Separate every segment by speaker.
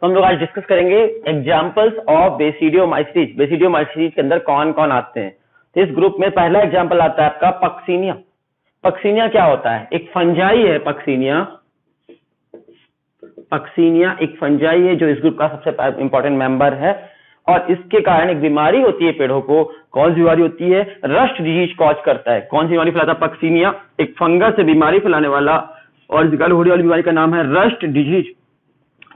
Speaker 1: तो हम लोग आज डिस्कस करेंगे एग्जांपल्स ऑफ बेसिडियोमाइसीज। बेसिडियोमाइसीज के अंदर कौन कौन आते हैं। तो इस ग्रुप में पहला एग्जांपल आता है आपका पक्सीनिया। पक्सीनिया क्या होता है? एक फंजाई है पक्सीनिया। पक्सीनिया एक फंजाई है जो इस ग्रुप का सबसे इंपॉर्टेंट मेंबर है और इसके कारण एक बीमारी होती है पेड़ों को। कौन सी बीमारी होती है? रस्ट डिजीज कॉज करता है। कौन सी बीमारी फैलाता है? पक्सीनिया एक फंगस से बीमारी फैलाने वाला और गल होने वाली बीमारी का नाम है रस्ट डिजीज।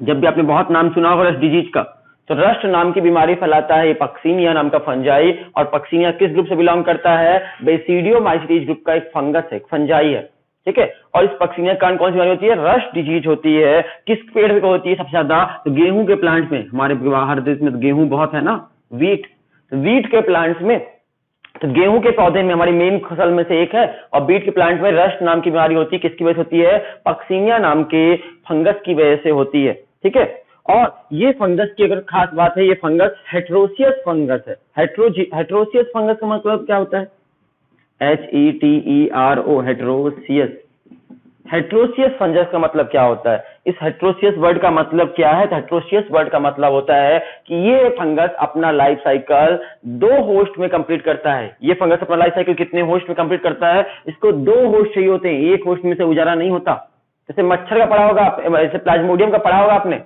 Speaker 1: जब भी आपने बहुत नाम सुना होगा रस्ट डिजीज का, तो रस्ट नाम की बीमारी फैलाता है ये पक्सीनिया नाम का फंजाई। और पक्सीनिया किस ग्रुप से बिलोंग करता है? बेसिडियोमाइसीज ग्रुप का एक फंगस है, एक फंजाई है, ठीक है। और इस पक्सीनिया के कारण कौन सी बीमारी होती है? रस्ट डिजीज होती है। किस पेड़ पे होती है सबसे ज्यादा? तो गेहूं के प्लांट में। हमारे बाहर देश में तो गेहूं बहुत है ना, वीट। तो वीट के प्लांट्स में, तो गेहूं के पौधे में हमारी मेन फसल में से एक है। और बीट के प्लांट में रस्ट नाम की बीमारी होती है। किसकी वजह से होती है? पक्सीनिया नाम के फंगस की वजह से होती है, ठीक है। और ये फंगस की अगर खास बात है, ये फंगस हेट्रोसियस फंगस है। हेट्रोसियस फंगस का मतलब क्या होता है? HETERO, heteroecious. हेट्रोसियस फंगस का मतलब क्या होता है? इस हेट्रोसियस वर्ड का मतलब क्या है? तो हेट्रोसियस वर्ड का मतलब होता है कि ये फंगस अपना लाइफ साइकिल 2 होस्ट में कंप्लीट करता है। ये फंगस अपना लाइफ साइकिल कितने होस्ट में कंप्लीट करता है? इसको 2 होस्ट चाहिए होते हैं, एक होस्ट में से गुजारा नहीं होता। जैसे मच्छर का पढ़ा होगा, जैसे प्लाज्मोडियम का पढ़ा होगा आपने।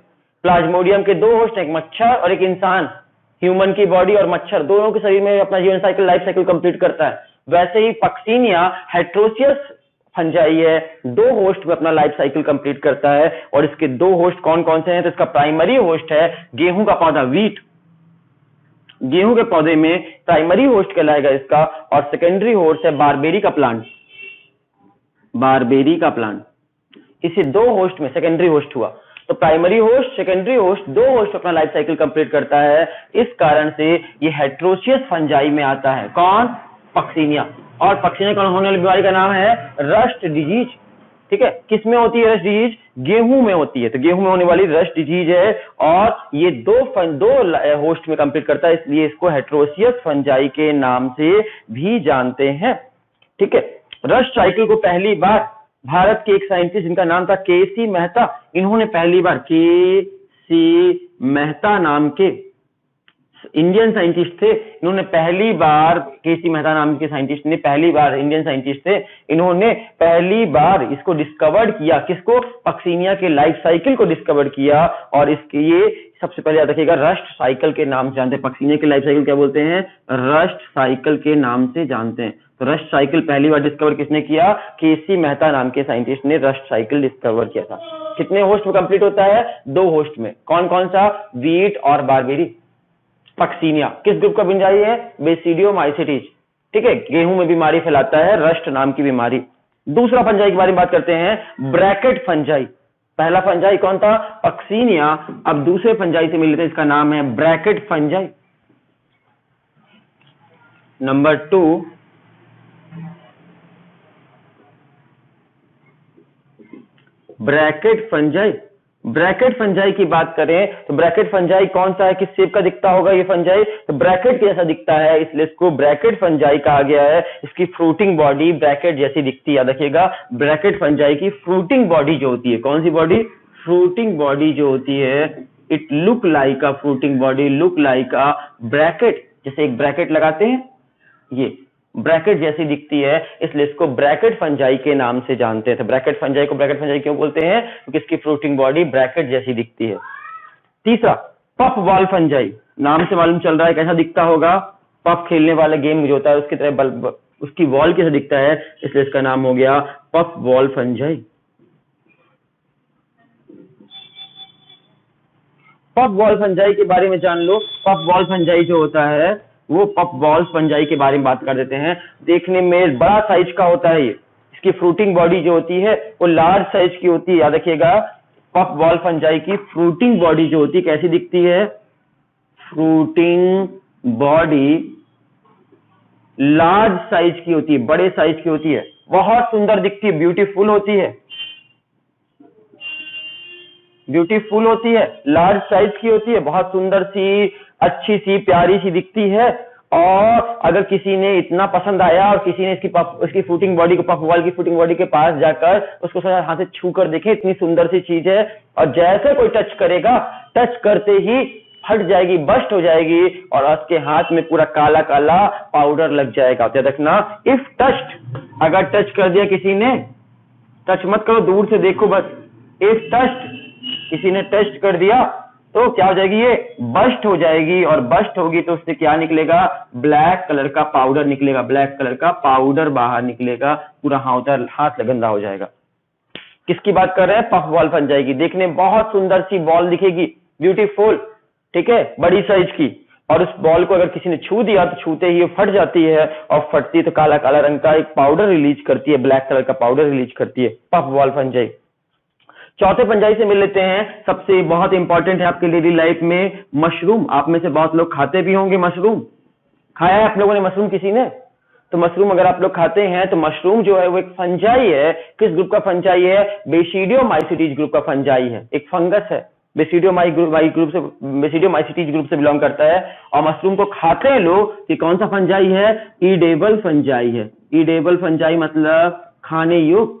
Speaker 1: प्लाज्मोडियम के 2 होस्ट हैं, एक मच्छर और एक इंसान। ह्यूमन की बॉडी और मच्छर दोनों के शरीर में अपना जीवन साइकिल, लाइफ साइकिल कंप्लीट करता है। वैसे ही पक्सीनिया हेट्रोसियस फंजाई है, 2 होस्ट में अपना लाइफ साइकिल कंप्लीट करता है। और इसके 2 होस्ट कौन कौन से हैं? तो इसका प्राइमरी होस्ट है गेहूं का पौधा, वीट। गेहूं के पौधे में प्राइमरी होस्ट कहलाएगा इसका। और सेकेंडरी होस्ट है बारबेरी का प्लांट। बारबेरी का प्लांट इसे 2 होस्ट में सेकेंडरी होस्ट हुआ। तो primary host, secondary host, 2 host अपना लाइफ साइकिल कंप्लीट करता है। इस कारण से ये हेट्रोसियस फंजाई में आता है। कौन? पक्सीनिया। और पक्सीनिया का होने वाली बीमारी का नाम है रस्ट डिजीज, ठीक है। किसमें होती है रस्ट डिजीज? गेहूं में होती है। तो गेहूं में होने वाली रस्ट डिजीज है और ये 2 होस्ट में कंप्लीट करता है, इसलिए इसको हेट्रोसियस फंजाई के नाम से भी जानते हैं, ठीक है। रस्ट साइकिल को पहली बार भारत के एक साइंटिस्ट जिनका नाम था KC मेहता, इन्होंने पहली बार, KC मेहता नाम के इंडियन साइंटिस्ट थे, इन्होंने पहली बार, KC मेहता नाम के साइंटिस्ट ने पहली बार, इंडियन साइंटिस्ट थे, इन्होंने पहली बार इसको डिस्कवर किया। किसको? पक्सीनिया के लाइफ साइकिल को डिस्कवर किया। और इसके ये सबसे पहले याद रखिएगा रस्ट साइकिल के नाम से जानते हैं। पक्सीनिया के लाइफ साइकिल क्या बोलते हैं? रस्ट साइकिल के नाम से जानते हैं। तो रस्ट साइकिल पहली बार डिस्कवर किसने किया? KC मेहता नाम के साइंटिस्ट ने रस्ट साइकिल डिस्कवर किया था। कितने होस्ट में कंप्लीट होता है? 2 होस्ट में। कौन कौन सा? वीट और बारबेरी। पक्सीनिया किस ग्रुप का फंजाई है? बेसिडियोमाइसीज, ठीक है। गेहूं में बीमारी फैलाता है रस्ट नाम की बीमारी। दूसरा फंजाई के बारे में बात करते हैं, ब्रैकेट फंजाई। पहला फंजाई कौन था? पक्सीनिया। अब दूसरे फंजाई से मिलते हैं, इसका नाम है bracket fungi. Number 2, bracket fungi. Bracket fungi की बात करें तो ब्रैकेट फंजाई कौन सा है? किस शेप का दिखता होगा ये फंजाई? तो ब्रैकेट जैसा दिखता है, इसलिए इसको ब्रैकेट फंजाई कहा गया है। इसकी फ्रूटिंग बॉडी ब्रैकेट जैसी दिखती है। याद रखिएगा ब्रैकेट फंजाई की फ्रूटिंग बॉडी जो होती है, कौन सी बॉडी? फ्रूटिंग बॉडी जो होती है, it look like a fruiting body, look like a bracket. जैसे एक ब्रैकेट लगाते हैं, ये ब्रैकेट जैसी दिखती है, इसलिए इसको ब्रैकेट फंजाई के नाम से जानते हैं। तो ब्रैकेट फंजाई को ब्रैकेट फंजाई क्यों बोलते हैं? क्योंकि इसकी फ्रूटिंग बॉडी ब्रैकेट जैसी दिखती है। तीसरा, पफ बॉल फंजाई। नाम से मालूम चल रहा है कैसा दिखता होगा? पफ खेलने वाला गेम जो होता है उसकी तरह उसकी बॉल कैसे दिखता है, इसलिए इसका नाम हो गया puff ball fungi. Puff ball fungi के बारे में जान लो। पफ बॉल फंजाई जो होता है वो पफ बॉल फंजाई के बारे में बात कर देते हैं। देखने में बड़ा साइज का होता है ये। इसकी फ्रूटिंग बॉडी जो होती है वो लार्ज साइज की होती है। याद रखिएगा पफ बॉल फंजाई की फ्रूटिंग बॉडी जो होती है कैसी दिखती है? फ्रूटिंग बॉडी लार्ज साइज की होती है, बड़े साइज की होती है, बहुत सुंदर दिखती है, ब्यूटीफुल होती है, ब्यूटीफुल होती है, लार्ज साइज की होती है, बहुत सुंदर सी, अच्छी सी, प्यारी सी दिखती है। और अगर किसी ने इतना पसंद आया और किसी ने इसकी फूटिंग बॉडी को, पफ बॉल की फूटिंग बॉडी के पास जाकर उसको हाथ से छू कर देखे, इतनी सुंदर सी चीज है, और जैसे कोई टच करेगा, टच करते ही फट जाएगी, बस्ट हो जाएगी और उसके हाथ में पूरा काला काला पाउडर लग जाएगा। याद रखना, इफ टच्ड, अगर टच कर दिया किसी ने, टच मत करो, दूर से देखो बस, इफ टच्ड, किसी ने टच कर दिया तो क्या हो जाएगी, ये बस्ट हो जाएगी, और बस्ट होगी तो उससे क्या निकलेगा, ब्लैक कलर का पाउडर निकलेगा, ब्लैक कलर का पाउडर बाहर निकलेगा, पूरा हाथ गंदा हो जाएगा। किसकी बात कर रहे हैं, पफ बॉल फंजाई की। देखने बहुत सुंदर सी बॉल दिखेगी, ब्यूटीफुल, ठीक है, बड़ी साइज की, और उस बॉल को अगर किसी ने छू दिया तो छूते ही फट जाती है, और फटती तो काला काला रंग का एक पाउडर रिलीज करती है, ब्लैक कलर का पाउडर रिलीज करती है, पफ बॉल फंजाई। चौथे फंजाई से मिल लेते हैं, सबसे बहुत इंपॉर्टेंट है आपके डेली लाइफ में, मशरूम। आप में से बहुत लोग खाते भी होंगे मशरूम, खाया है आप लोगों ने मशरूम किसी ने? तो मशरूम अगर आप लोग खाते हैं तो मशरूम जो है वो एक फंजाई है। किस ग्रुप का फंजाई है? बेसिडियोमाइसीटीज ग्रुप का फंजाई है, एक फंगस है, बेसिडियोमाइसीटीज ग्रुप से बिलोंग करता है। और मशरूम को खाते हैं लोग कि कौन सा फंजाई है? ईडेबल फंजाई है। ईडेबल फंजाई मतलब खाने योग्य,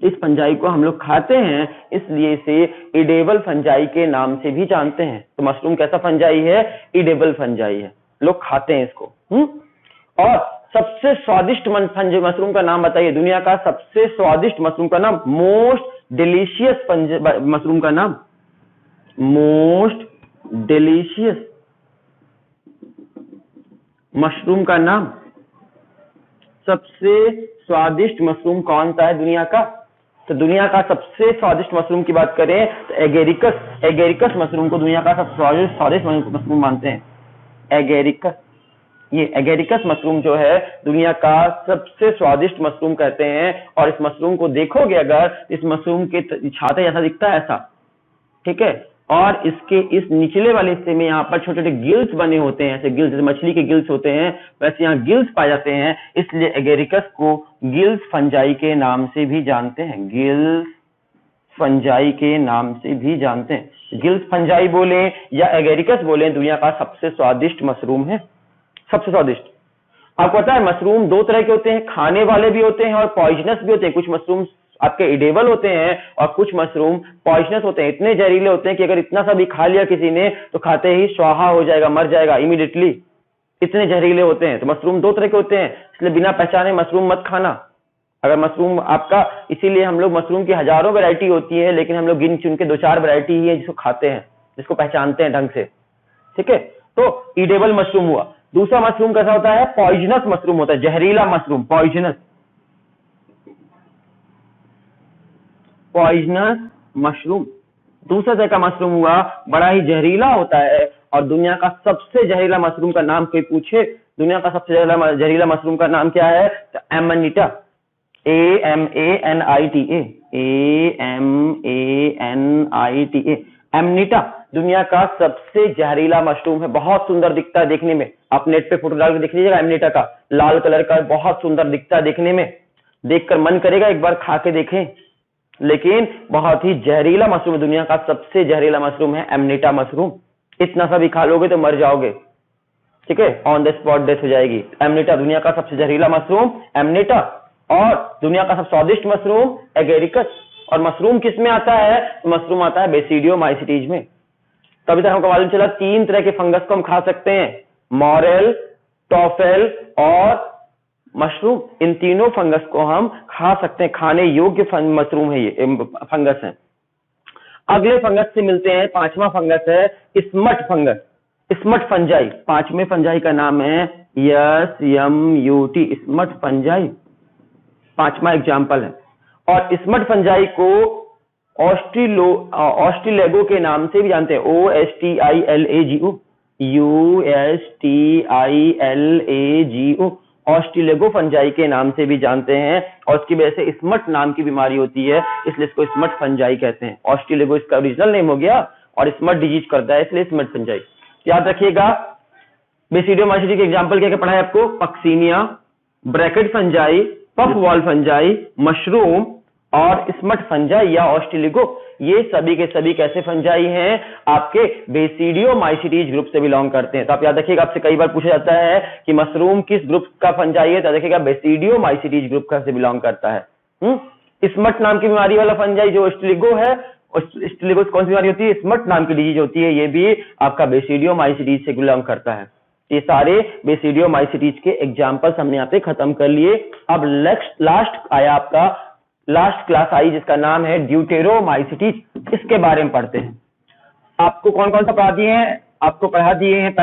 Speaker 1: इस फंजाई को हम लोग खाते हैं, इसलिए इसे ईडेबल फंजाई के नाम से भी जानते हैं। तो मशरूम कैसा फंजाई है? ईडेबल फंजाई है, लोग खाते हैं इसको। और सबसे स्वादिष्ट मशरूम का नाम बताइए, दुनिया का सबसे स्वादिष्ट मशरूम का नाम, मोस्ट डिलीशियस मशरूम का नाम, मोस्ट डिलीशियस मशरूम का नाम, सबसे स्वादिष्ट मशरूम कौन सा है दुनिया का? तो दुनिया का सबसे स्वादिष्ट मशरूम की बात करें तो एगेरिकस मशरूम को दुनिया का सबसे स्वादिष्ट मशरूम मानते हैं। एगेरिकस, ये एगेरिकस मशरूम जो है दुनिया का सबसे स्वादिष्ट मशरूम कहते हैं। और इस मशरूम को देखोगे अगर, इस मशरूम के छाते जैसा दिखता है ऐसा, ठीक है, और इसके इस निचले वाले हिस्से में यहाँ पर छोटे छोटे गिल्स बने होते हैं, ऐसे गिल्स जैसे मछली के गिल्स होते हैं वैसे यहाँ गिल्स पाए जाते हैं, इसलिए एगेरिकस को गिल्स फंजाई के नाम से भी जानते हैं। गिल्स फंजाई के नाम से भी जानते हैं। गिल्स फंजाई बोले या एगेरिकस बोले, दुनिया का सबसे स्वादिष्ट मशरूम है, सबसे स्वादिष्ट। आपको पता है मशरूम दो तरह के होते हैं, खाने वाले भी होते हैं और पॉइजनस भी होते हैं। कुछ मशरूम आपके एडेबल होते हैं और कुछ मशरूम पॉइजनस होते हैं, इतने जहरीले होते हैं कि अगर इतना सा भी खा लिया किसी ने तो खाते ही स्वाहा हो जाएगा, मर जाएगा इमीडिएटली, इतने जहरीले होते हैं। तो मशरूम दो तरह के होते हैं, इसलिए बिना पहचाने मशरूम मत खाना। अगर मशरूम आपका, इसीलिए हम लोग मशरूम की हजारों वैरायटी होती है, लेकिन हम लोग गिन चुन के 2-4 वैरायटी ही है जिसको खाते हैं, जिसको पहचानते हैं ढंग से, ठीक है। तो ईडेबल मशरूम हुआ। दूसरा मशरूम कैसा होता है? पॉइजनस मशरूम होता है, जहरीला मशरूम, पॉइजनस मशरूम दूसरा तरह का मशरूम हुआ, बड़ा ही जहरीला होता है। और दुनिया का सबसे जहरीला मशरूम का नाम कोई पूछे, दुनिया का सबसे जहरीला मशरूम का नाम क्या है? तो एमनिटा, AMANITA, एमनिटा दुनिया का सबसे जहरीला मशरूम है। बहुत सुंदर दिखता है देखने में, आप नेट पे फोटो डाल के देख लीजिएगा एमनिटा का, लाल कलर का, बहुत सुंदर दिखता है देखने में, देखकर मन करेगा एक बार खा के देखें। लेकिन बहुत ही जहरीला मशरूम, दुनिया का सबसे जहरीला मशरूम है एमनिटा मशरूम। इतना सा भी खा लोगे तो मर जाओगे, ठीक है, ऑन द स्पॉट डेथ हो जाएगी। एमनिटा दुनिया का सबसे जहरीला मशरूम एमनिटा, और दुनिया का सबसे स्वादिष्ट मशरूम एगेरिकस। और मशरूम किस में आता है? मशरूम आता है बेसिडियोमाइसीटीज में। तभी तक हमको मालूम चला 3 तरह के फंगस को हम खा सकते हैं, मॉरेल, टॉफेल और मशरूम। इन तीनों फंगस को हम खा सकते हैं, खाने योग्य मशरूम है, ये फंगस है। अगले फंगस से मिलते हैं, 5वां फंगस है स्मट फंगस, स्मट फंजाई। 5वें फंजाई का नाम है SMUT, स्मट फंजाई, 5वां एग्जाम्पल है। और स्मट फंजाई को ऑस्ट्रिलेगो के नाम से भी जानते हैं, OSTILAGO, ऑस्ट्रिलेगो फंजाई के नाम से भी जानते हैं। और उसकी वजह से स्मट नाम की बीमारी होती है, इसलिए इसको स्मट फंजाई कहते हैं। ऑस्ट्रिलेगो इसका ओरिजिनल नेम हो गया और स्मट डिजीज करता है, इसलिए स्मट फंजाई। याद रखिएगा, बेसिडियोमाइसीटी के एग्जाम्पल क्या क्या पढ़ा है आपको? Puccinia, bracket fungi, puff wall fungi, mushroom और स्मट फंजाई या ऑस्ट्रिलेगो। ये सभी के सभी कैसे फंजाई हैं, आपके बेसिडियोमाइसीटीज ग्रुप से बिलोंग करते हैं। तो आप याद रखिएगा, आपसे कई बार पूछा जाता है कि मशरूम किस ग्रुप का फंजाई है, तो देखिएगा बेसिडियोमाइसीटीज ग्रुप का से बिलोंग करता है। स्मट नाम की बीमारी वाला फंजाई जो स्टिलिगो है, स्टिलिगो कौन सी बीमारी होती है, स्मट नाम की डिजीज होती है, ये भी आपका बेसिडियोमाइसीटीज से बिलोंग करता है। ये सारे बेसिडियोमाइसीटीज के एग्जांपल्स हमने यहाँ पे खत्म कर लिए। अब लास्ट आया आपका, लास्ट क्लास आई जिसका नाम है ड्यूटेरोमाइसीटीज, इसके बारे में पढ़ते हैं। आपको कौन कौन सा पढ़ा दिए हैं, आपको पढ़ा दिए हैं,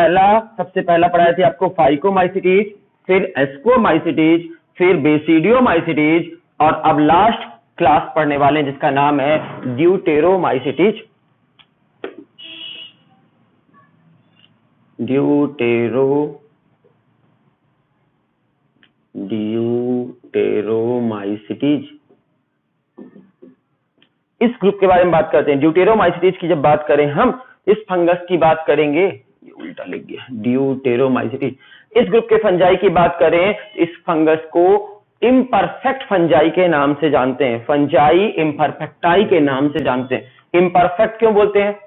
Speaker 1: सबसे पहला पढ़ाए थे आपको फाइकोमाइसीटीज, फिर एस्कोमाइसीटीज, फिर बेसिडियोमाइसीटीज, और अब लास्ट क्लास पढ़ने वाले हैं जिसका नाम है ड्यूटेरोमाइसीटीज। ड्यूटेरोमाइसीटीज, इस ग्रुप के बारे में बात करते हैं। ड्यूटेरोमाइसीटीज की जब बात करें हम, इस फंगस की बात करेंगे, ये उल्टा लिख गया, ड्यूटेरोमाइसीटीज, इस ग्रुप के फंजाई की बात करें, इस फंगस को इम्परफेक्ट फंजाई के नाम से जानते हैं, फंजाई इम्परफेक्टाई के नाम से जानते हैं। इम्परफेक्ट क्यों बोलते हैं,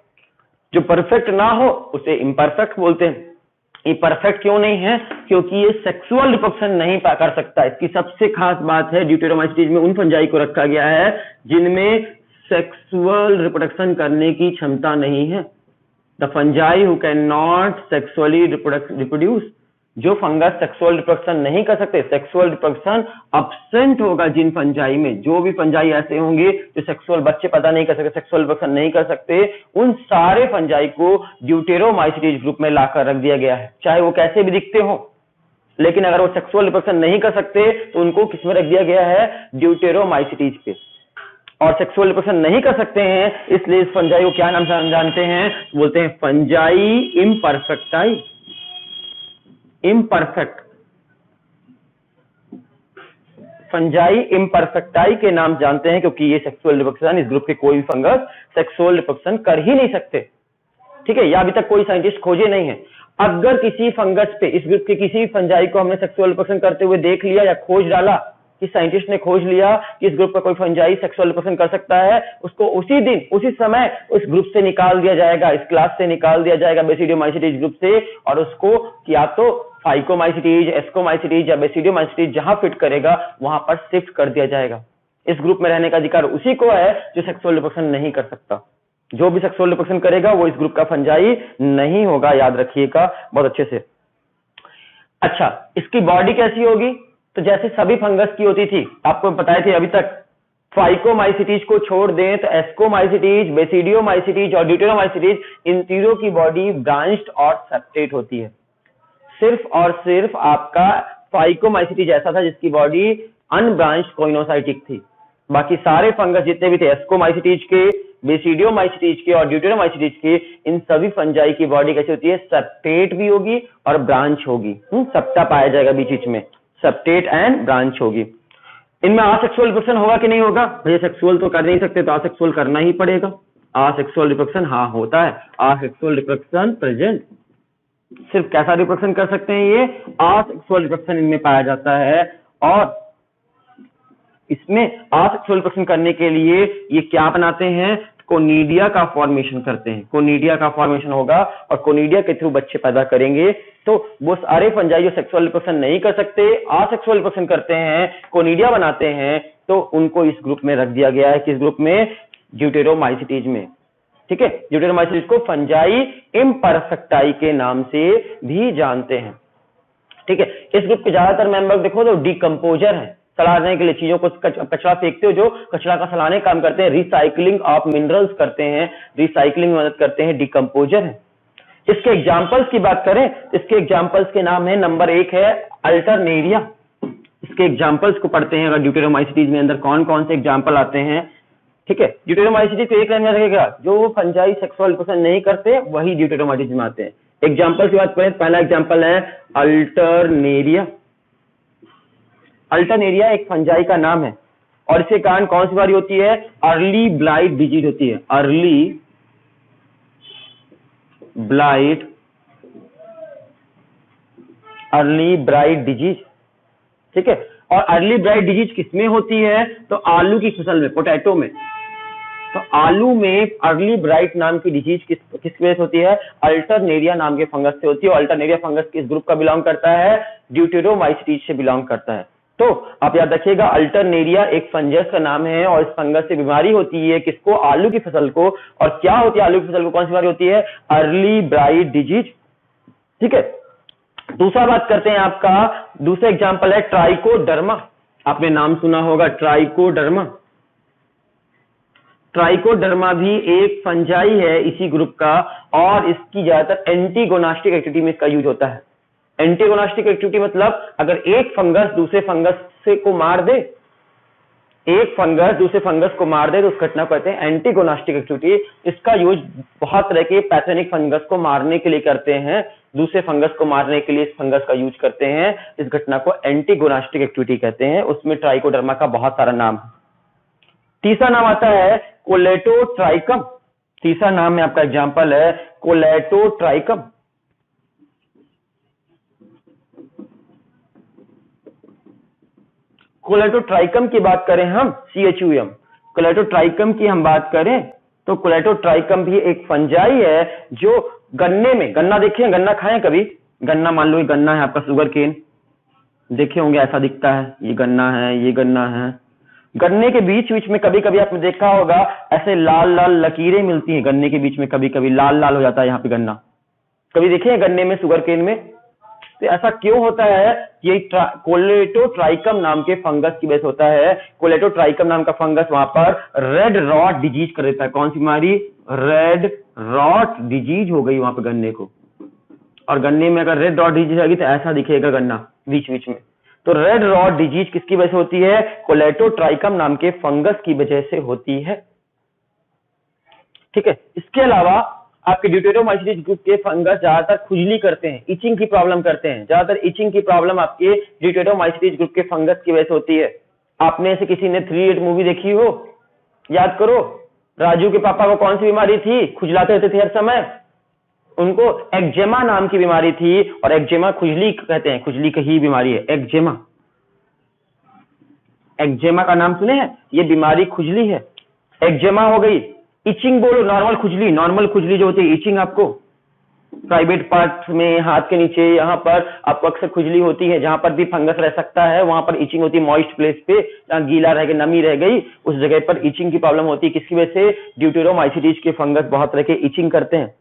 Speaker 1: जो परफेक्ट ना हो उसे इम्परफेक्ट बोलते हैं। ये परफेक्ट क्यों नहीं है, क्योंकि ये सेक्सुअल रिप्रोडक्शन नहीं कर सकता। इसकी सबसे खास बात है, ड्यूटेरोमाइसीटीज में उन फंजाई को रखा गया है जिनमें सेक्सुअल रिप्रोडक्शन करने की क्षमता नहीं है। The fungi who can not sexually reproduce, जो फंगस सेक्सुअल रिप्रोडक्शन नहीं कर सकते, सेक्सुअल रिप्रोडक्शन अब्सेंट होगा जिन फंजाई में, जो भी फंजाई ऐसे होंगे जो सेक्सुअल बच्चे पैदा नहीं कर सकते, सेक्सुअल रिप्रोडक्शन नहीं कर सकते, उन सारे फंजाई को ड्यूटेरोमाइसीटीज ग्रुप में लाकर रख दिया गया है, चाहे वो कैसे भी दिखते हो। लेकिन अगर वो सेक्सुअल रिप्रोडक्शन नहीं कर सकते तो उनको किस में रख दिया गया है, ड्यूटेरोमाइसीटीज पे। और सेक्सुअल रिप्रोडक्शन नहीं कर सकते हैं, इसलिए इस फंजाई को क्या नाम से जानते हैं, बोलते हैं fungi imperfecti. Imperfect fungi imperfecti के नाम जानते हैं, क्योंकि ये सेक्सुअल रिप्रोडक्शन, इस ग्रुप के कोई भी फंगस सेक्सुअल रिप्रोडक्शन कर ही नहीं सकते। ठीक है, या अभी तक कोई साइंटिस्ट खोजे नहीं है। अगर किसी फंगस पे, इस ग्रुप के किसी फंजाई को हमने सेक्सुअल रिप्रोडक्शन करते हुए देख लिया या खोज डाला, कि साइंटिस्ट ने खोज लिया कि इस ग्रुप का कोई फंजाई सेक्सुअल रिप्रोडक्शन कर सकता है, उसको उसी दिन उसी समय उस ग्रुप से निकाल दिया जाएगा, इस क्लास से निकाल दिया जाएगा, बेसिडियोमाइसीटीज ग्रुप से, और उसको या तो फाइकोमाइसीटीज, एस्कोमाइसीटीज या बेसिडियोमाइसीटीज जहां फिट करेगा वहां पर शिफ्ट कर दिया जाएगा। इस ग्रुप में रहने का अधिकार उसी को है जो सेक्सुअल रिप्रोडक्शन नहीं कर सकता। जो भी सेक्सुअल रिप्रोडक्शन करेगा वो इस ग्रुप का फंजाई नहीं होगा, याद रखिएगा बहुत अच्छे से। अच्छा, इसकी बॉडी कैसी होगी, तो जैसे सभी फंगस की होती थी, आपको बताए थे अभी तक, फाइकोमाइसीटीज को छोड़ दें तो एस्कोमाइसीटीज, बेसिडियोमाइसीटीज और ड्यूटेरोमाइसीटीज, इन तीनों की बॉडी ब्रांच्ड और सेप्टेट होती है। सिर्फ और सिर्फ आपका फाइकोमाइसीटीज ऐसा था जिसकी बॉडी अनब्रांच्ड कोइनोसाइटिक थी। बाकी सारे फंगस जितने भी थे, एस्कोमाइसीटीज के, बेसिडियोमाइसीटीज के और ड्यूटेरोमाइसीटीज के, इन सभी फंजाई की बॉडी कैसी होती है, सेप्टेट भी होगी और ब्रांच होगी। सप्ता पाया जाएगा बीच में, सेप्टेट एंड ब्रांच होगी। इनमें आसेक्सुअल रिप्रोडक्शन होगा कि नहीं होगा, भैया सेक्सुअल तो कर नहीं सकते तो आसेक्सुअल करना ही पड़ेगा। आसेक्सुअल रिप्रोडक्शन हाँ होता है, आसेक्सुअल रिप्रोडक्शन प्रेजेंट। सिर्फ कैसा रिप्रोडक्शन कर सकते हैं, ये आसेक्सुअल रिप्रोडक्शन इनमें पाया जाता है। और इसमें आसेक्सुअल रिप्रोडक्शन करने के लिए ये क्या बनाते हैं, कोनिडिया का फॉर्मेशन करते हैं। कोनिडिया का फॉर्मेशन होगा और कोनिडिया के थ्रू बच्चे पैदा करेंगे। तो वो सारे फंजाई जो सेक्सुअल रिप्रोडक्शन नहीं कर सकते, आसेक्सुअल रिप्रोडक्शन करते हैं, कोनिडिया बनाते हैं, तो उनको इस ग्रुप में रख दिया गया है। किस ग्रुप में, ड्यूटेरोमाइसीटीज में। ठीक है, ड्यूटेरोमाइसीटीज को फंजाई इम्परफेक्टाई के नाम से भी जानते हैं। ठीक है, इस ग्रुप के ज्यादातर मेंबर देखो तो डिकम्पोजर है, सड़ाने के लिए चीजों को, कचरा फेंकते हो जो कचरा का सड़ाने काम करते हैं, रिसाइकलिंग ऑफ मिनरल्स करते हैं, रिसाइकलिंग में मदद करते हैं, डिकम्पोजर है। इसके एग्जाम्पल्स की बात करें, इसके एग्जाम्पल्स के नाम है, नंबर 1 है अल्टरनेरिया। इसके एग्जाम्पल्स को पढ़ते हैं, अगर ड्यूटेरोमाइसीटीज में अंदर कौन कौन से एग्जाम्पल आते हैं। ठीक है, ड्यूटेरोमाइसीटीज को एक लाइन में रखेगा, जो फंजाई सेक्सुअल रिप्रोडक्शन नहीं करते वही ड्यूटेरोमाइसीटीज में आते हैं। एग्जाम्पल की बात करें, पहला एग्जाम्पल है अल्टरनेरिया। अल्टरनेरिया एक फंजाई का नाम है और इसके कारण कौन सी बीमारी होती है, अर्ली ब्लाइट डिजीज होती है। Early bright disease. ठीक है, और अर्ली ब्राइट डिजीज किसमें होती है, तो आलू की फसल में, पोटैटो में। तो आलू में अर्ली ब्राइट नाम की डिजीज किसकी वजह से होती है? अल्टरनेरिया नाम के फंगस से होती है। अल्टरनेरिया फंगस किस ग्रुप का बिलोंग करता है? ड्यूटेरोमाइसीटीज से बिलोंग करता है। तो आप याद रखिएगा, अल्टरनेरिया एक फंगस का नाम है और इस फंगस से बीमारी होती है किसको? आलू की फसल को। और क्या होती है आलू की फसल को? कौन सी बीमारी होती है? Early bright disease. ठीक है, दूसरा बात करते हैं, आपका दूसरा एग्जांपल है ट्राइकोडर्मा। आपने नाम सुना होगा ट्राइकोडर्मा। ट्राइकोडर्मा भी एक फंजाई है इसी ग्रुप का और इसकी ज्यादातर एंटीगोनास्टिक एक्टिविटी में इसका यूज होता है। एंटीगोनास्टिक एक्टिविटी मतलब अगर एक फंगस दूसरे फंगस से को मार दे, एक फंगस दूसरे फंगस को मार दे तो उस घटना को कहते हैं एंटीगोनास्टिक एक्टिविटी। इसका यूज बहुत तरह के पैथोजेनिक फंगस को मारने के लिए करते हैं, दूसरे फंगस को मारने के लिए इस फंगस का यूज करते हैं। इस घटना को एंटीगोनास्टिक एक्टिविटी कहते हैं। उसमें ट्राइकोडर्मा का बहुत सारा नाम है। तीसरा नाम आता है कोलेटोट्राइकम। तीसरा नाम में आपका एग्जांपल है कोलेटोट्राइकम। कोलेटोट्राइकम की बात करें हम, CHUM, कोलेटोट्राइकम की हम बात करें तो कोलेटोट्राइकम भी एक फंजाई है जो गन्ने में, गन्ना देखिए, गन्ना खाएं कभी? गन्ना मान लो ये गन्ना है आपका, शुगर केन देखे होंगे, ऐसा दिखता है, ये गन्ना है, ये गन्ना है। गन्ने के बीच बीच में कभी कभी आपने देखा होगा ऐसे लाल लाल लकीरें मिलती हैं गन्ने के बीच में, कभी कभी लाल लाल हो जाता है यहाँ पे गन्ना। कभी देखे हैं गन्ने में, शुगर केन में? तो ऐसा क्यों होता है? ये कोलेटोट्राइकम नाम के फंगस की वजह से होता है। कोलेटोट्राइकम नाम का फंगस वहां पर रेड रॉट डिजीज कर देता है। कौन सी बीमारी? रेड रॉट डिजीज हो गई वहां पर गन्ने को। और गन्ने में अगर रेड रॉट डिजीज आएगी तो ऐसा दिखेगा गन्ना बीच बीच में। तो रेड रॉट डिजीज किसकी वजह से होती है? कोलेटोट्राइकम नाम के फंगस की वजह से होती है। ठीक है, इसके अलावा आपके ड्यूटेरोमाइसीटीज ग्रुप के फंगस ज्यादातर खुजली करते हैं, इचिंग की प्रॉब्लम करते हैं। ज्यादातर इचिंग की प्रॉब्लम आपके ड्यूटेरोमाइसीटीज ग्रुप के फंगस की वजह से होती है। आपने से किसी ने 3 इडियट मूवी देखी हो? याद करो, राजू के पापा को कौन सी बीमारी थी? खुजलाते रहते थे हर समय। उनको एक्जेमा नाम की बीमारी थी और एक्जेमा खुजली कहते हैं, खुजली की ही बीमारी है एक्जेमा। एक्जेमा का नाम सुने हैं? ये बीमारी खुजली है, एक्जेमा हो गई। इचिंग बोलो, नॉर्मल खुजली, नॉर्मल खुजली जो होती है, इचिंग आपको प्राइवेट पार्ट्स में, हाथ के नीचे, यहाँ पर आपको अक्सर खुजली होती है। जहां पर भी फंगस रह सकता है वहां पर इचिंग होती है। मॉइस्ट प्लेस पे जहां गीला रह गया, नमी रह गई, उस जगह पर इचिंग की प्रॉब्लम होती है। किसकी वजह से? ड्यूटेरोमाइसीटीज के फंगस बहुत तरह के इचिंग करते हैं।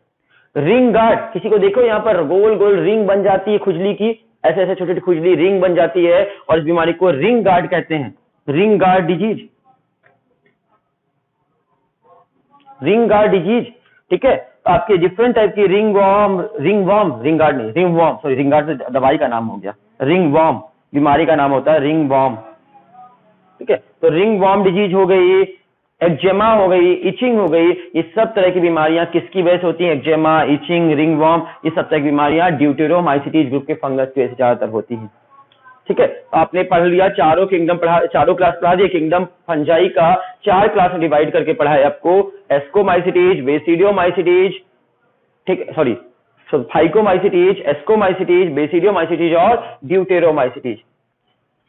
Speaker 1: रिंग गार्ड, किसी को देखो यहाँ पर गोल गोल रिंग बन जाती है खुजली की, ऐसे ऐसे छोटी छोटी खुजली रिंग बन जाती है और इस बीमारी को रिंग गार्ड कहते हैं। Ring guard disease, ring guard disease. ठीक है, तो आपके डिफरेंट टाइप की रिंग वॉर्म, रिंग गार्ड नहीं, ring worm, sorry, ring guard तो दवाई का नाम हो गया, रिंग वॉर्म बीमारी का नाम होता है, रिंग वॉर्म। ठीक है, तो रिंग वॉर्म डिजीज हो गई, एक्जेमा हो गई, इचिंग हो गई। ये सब तरह की बीमारियां किसकी वजह से होती हैं? एक्जेमा, इचिंग, रिंगवॉर्म, ये सब तरह की बीमारियां ड्यूटेरोमाइसीटीज ग्रुप के फंगस की वजह से ज्यादातर होती हैं। ठीक है, तो आपने पढ़ लिया, चारों किंगडम पढ़ा, चारों क्लास पढ़ा दिए। किंगडम फंजाई का 4 क्लास में डिवाइड करके पढ़ा है आपको, एस्कोमाइसीटीज, बेसिडियोमाइसीटीज, ठीक है, सॉरी, फाइकोमाइसीटीज, एस्कोमाइसीटीज, बेसिडियोमाइसीटीज और ड्यूटेरोमाइसीटीज।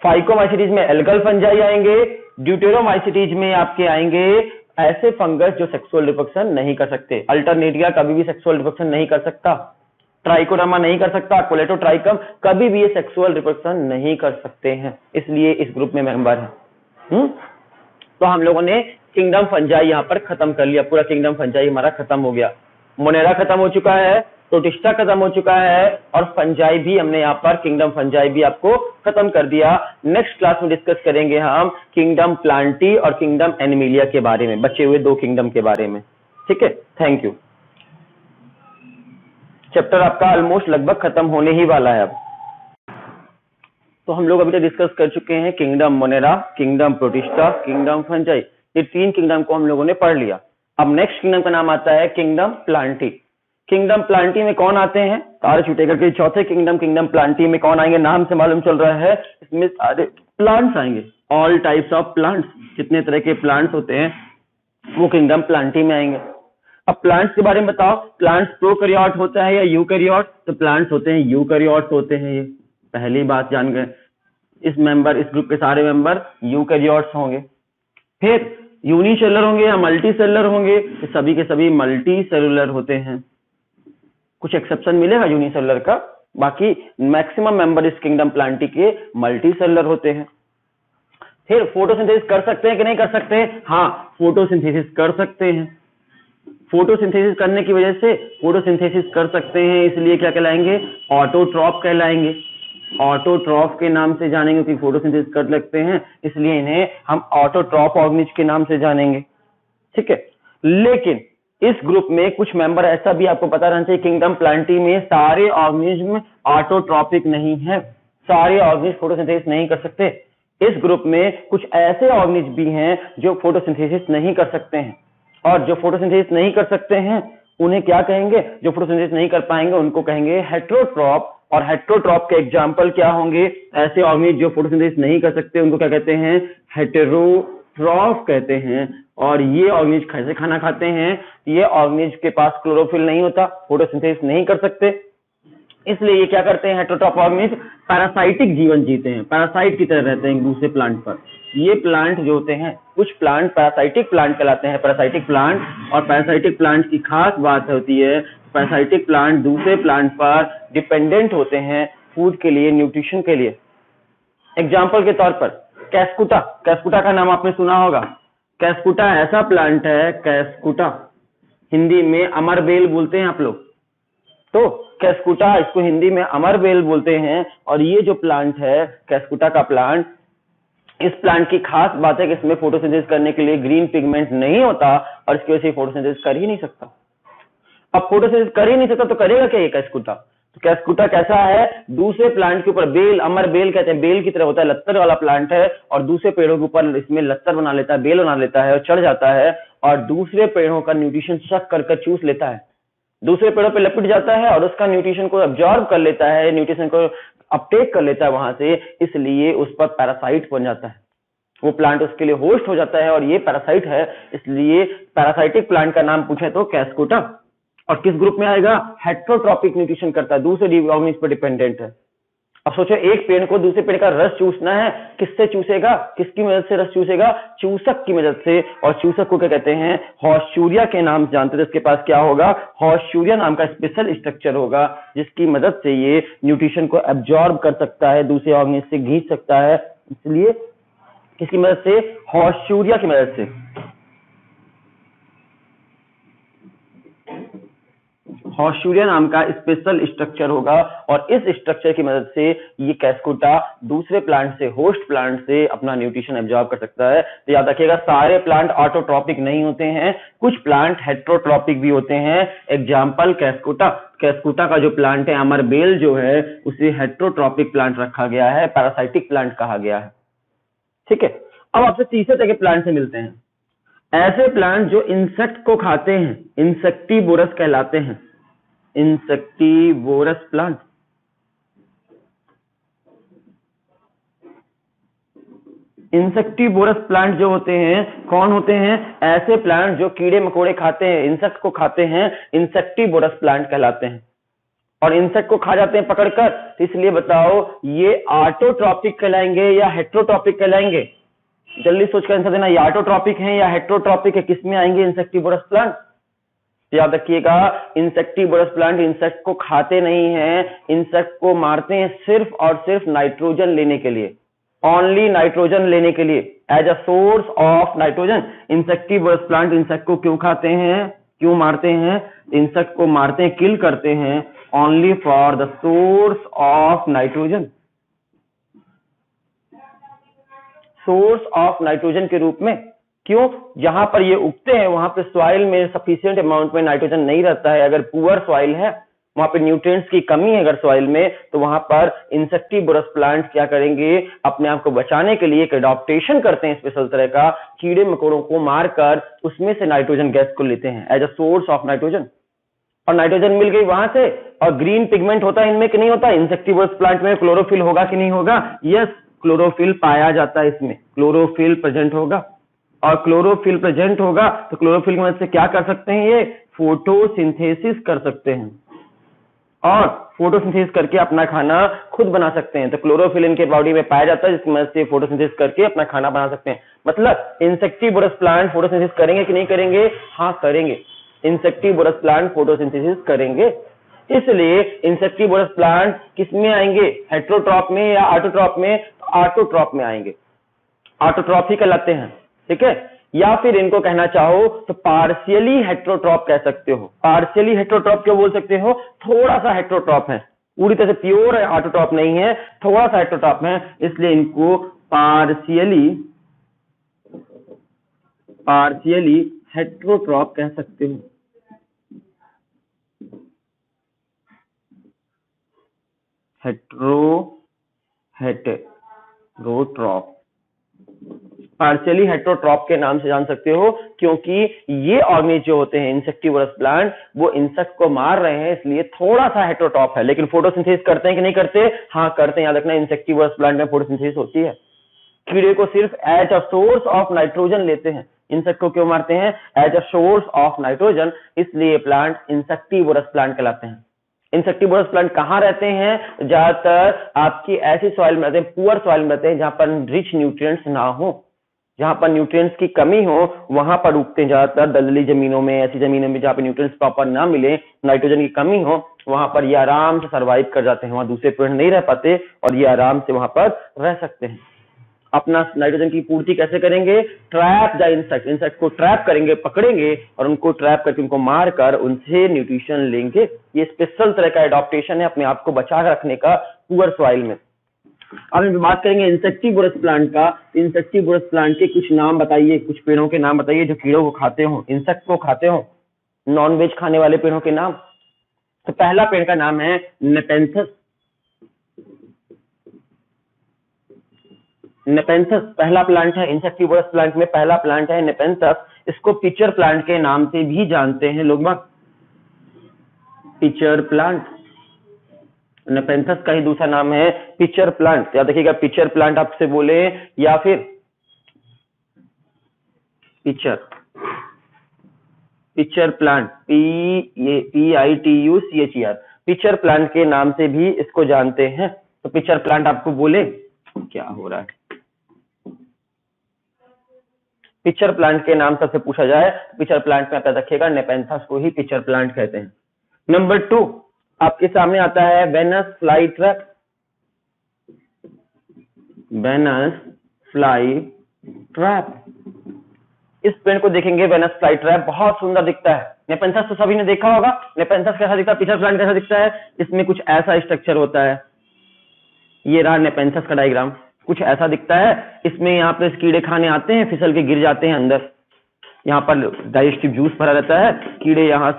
Speaker 1: फाइकोमाइसीटीज में एल्गल फंजाई आएंगे, ड्यूटेरोमाइसीटीज में आपके आएंगे ऐसे फंगस जो सेक्सुअल रिप्रोडक्शन नहीं कर सकते। अल्टरनेरिया कभी भी सेक्सुअल रिप्रोडक्शन नहीं कर सकता, ट्राइकोडर्मा नहीं कर सकता, कोलेटोट्राइकम कभी भी ये सेक्सुअल रिप्रोडक्शन नहीं कर सकते हैं, इसलिए इस ग्रुप में मेंबर है। तो हम लोगों ने किंगडम फंजाई यहाँ पर खत्म कर लिया, पूरा किंगडम फंजाई हमारा खत्म हो गया। मोनेरा खत्म हो चुका है, प्रोटिस्टा खत्म हो चुका है और फंजाई भी हमने यहाँ पर, किंगडम फंजाई भी आपको खत्म कर दिया। नेक्स्ट क्लास में डिस्कस करेंगे हम किंगडम प्लांटी और किंगडम एनिमिलिया के बारे में, बचे हुए 2 किंगडम के बारे में। ठीक है, थैंक यू। चैप्टर आपका ऑलमोस्ट लगभग खत्म होने ही वाला है अब। तो हम लोग अभी तक डिस्कस कर चुके हैं kingdom Monera, kingdom protista, kingdom fungi, ये 3 किंगडम को हम लोगों ने पढ़ लिया। अब नेक्स्ट किंगडम का नाम आता है किंगडम प्लांटी। किंगडम प्लांटी में कौन आते हैं? तारे छूटे करके चौथे किंगडम, किंगडम प्लांटी में कौन आएंगे? नाम से मालूम चल रहा है, इसमें सारे प्लांट्स आएंगे, ऑल टाइप्स ऑफ प्लांट्स, जितने तरह के प्लांट्स होते हैं वो किंगडम प्लांटी में आएंगे। अब प्लांट्स के बारे में बताओ, प्लांट्स प्रोकैरियोट होता है या यूकैरियोट? तो प्लांट्स होते हैं यूकैरियोट्स होते हैं, ये पहली बात जान गए। इस ग्रुप के सारे मेंबर यूकैरियोट्स होंगे। फिर यूनिसेलुलर होंगे या मल्टी सेलुलर होंगे? तो सभी के सभी मल्टी सेलुलर होते हैं। कुछ एक्सेप्शन मिलेगा यूनिसेलुलर का, बाकी मैक्सिमम मेंबर इस किंगडम प्लांटी के मल्टी सेलुलर होते हैं। फिर फोटोसिंथेसिस कर सकते हैं कि नहीं कर सकते? हाँ, फोटोसिंथेसिस कर सकते हैं। फोटोसिंथेसिस करने की वजह से फोटोसिंथेसिस कर सकते हैं, इसलिए क्या कहलाएंगे? ऑटोट्रॉप कहलाएंगे। ऑटोट्रॉफ के नाम से जानेंगे कि फोटोसिंथेसिस कर सकते हैं, इसलिए इन्हें हम ऑटोट्रॉफ ऑर्गेनिज के नाम से जानेंगे। ठीक है, लेकिन इस ग्रुप में कुछ मेंबर ऐसा भी आपको पता रहना चाहिए, किंगडम प्लांटी में सारे ऑर्गेनिज्म ऑटोट्रॉपिक नहीं है, सारे ऑर्गेनिज्म फोटोसिंथेसिस नहीं कर सकते। इस ग्रुप में कुछ ऐसे ऑर्गेनिज्म भी हैं जो फोटोसिंथेसिस नहीं कर सकते हैं, और जो फोटोसिंथेसिस नहीं कर सकते हैं उन्हें क्या कहेंगे? जो फोटोसिंथेसिस नहीं कर पाएंगे उनको कहेंगे हेटेरोट्रॉप। और हेटेरोट्रॉप के एग्जांपल क्या होंगे? ऐसे ऑर्गेनिज्म जो फोटोसिंथेसिस नहीं कर सकते उनको क्या कहते हैं? हेटेरोट्रॉफ कहते हैं। और ये ऑर्गेनिज्म कैसे खाना खाते हैं? ये ऑर्गेनिज्म के पास क्लोरोफिल नहीं होता, फोटोसिंथेसिस नहीं कर सकते, इसलिए ये क्या करते हैं? हेटेरोट्रॉप ऑर्गेनिज्म पैरासाइटिक जीवन जीते हैं, पैरासाइट की तरह रहते हैं एक दूसरे प्लांट पर। ये प्लांट जो होते हैं, कुछ प्लांट पैरासाइटिक प्लांट कहलाते हैं, पैरासाइटिक प्लांट। और पैरासाइटिक प्लांट की खास बात होती है, पैरासाइटिक प्लांट दूसरे प्लांट पर डिपेंडेंट होते हैं फूड के लिए, न्यूट्रिशन के लिए। एग्जाम्पल के तौर पर कैस्कुटा, कैस्कुटा का नाम आपने सुना होगा। कैस्कुटा ऐसा प्लांट है, कैस्कुटा हिंदी में अमरबेल बोलते हैं आप लोग, तो कैस्कुटा इसको हिंदी में अमरबेल बोलते हैं। और ये जो प्लांट है कैस्कुटा का प्लांट, इस प्लांट की खास बात है कि इसमें फोटोसिंथेसिस करने के लिए ग्रीन पिगमेंट नहीं होता, और इसकी वजह से फोटोसिंथेसिस कर ही नहीं सकता। अब फोटोसिंथेसिस कर ही नहीं सकता तो करेगा क्या ये कैस्कुटा? तो कैस्कुटा कैसा है? दूसरे प्लांट के ऊपर बेल, अमर बेल कहते हैं, बेल की तरह होता है, लत्तर वाला प्लांट है, और दूसरे पेड़ों के ऊपर इसमें लत्तर बना लेता है, बेल बना लेता है और चढ़ जाता है, और दूसरे पेड़ों का न्यूट्रिशन सक कर चूस लेता है, दूसरे पेड़ों पे लपट जाता है और उसका न्यूट्रिशन को अब्जॉर्ब कर लेता है, न्यूट्रिशन को अपटेक कर लेता है वहां से, इसलिए उस पर पैरासाइट बन जाता है, वो प्लांट उसके लिए होस्ट हो जाता है, और ये पैरासाइट है, इसलिए पैरासाइटिक प्लांट का नाम पूछे तो कैस्कुटा। और किस ग्रुप में आएगा? हेटेरोट्रॉपिक न्यूट्रिशन करता है, दूसरे ऑर्गेनिज्म पर डिपेंडेंट है। अब सोचो, एक पेड़ को दूसरे पेड़ का रस चूसना है, किससे चूसेगा? किसकी मदद से रस चूसेगा? चूसक की मदद से। और चूसक को क्या कहते हैं? हॉर्स्चूरिया के नाम से जानते हैं। इसके पास क्या होगा? हॉर्स्चूरिया नाम का स्पेशल स्ट्रक्चर होगा, जिसकी मदद से ये न्यूट्रिशन को एब्जॉर्ब कर सकता है, दूसरे ऑर्गेनिज्म से खींच सकता है, इसलिए किसकी मदद से? हॉर्स्चूरिया की मदद से। हॉर्स्चूरिया नाम का स्पेशल स्ट्रक्चर होगा, और इस स्ट्रक्चर की मदद से ये कैस्कुटा दूसरे प्लांट से, होस्ट प्लांट से अपना न्यूट्रिशन एब्जॉर्ब कर सकता है। तो याद रखिएगा, सारे प्लांट ऑटोट्रॉपिक नहीं होते हैं, कुछ प्लांट हेटेरोट्रॉपिक भी होते हैं। एग्जांपल कैस्कुटा, कैस्कुटा का जो प्लांट है अमरबेल जो है, उसे हेटेरोट्रॉपिक प्लांट रखा गया है, पैरासाइटिक प्लांट कहा गया है। ठीक है, अब आपसे तीसरे तरह के प्लांट से मिलते हैं, ऐसे प्लांट जो इंसेक्ट को खाते हैं, इंसेक्टिवोरस कहलाते हैं, इंसेक्टिवोरस प्लांट। इंसेक्टिवोरस प्लांट जो होते हैं, कौन होते हैं? ऐसे प्लांट जो कीड़े मकोड़े खाते हैं, इंसेक्ट को खाते हैं, इंसेक्टिवोरस प्लांट कहलाते हैं। और इंसेक्ट को खा जाते हैं पकड़कर, तो इसलिए बताओ ये ऑटोट्रॉपिक कहलाएंगे या हेटेरोट्रॉपिक कहलाएंगे? जल्दी सोचकर आंसर देना, ये ऑटोट्रॉपिक है या हेटेरोट्रॉपिक है, किस में आएंगे इंसेक्टिवोरस प्लांट? याद रखिएगा, इंसेक्टिवोरस प्लांट इंसेक्ट को खाते नहीं हैं, इंसेक्ट को मारते हैं सिर्फ और सिर्फ नाइट्रोजन लेने के लिए, ओनली नाइट्रोजन लेने के लिए, as a source of nitrogen. Insectivorous plant insect को क्यों खाते हैं, क्यों मारते हैं? इंसेक्ट को मारते हैं, किल करते हैं only for the source of nitrogen, source of nitrogen के रूप में। क्यों? जहां पर ये उगते हैं वहां पे सॉइल में सफिशिएंट अमाउंट में नाइट्रोजन नहीं रहता है, अगर पुअर सॉइल है, वहां पे न्यूट्रिएंट्स की कमी है अगर सॉइल में, तो वहां पर इंसेक्टिवोरस प्लांट क्या करेंगे? अपने आप को बचाने के लिए एक एडॉप्टेशन करते हैं स्पेशल तरह का, कीड़े मकोड़ों को मारकर उसमें से नाइट्रोजन गैस को लेते हैं as a source of nitrogen. और नाइट्रोजन मिल गई वहां से, और ग्रीन पिगमेंट होता है इनमें कि नहीं होता? इंसेक्टिवोरस प्लांट में क्लोरोफिल होगा कि नहीं होगा? यस, क्लोरोफिल पाया जाता है, इसमें क्लोरोफिल प्रेजेंट होगा, और क्लोरोफिल प्रेजेंट होगा तो क्लोरोफिल की मदद से क्या कर सकते हैं? ये फोटोसिंथेसिस कर सकते हैं। और फोटोसिंथेसिस करके अपना खाना खुद बना सकते हैं। तो क्लोरोफिल इनके बॉडी में पाया जाता है जिसकी मदद से फोटोसिंथेसिस करके अपना खाना बना सकते हैं। मतलब इंसेक्टिवोरस प्लांट फोटोसिंथेसिस करेंगे कि नहीं करेंगे? हाँ करेंगे, इंसेक्टिवोरस प्लांट फोटोसिंथेसिस करेंगे। इसलिए इंसेक्टिवोरस प्लांट किस में आएंगे? हेटेरोट्रॉप में या ऑटोट्रॉप में? ऑटोट्रॉप में आएंगे, ऑटोट्रॉप ही कहलाते हैं। ठीक है, या फिर इनको कहना चाहो तो पार्शियली हेटेरोट्रॉप कह सकते हो। पार्शियली हेटेरोट्रॉप क्यों बोल सकते हो? थोड़ा सा हेटेरोट्रॉप है, पूरी तरह से प्योर ऑटोट्रॉप नहीं है, थोड़ा सा हेटेरोट्रॉप है, इसलिए इनको पार्शियली हेटेरोट्रॉप कह सकते हो। हेटेरोट्रॉप पार्शियली हेटेरोट्रॉप के नाम से जान सकते हो क्योंकि ये ऑर्गेनिज जो होते हैं इंसेक्टिवोरस प्लांट, वो इंसेक्ट को मार रहे हैं, इसलिए थोड़ा सा हेटेरोट्रॉप है। लेकिन फोटोसिंथेसिस करते हैं कि नहीं करते? हाँ करते हैं। याद रखना, इंसेक्टिवोरस प्लांट में फोटोसिंथेसिस होती है। कीड़े को सिर्फ as a source of nitrogen लेते हैं। इंसेक्ट को क्यों मारते हैं? As a source of nitrogen, इसलिए प्लांट इंसेक्टिवोरस प्लांट कहलाते हैं। इंसेक्टिवोरस प्लांट कहाँ रहते हैं? ज्यादातर आपकी ऐसी सॉइल में रहते हैं, पुअर सॉइल में रहते हैं, जहां पर रिच न्यूट्रिएंट्स ना हो, जहां पर न्यूट्रिएंट्स की कमी हो, वहां पर उगते हैं ज्यादातर। दलदली जमीनों में, ऐसी जमीनों में जहां पर न्यूट्रिएंट्स प्रॉपर ना मिले, नाइट्रोजन की कमी हो, वहां पर ये आराम से सर्वाइव कर जाते हैं। वहां दूसरे पेड़ नहीं रह पाते और ये आराम से वहां पर रह सकते हैं। अपना नाइट्रोजन की पूर्ति कैसे करेंगे? ट्रैप द इंसेक्ट, इंसेक्ट को ट्रैप करेंगे, पकड़ेंगे और उनको ट्रैप करके उनको मार कर उनसे न्यूट्रिशन लेंगे। ये स्पेशल तरह का एडॉप्टेशन है अपने आप को बचा रखने का पुअर सॉइल में। अब हम बात करेंगे इंसेक्टिवोरस प्लांट का। इंसेक्टिवोरस प्लांट के कुछ नाम बताइए, कुछ पेड़ों के नाम बताइए जो कीड़ों को खाते हो, इंसेक्ट को खाते हो, नॉन वेज खाने वाले पेड़ों के नाम। तो पहला पेड़ का नाम है नेपेंथस। नेपेंथस पहला प्लांट है इंसेक्टिवोरस प्लांट में, पहला प्लांट है नेपेंथस। इसको पिचर प्लांट के नाम से भी जानते हैं लोग बाग, पिचर प्लांट। नेपेंथस का ही दूसरा नाम है पिचर प्लांट। याद रखिएगा, पिचर प्लांट आपसे बोले या फिर pitcher plant, PITUCHER, pitcher plant के नाम से भी इसको जानते हैं। तो पिचर प्लांट आपको बोले, क्या हो रहा है? पिचर प्लांट के नाम से पूछा जाए, पिचर प्लांट में आता रखिएगा, नेपेंथस को ही पिचर प्लांट कहते हैं। नंबर 2 आपके सामने आता है Venus fly trap. Venus fly trap, इस पेड़ को देखेंगे, वेनस फ्लाई ट्रैप बहुत सुंदर दिखता है। नेपेंथस तो सभी ने देखा होगा, नेपेंथस कैसा दिखता है, पिचर प्लांट कैसा दिखता है? इसमें कुछ ऐसा स्ट्रक्चर होता है, ये रहा नेपेंथस का डायग्राम, कुछ ऐसा दिखता है। इसमें यहाँ पे कीड़े खाने आते हैं, फिसल के गिर जाते हैं अंदर, यहाँ पर डाइजेस्टिव जूस भरा रहता है, कीड़े यहाँ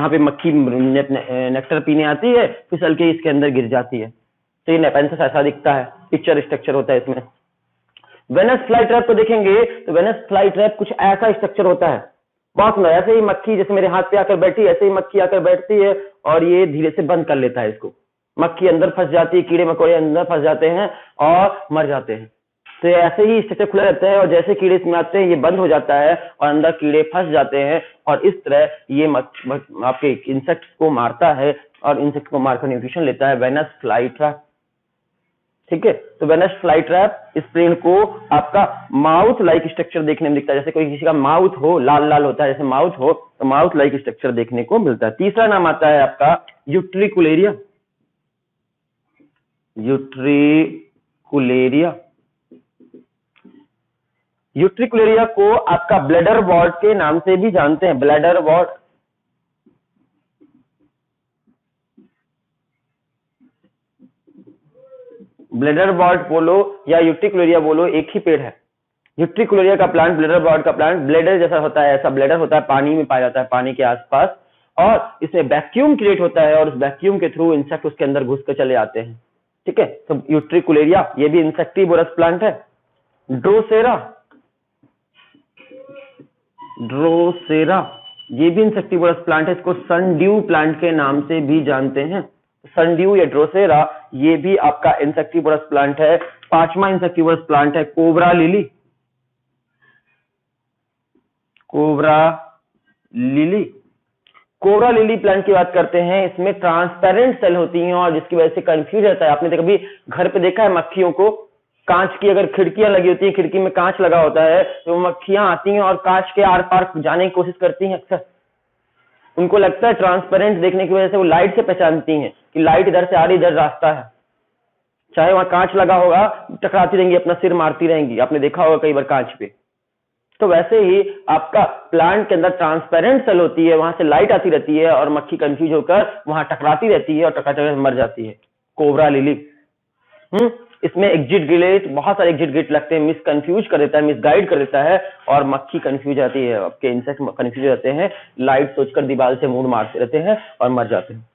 Speaker 1: पे मक्खी नेक्टर पीने आती है, फिसल के इसके अंदर गिर जाती है। तो ये नेपेंथस ऐसा दिखता है, पिक्चर स्ट्रक्चर होता है इसमें। वेनस फ्लाई ट्रैप को देखेंगे तो वेनस फ्लाई ट्रैप कुछ ऐसा स्ट्रक्चर होता है, बहुत सुंदर। ऐसे ही मक्खी जैसे मेरे हाथ पे आकर बैठी, ऐसे ही मक्खी आकर बैठती है और ये धीरे से बंद कर लेता है इसको। मक्खी अंदर फंस जाती है, कीड़े मकोड़े अंदर फंस जाते हैं और मर जाते हैं। तो ऐसे ही स्ट्रक्चर खुला रहता है और जैसे कीड़े इसमें आते हैं ये बंद हो जाता है और अंदर कीड़े फंस जाते हैं और इस तरह ये आपके इंसेक्ट को मारता है और इंसेक्ट को मारकर न्यूट्रिशन लेता है। वेनस फ्लाई ट्रैप, ठीक है। तो वेनस फ्लाई ट्रैप, इस पेड़ को आपका माउथ लाइक स्ट्रक्चर देखने में दिखता है, जैसे कोई किसी का माउथ हो, लाल लाल होता है जैसे माउथ हो, तो माउथ लाइक स्ट्रक्चर देखने को मिलता है। तीसरा नाम आता है आपका यूट्रिकुलेरिया। यूट्रिकुलेरिया, यूट्रिकुलेरिया को आपका ब्लैडर वॉर्ट के नाम से भी जानते हैं, ब्लैडर वॉर्ट। ब्लैडर वॉर्ट बोलो या यूट्रिकुलेरिया बोलो, एक ही पेड़ है। यूट्रिकुलेरिया का प्लांट, ब्लैडर वॉर्ट का प्लांट ब्लैडर जैसा होता है, ऐसा ब्लैडर होता है, पानी में पाया जाता है, पानी के आसपास, और इसमें वैक्यूम क्रिएट होता है और उस वैक्यूम के थ्रू इंसेक्ट उसके अंदर घुस कर चले आते हैं, ठीक है। तो यूट्रिकुलेरिया ये भी इंसेक्टिवोरस प्लांट है। ड्रोसेरा, ड्रोसेरा ये भी इंसेक्टिवोरस प्लांट है, इसको सनड्यू प्लांट के नाम से भी जानते हैं। सनड्यू या ड्रोसेरा ये भी आपका इंसेक्टिवोरस प्लांट है। पांचवा इंसेक्टिवोरस प्लांट है cobra lily. Cobra lily, cobra lily plant की बात करते हैं, इसमें ट्रांसपेरेंट सेल होती हैं और जिसकी वजह से कंफ्यूज रहता है। आपने कभी घर पे देखा है मक्खियों को, कांच की अगर खिड़कियां लगी होती है, खिड़की में कांच लगा होता है, तो मक्खियां आती हैं और कांच के आर पार जाने की कोशिश करती हैं। अक्सर उनको लगता है ट्रांसपेरेंट देखने की वजह से वो लाइट से पहचानती हैं कि लाइट इधर से आ रही, इधर रास्ता है। चाहे वहां कांच लगा होगा, टकराती रहेंगी, अपना सिर मारती रहेंगी। आपने देखा होगा कई बार कांच पे। तो वैसे ही आपका प्लांट के अंदर ट्रांसपेरेंट सेल होती है, वहां से लाइट आती रहती है और मक्खी कंफ्यूज होकर वहां टकराती रहती है और टकराते मर जाती है। Cobra lily. इसमें एग्जिट गिलेट, बहुत सारे एग्जिट गिलेट लगते हैं, मिस कंफ्यूज कर देता है, मिस गाइड कर देता है और मक्खी कंफ्यूज आती है, आपके इंसेक्ट कंफ्यूज रहते हैं, लाइट सोचकर दीवार से मुंह मारते रहते हैं और मर जाते हैं।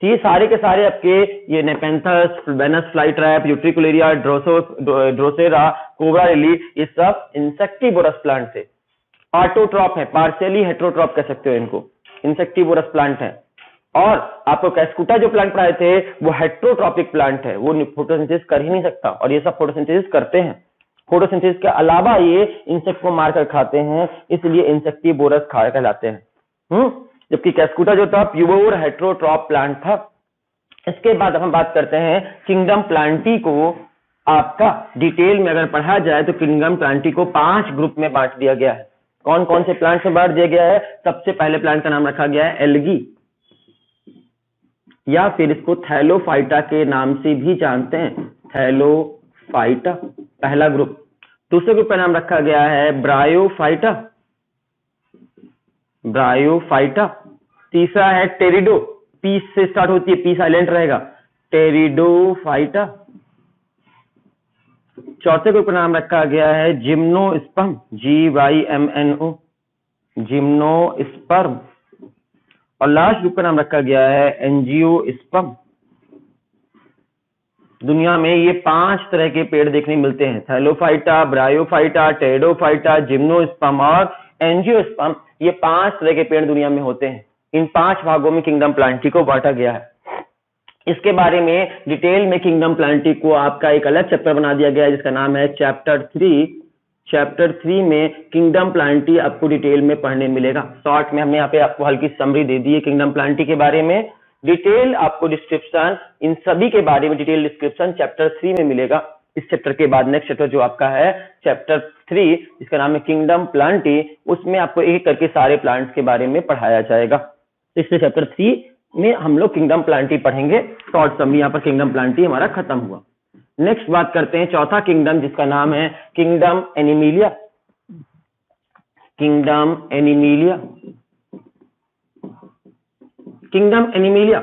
Speaker 1: तो ये सारे के सारे आपके ये nepenthes, Venus fly trap, utricularia, drosera, cobra lily, ये सब इंसेक्टिवोरस प्लांट थे। ऑटोट्रॉप है, पार्शियली हेट्रोट्रॉप कह सकते हो इनको, इंसेक्टिवोरस प्लांट है। और आपको कैस्कुटा जो प्लांट पढ़ाए थे वो हेट्रोट्रॉपिक प्लांट है, वो फोटोसिंथेसिस कर ही नहीं सकता और ये सब फोटोसिंथेसिस करते हैं। फोटोसिंथेसिस के अलावा ये इंसेक्ट को मारकर खाते हैं, इसलिए इंसेक्टिवोरस कहलाते हैं। जबकि कैस्कुटा जो था प्योर हेट्रोट्रॉप प्लांट था। इसके बाद हम बात करते हैं किंगडम प्लांटी को। आपका डिटेल में अगर पढ़ा जाए तो किंगडम प्लांटी को 5 ग्रुप में बांट दिया गया है। कौन कौन से प्लांट में बांट दिया गया है? सबसे पहले प्लांट का नाम रखा गया है एल्गी, या फिर इसको थैलोफाइटा के नाम से भी जानते हैं, थैलोफाइटा पहला ग्रुप। दूसरे ग्रुप का नाम रखा गया है ब्रायोफाइटा, ब्रायोफाइटा। तीसरा है टेरिडो, पी से स्टार्ट होती है, पी साइलेंट रहेगा, टेरिडोफाइटा। चौथे ग्रुप का नाम रखा गया है जिम्नोस्पर्म, GYMNO, जिम्नोस्पर्म। और लास्ट ग्रुप का नाम रखा गया है एंजियोस्पर्म। दुनिया में ये 5 तरह के पेड़ देखने मिलते हैं, थैलोफाइटा, ब्रायोफाइटा, टेरिडोफाइटा, जिम्नोस्पर्म और एंजियोस्पर्म। ये 5 तरह के पेड़ दुनिया में होते हैं। इन 5 भागों में किंगडम प्लांटी को बांटा गया है। इसके बारे में डिटेल में किंगडम प्लांटी को आपका एक अलग चैप्टर बना दिया गया है जिसका नाम है चैप्टर 3। चैप्टर 3 में किंगडम प्लांटी आपको डिटेल में पढ़ने मिलेगा। शॉर्ट में हमने यहाँ पे आपको हल्की समरी दे दी है किंगडम प्लांटी के बारे में। डिटेल आपको डिस्क्रिप्शन इन सभी के बारे में डिटेल डिस्क्रिप्शन चैप्टर 3 में मिलेगा। इस चैप्टर के बाद नेक्स्ट चैप्टर जो आपका है चैप्टर 3 जिसका नाम है किंगडम प्लांटी, उसमें आपको एक करके सारे प्लांट्स के बारे में पढ़ाया जाएगा। इसलिए चैप्टर 3 में हम लोग किंगडम प्लांटी पढ़ेंगे। शॉर्ट समरी यहाँ पर किंगडम प्लांटी हमारा खत्म हुआ। नेक्स्ट बात करते हैं चौथा किंगडम जिसका नाम है kingdom Animalia. Kingdom Animalia, kingdom Animalia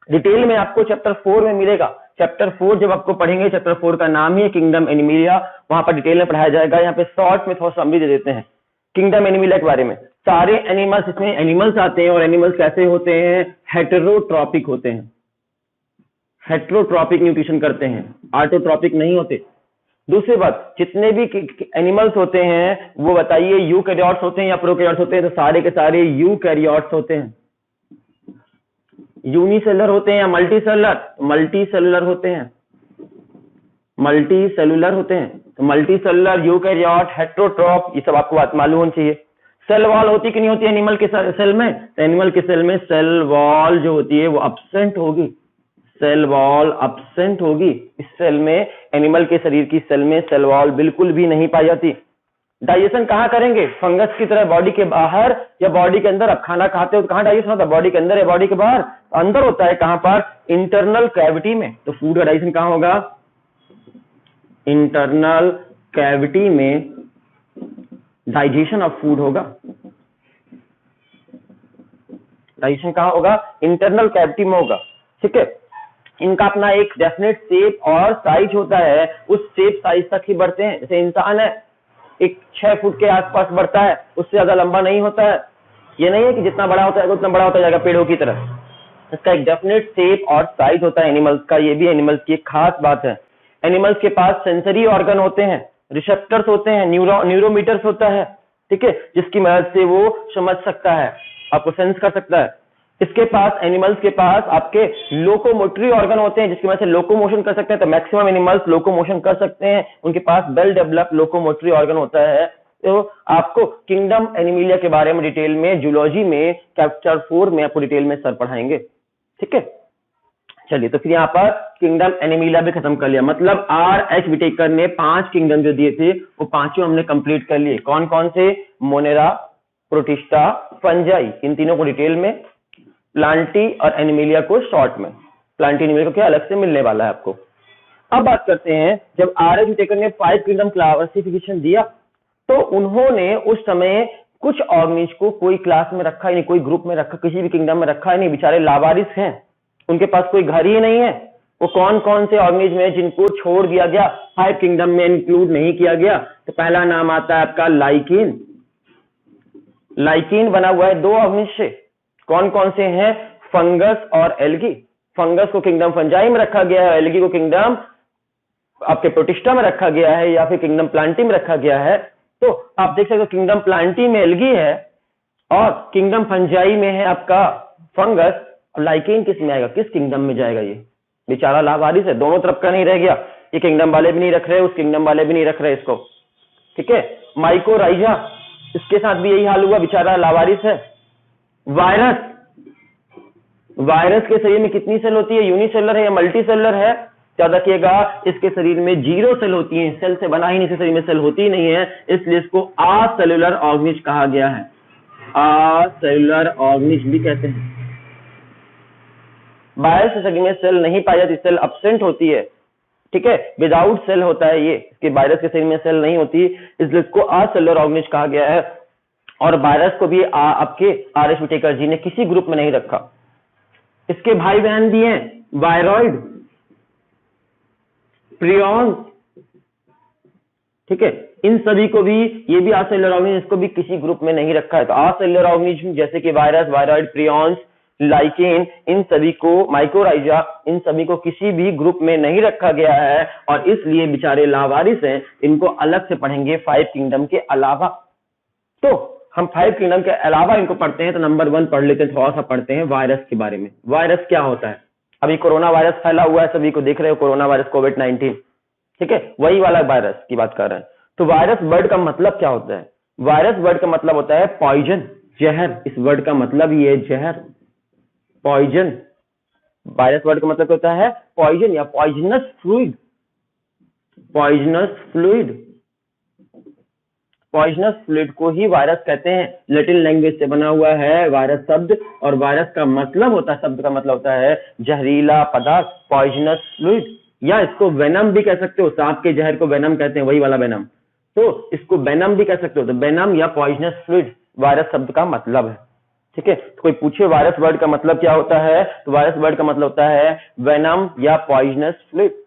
Speaker 1: detail में आपको चैप्टर 4 में मिलेगा। चैप्टर 4 जब आपको पढ़ेंगे, चैप्टर 4 का नाम ही है किंगडम एनिमिलिया, वहां पर डिटेल में पढ़ाया जाएगा। यहाँ पे शॉर्ट में थोड़ा समरी दे देते हैं किंगडम एनिमिलिया के बारे में। सारे एनिमल्स, इसमें एनिमल्स आते हैं और एनिमल्स कैसे होते हैं? हेटेरोट्रॉपिक होते हैं, हेटेरोट्रॉपिक न्यूट्रिशन करते हैं, ऑटोट्रॉपिक नहीं होते। दूसरी बात, जितने भी एनिमल्स होते हैं वो बताइए यूकैरियोट्स होते हैं या प्रोकैरियोट्स होते हैं? तो सारे के सारे यूकैरियोट्स होते हैं। यूनिसेलुलर होते हैं या मल्टीसेलुलर? मल्टीसेलुलर होते हैं, मल्टीसेलुलर होते हैं। तो मल्टीसेलुलर, यूकैरियोट, हेटेरोट्रॉप, ये सब आपको बात मालूम होनी चाहिए। सेल वॉल होती कि नहीं होती एनिमल के सेल में? तो एनिमल के सेल में सेल वॉल जो होती है वो अब्सेंट होगी, सेल वॉल अब्सेंट होगी। इस सेल में, एनिमल के शरीर की सेल में सेल वॉल बिल्कुल भी नहीं पाई जाती। डाइजेशन कहाँ करेंगे? फंगस की तरह बॉडी के बाहर या बॉडी के अंदर? अब खाना खाते हो तो कहाँ डाइजेशन होता है? बॉडी के अंदर या बॉडी के बाहर? अंदर होता है। कहाँ पर? इंटरनल कैविटी में। तो फूड का डाइजेशन कहाँ होगा? इंटरनल कैविटी में डाइजेशन ऑफ फूड होगा। डाइजेशन कहाँ होगा? इंटरनल कैविटी में होगा। ठीक है। इनका अपना एक डेफिनेट शेप और साइज होता है, उस शेप साइज तक ही बढ़ते हैं। जैसे इंसान है, एक 6 फुट के आसपास बढ़ता है, उससे ज्यादा लंबा नहीं होता है। ये नहीं है कि जितना बड़ा होता है उतना बड़ा होता जाएगा पेड़ों की तरह। इसका एक डेफिनेट शेप और साइज होता है एनिमल्स का। ये भी एनिमल्स की एक खास बात है। एनिमल्स के पास सेंसरी ऑर्गन होते हैं, रिसेप्टर्स होते हैं, न्यूरोमीटर्स होता है, ठीक है, जिसकी मदद से वो समझ सकता है, आपको सेंस कर सकता है। इसके पास, एनिमल्स के पास आपके लोकोमोटरी ऑर्गन होते हैं जिसकी वजह से लोकोमोशन कर सकते हैं। तो मैक्सिमम एनिमल्स लोकोमोशन कर सकते हैं, उनके पास वेल डेवलप्ड लोकोमोटरी ऑर्गन होता है तो आपको किंगडम एनिमिलिया के बारे में डिटेल में जूलॉजी में चैप्टर 4 में आपको डिटेल में सर पढ़ाएंगे, ठीक है। चलिए, तो फिर यहाँ पर किंगडम एनिमिलिया भी खत्म कर लिया, मतलब R.H. विटेकर ने 5 किंगडम जो दिए थे वो पांचों हमने कंप्लीट कर लिए। कौन कौन से? मोनेरा, प्रोटिस्टा, फंजाई, इन तीनों को डिटेल में, प्लांटी और एनिमिलिया को शॉर्ट में। प्लांटी एनिमिलिया को क्या अलग से मिलने वाला है आपको। अब बात करते हैं, जब R.H. विटेकर ने 5 किंगडम क्लासिफिकेशन दिया तो उन्होंने उस समय कुछ ऑर्गेनिज को कोई क्लास में रखा ही नहीं, कोई ग्रुप में रखा, किसी भी किंगडम में रखा ही नहीं, बेचारे लावारिस हैं, उनके पास कोई घर ही नहीं है। वो कौन कौन से ऑर्गेनिज में जिनको छोड़ दिया गया, 5 किंगडम में इंक्लूड नहीं किया गया? तो पहला नाम आता है आपका लाइकिन। लाइकिन बना हुआ है 2 ऑर्गेनिज से। कौन कौन से हैं? फंगस और एल्गी। फंगस को किंगडम फंजाई में रखा गया है, एल्गी को किंगडम आपके प्रोटिस्टा में रखा गया है या फिर किंगडम प्लांटी में रखा गया है। तो आप देख सकते हो किंगडम प्लांटी में एल्गी है और किंगडम फंजाई में है आपका फंगस। लाइकिन किस में आएगा, किस किंगडम में जाएगा? ये बेचारा लावारिस है, दोनों तरफ का नहीं रह गया, ये किंगडम वाले भी नहीं रख रहे, उस किंगडम वाले भी नहीं रख रहे इसको, ठीक है। माइकोराइजा, इसके साथ भी यही हाल हुआ, बेचारा लावारिस है। वायरस, वायरस के शरीर में कितनी सेल होती है? यूनिसेलुलर है या मल्टी सेलुलर है? याद रखिएगा, इसके शरीर में 0 सेल होती है, सेल से बना ही नहीं, इसके शरीर में सेल होती ही नहीं है, इसलिए इसको असेलुलर ऑर्गेनिज कहा गया है। असेलुलर ऑर्गेनिज भी कहते हैं। वायरस के शरीर में सेल नहीं पाई जाती, सेल एब्सेंट होती है, ठीक है, विदाउट सेल होता है ये, कि वायरस के शरीर में सेल नहीं होती, इसलिए इसको असेलुलर ऑर्गेनिज कहा गया है। और वायरस को भी आपके R.H. विटेकर जी ने किसी ग्रुप में नहीं रखा। इसके भाई बहन भी हैं, वायरॉइड, प्रियॉन्स, ठीक है, इन सभी को भी, ये भी असेलुलर ऑर्गेनिज, इसको भी किसी ग्रुप में नहीं रखा है। तो असेलुलर ऑर्गेनिज्म जैसे कि वायरस, वायरॉइड, प्रियॉन्स, लाइकेन, इन सभी को, माइकोराइजा, इन सभी को किसी भी ग्रुप में नहीं रखा गया है और इसलिए बेचारे लावारिस हैं। इनको अलग से पढ़ेंगे 5 किंगडम के अलावा। तो हम 5 किंगडम के अलावा इनको पढ़ते हैं, तो नंबर 1 पढ़ लेते हैं, थोड़ा सा पढ़ते हैं वायरस के बारे में। वायरस क्या होता है? अभी कोरोना वायरस फैला हुआ है, सभी को देख रहे हो, कोरोना वायरस, कोविड-19, ठीक है, वही वाला वायरस की बात कर रहे हैं। तो वायरस वर्ड का मतलब क्या होता है? वायरस वर्ड का मतलब होता है पॉइजन, जहर। इस वर्ड का मतलब ही है जहर, पॉइजन। वायरस वर्ड का मतलब होता है पॉइजन या poisonous fluid, poisonous fluid. Poisonous fluid को ही वायरस कहते हैं। लैटिन लैंग्वेज से बना हुआ है वायरस शब्द, और वायरस का मतलब होता है, शब्द का मतलब होता है जहरीला पदार्थ, पॉइजनस फ्लूइड। या इसको वेनम भी कह सकते हो, सांप के जहर को वेनम कहते हैं, वही वाला वेनम। तो इसको वेनम भी कह सकते हो। तो वेनम या पॉइजनस फ्लूइड वायरस शब्द का मतलब है, ठीक है। तो कोई पूछे वायरस वर्ड का मतलब क्या होता है, तो वायरस वर्ड का मतलब होता है वेनम या पॉइजनस फ्लूइड।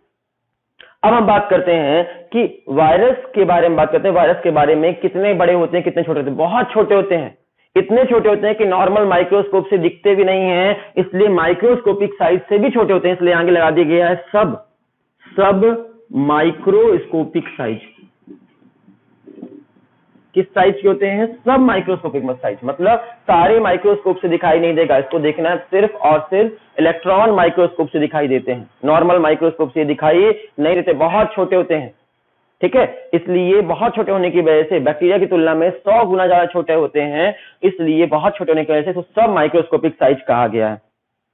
Speaker 1: अब हम बात करते हैं कि वायरस के बारे में बात करते हैं। वायरस के बारे में कितने बड़े होते हैं, कितने छोटे होते हैं? बहुत छोटे होते हैं, इतने छोटे होते हैं कि नॉर्मल माइक्रोस्कोप से दिखते भी नहीं हैं, इसलिए माइक्रोस्कोपिक साइज से भी छोटे होते हैं, इसलिए आगे लगा दिया गया है सब माइक्रोस्कोपिक साइज। किस साइज के होते हैं? सब माइक्रोस्कोपिक साइज, मतलब सारे माइक्रोस्कोप से दिखाई नहीं देगा, इसको देखना है सिर्फ और सिर्फ इलेक्ट्रॉन माइक्रोस्कोप से दिखाई देते हैं, नॉर्मल माइक्रोस्कोप से दिखाई नहीं देते, बहुत छोटे होते हैं, ठीक है। इसलिए बहुत छोटे होने की वजह से बैक्टीरिया की तुलना में 100 गुना ज्यादा छोटे होते हैं, इसलिए बहुत छोटे होने की वजह से तो सब माइक्रोस्कोपिक साइज कहा गया है,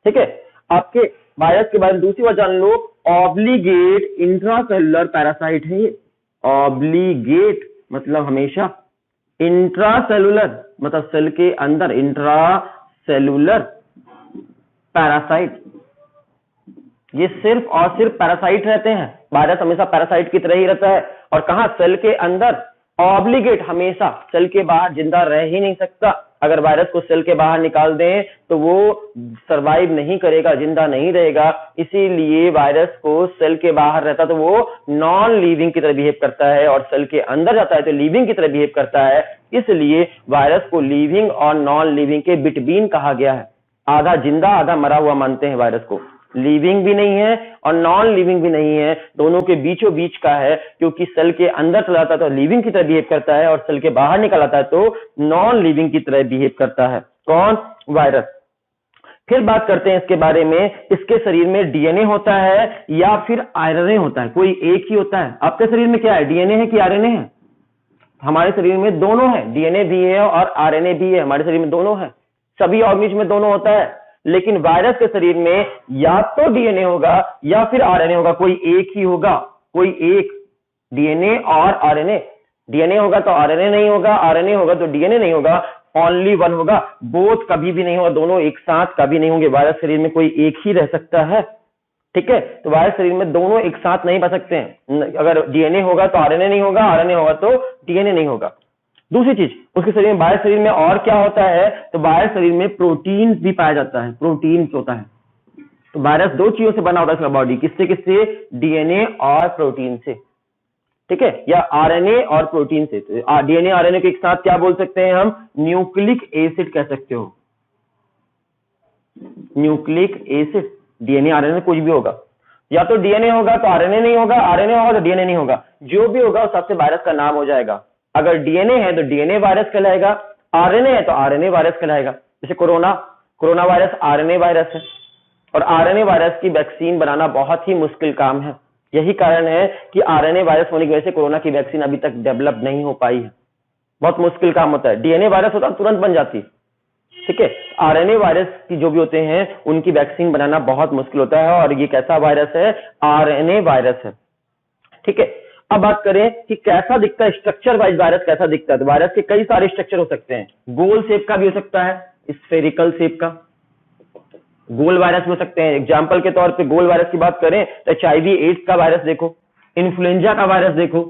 Speaker 1: ठीक है। आपके वायरस के बारे में दूसरी बात जान लो, ऑब्लिगेट इंट्रासेलुलर पैरासाइट है ये। ऑब्लिगेट मतलब हमेशा, इंट्रासेलुलर मतलब सेल के अंदर, इंट्रासेलुलर पैरासाइट, ये सिर्फ और सिर्फ पैरासाइट रहते हैं। वायरस हमेशा पैरासाइट की तरह ही रहता है, और कहा? सेल के अंदर। ऑब्लिगेट हमेशा, सेल के बाहर जिंदा रह ही नहीं सकता। अगर वायरस को सेल के बाहर निकाल दें तो वो सरवाइव नहीं करेगा, जिंदा नहीं रहेगा, इसीलिए वायरस को सेल के बाहर रहता तो वो नॉन लिविंग की तरह बिहेव करता है, और सेल के अंदर जाता है तो लिविंग की तरह बिहेव करता है। इसलिए वायरस को लिविंग और नॉन लिविंग के बिटवीन कहा गया है। आधा जिंदा आधा मरा हुआ मानते हैं वायरस को, लिविंग भी नहीं है और नॉन लिविंग भी नहीं है, दोनों के बीचों बीच का है, क्योंकि सेल के अंदर चला जाता है तो लिविंग की तरह बिहेव करता है, और सेल के बाहर निकल आता है तो नॉन लिविंग की तरह बिहेव करता है। कौन? वायरस। फिर बात करते हैं इसके बारे में, इसके शरीर में डीएनए होता है या फिर आरएनए होता है? कोई एक ही होता है। आपके शरीर में क्या है, डीएनए है कि आरएनए है? हमारे शरीर में दोनों है, डीएनए भी है और आरएनए भी है, हमारे शरीर में दोनों है, सभी ऑर्गेनिज्म में दोनों होता है। लेकिन वायरस के शरीर में या तो डीएनए होगा या फिर आरएनए होगा, कोई एक ही होगा, कोई एक, डीएनए और आरएनए। डीएनए होगा तो आरएनए नहीं होगा, आरएनए होगा तो डीएनए नहीं होगा, ओनली वन होगा, बोथ कभी भी नहीं होगा, दोनों एक साथ कभी नहीं होंगे। वायरस शरीर में कोई एक ही रह सकता है, ठीक है, तो वायरस शरीर में दोनों एक साथ नहीं बच सकते हैं। अगर डीएनए होगा तो आरएनए नहीं होगा, आरएनए होगा तो डीएनए नहीं होगा। दूसरी चीज, उसके शरीर में, वायरस शरीर में और क्या होता है, तो वायरस शरीर में प्रोटीन भी पाया जाता है, प्रोटीन होता है। तो वायरस दो चीजों से बना होता है इसका बॉडी, किससे किससे, डीएनए और प्रोटीन से, ठीक है, या आरएनए और प्रोटीन से। तो डीएनए आरएनए के एक साथ क्या बोल सकते हैं हम, न्यूक्लिक एसिड कह सकते हो, न्यूक्लिक एसिड। डीएनए आरएनए कुछ भी होगा, या तो डीएनए होगा तो आरएनए नहीं होगा, आरएनए होगा तो डीएनए नहीं होगा, जो भी होगा उस सबसे वायरस का नाम हो जाएगा। अगर डीएनए है तो डीएनए वायरस कहलाएगा, आरएनए है तो आरएनए वायरस कहलाएगा। जैसे कोरोना वायरस आरएनए वायरस है, और आरएनए वायरस की वैक्सीन बनाना बहुत ही मुश्किल काम है। यही कारण है कि आरएनए वायरस होने की वजह से कोरोना की वैक्सीन अभी तक डेवलप नहीं हो पाई है, बहुत मुश्किल काम होता है। डीएनए वायरस होता तुरंत बन जाती, ठीक है, आरएनए वायरस की जो भी होते हैं उनकी वैक्सीन बनाना बहुत मुश्किल होता है, और ये कैसा वायरस है, आरएनए वायरस है, ठीक है। अब बात करें कि कैसा दिखता है, स्ट्रक्चर वाइज वायरस कैसा दिखता है। तो वायरस के कई सारे स्ट्रक्चर हो सकते हैं, गोल शेप का भी हो सकता है, स्फेरिकल शेप का, गोल वायरस हो सकते हैं। एग्जाम्पल के तौर पे गोल वायरस की बात करें तो HIV एड्स का वायरस देखो, इन्फ्लुएंजा का वायरस देखो,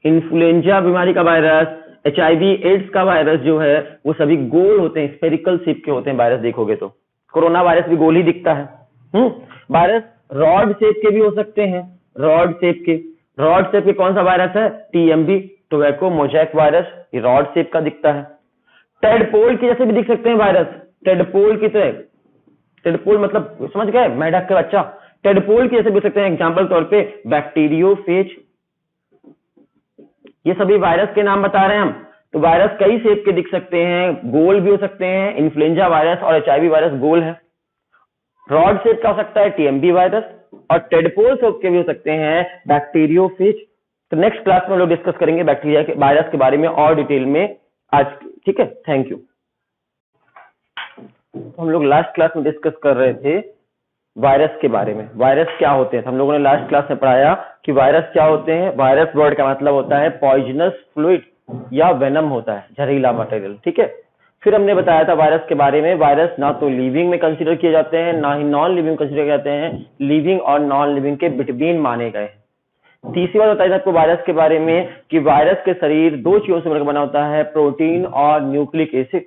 Speaker 1: इन्फ्लुएंजा बीमारी का वायरस, HIV एड्स का वायरस जो है वो सभी गोल होते हैं, स्फेरिकल शेप के होते हैं वायरस देखोगे तो। कोरोना वायरस भी गोल ही दिखता है। वायरस रॉड शेप के भी हो सकते हैं, रॉड शेप के कौन सा वायरस है, TMB, टोबैको मोजैक वायरस, ये रॉड शेप का दिखता है। टेडपोल के जैसे भी दिख सकते हैं वायरस, टेडपोल की तरह, टेडपोल मतलब समझ गए, मेढक के बच्चा, टेडपोल के जैसे भी सकते हैं। एग्जाम्पल तौर पे बैक्टीरियोफेज, ये सभी वायरस के नाम बता रहे हैं हम। तो वायरस कई शेप के दिख सकते हैं, गोल भी हो सकते हैं, इन्फ्लुएंजा वायरस और HIV वायरस गोल है। रॉड शेप का हो सकता है TMB वायरस, और टेडपोल शेप के भी हो सकते हैं बैक्टीरियोफेज। तो नेक्स्ट क्लास में हम लोग डिस्कस करेंगे बैक्टीरिया के वायरस के बारे में और डिटेल में आज, ठीक है, थैंक यू। तो हम लोग लास्ट क्लास में डिस्कस कर रहे थे वायरस के बारे में, वायरस क्या होते हैं। हम लोगों ने लास्ट क्लास में पढ़ाया कि वायरस क्या होते हैं। वायरस वर्ड का मतलब होता है पॉइजनस फ्लूइड या वेनम होता है, जहरीला मटेरियल, ठीक है। फिर हमने बताया था वायरस के बारे में, वायरस ना तो लिविंग में कंसीडर किए जाते हैं, ना ही नॉन लिविंग कंसीडर किए जाते हैं, लिविंग और नॉन लिविंग के बिटवीन माने गए हैं। तीसरी बात बताई आपको वायरस के बारे में कि वायरस के शरीर दो चीजों से मिलकर बना होता है, प्रोटीन और न्यूक्लिक एसिड।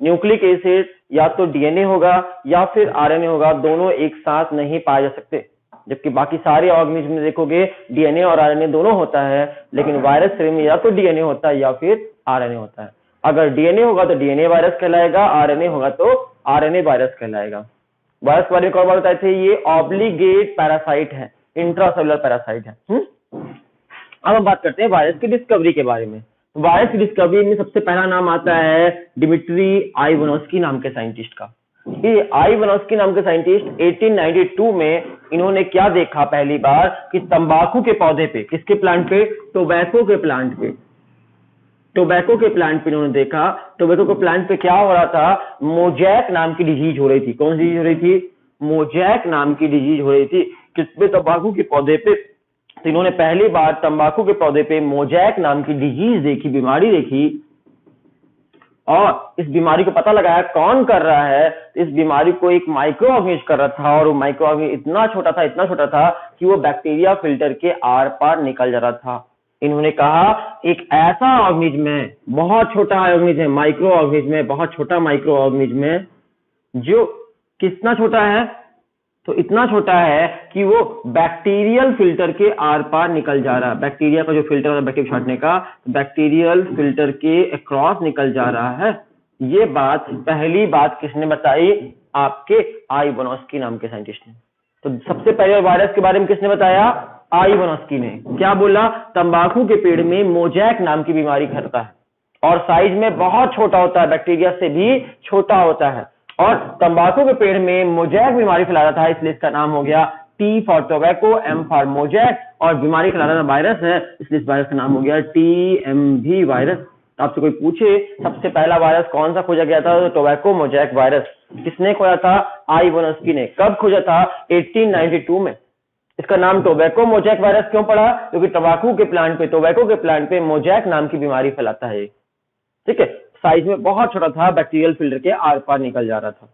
Speaker 1: न्यूक्लिक एसिड या तो डीएनए होगा या फिर आरएनए होगा, दोनों एक साथ नहीं पाए जा सकते। जबकि बाकी सारे ऑर्गेनिज्म में देखोगे डीएनए और आरएनए दोनों होता है, लेकिन वायरस शरीर में या तो डीएनए होता है या फिर आरएनए होता है। अगर डीएनए होगा तो डीएनए वायरस कहलाएगा, आरएनए होगा तो आरएनए वायरस कहलाएगा। वायरस के बारे में और बताए थे, ये ऑब्लिगेट पैरासाइट है, इंट्रासेलुलर पैरासाइट है। अब हम बात करते हैं वायरस की डिस्कवरी के बारे में। वायरस की डिस्कवरी में सबसे पहला नाम आता है डिमिट्री आइवानोव्स्की नाम के साइंटिस्ट का। ये आइवानोव्स्की नाम के साइंटिस्ट 1892 में इन्होंने क्या देखा पहली बार कि तंबाकू के पौधे पे, किसके प्लांट पे, टोबैको के प्लांट पे, टोबैको के प्लांट पे इन्होंने देखा। टोबैको के प्लांट पे क्या हो रहा था, मोजैक नाम की डिजीज हो रही थी। कौन सी डिजीज हो रही थी, मोजैक नाम की डिजीज हो रही थी। किसपे, तंबाकू के पौधे पे। तो इन्होंने पहली बार तंबाकू के पौधे पे मोजैक नाम की डिजीज देखी, बीमारी देखी, और इस बीमारी को पता लगाया कौन कर रहा है। इस बीमारी को एक माइक्रो ऑर्गेनिज्म कर रहा था, और वो माइक्रो ऑर्गेनिज्म इतना छोटा था कि वो बैक्टीरिया फिल्टर के आर पार निकल जा रहा था। इन्होंने कहा एक ऐसा ऑर्गेनिज्म है, बहुत छोटा ऑर्गेनिज्म है, माइक्रो ऑर्गेनिज्म है, बहुत छोटा माइक्रो ऑर्गेनिज्म है, जो कितना छोटा है, तो इतना छोटा है कि वो बैक्टीरियल फिल्टर के आर पार निकल जा रहा है। बैक्टीरिया का जो फिल्टर होता है बैक्टीरिया छांटने का, बैक्टीरियल फिल्टर के अक्रॉस निकल जा रहा है। ये बात पहली बात किसने बताई, आपके आइवानोव्स्की नाम के साइंटिस्ट ने। तो सबसे पहले वायरस के बारे में किसने बताया, आइवानोव्स्की ने। क्या बोला, तंबाकू के पेड़ में मोजैक नाम की बीमारी फैलता है, और साइज में बहुत छोटा होता है, बैक्टीरिया से भी छोटा होता है, और तंबाकू के पेड़ में मोजैक बीमारी फैला रहा था, इसलिए इसका नाम हो गया T for tobacco, M for mosaic, और बीमारी फैलाने वाला वायरस है, इसलिए इस वायरस का नाम हो गया TMV वायरस। तो आपसे कोई पूछे सबसे पहला वायरस कौन सा खोजा गया था, तो टोबैको मोजैक वायरस। किसने खोजा था? आइवानोस्की ने। कब खोजा था? 1892 में। इसका नाम टोबैको मोजैक वायरस क्यों पड़ा? क्योंकि टोबैको के प्लांट पे मोजैक नाम की बीमारी फैलाता है। ठीक है, साइज में बहुत छोटा था, बैक्टीरियल फिल्टर के आर पार निकल जा रहा था।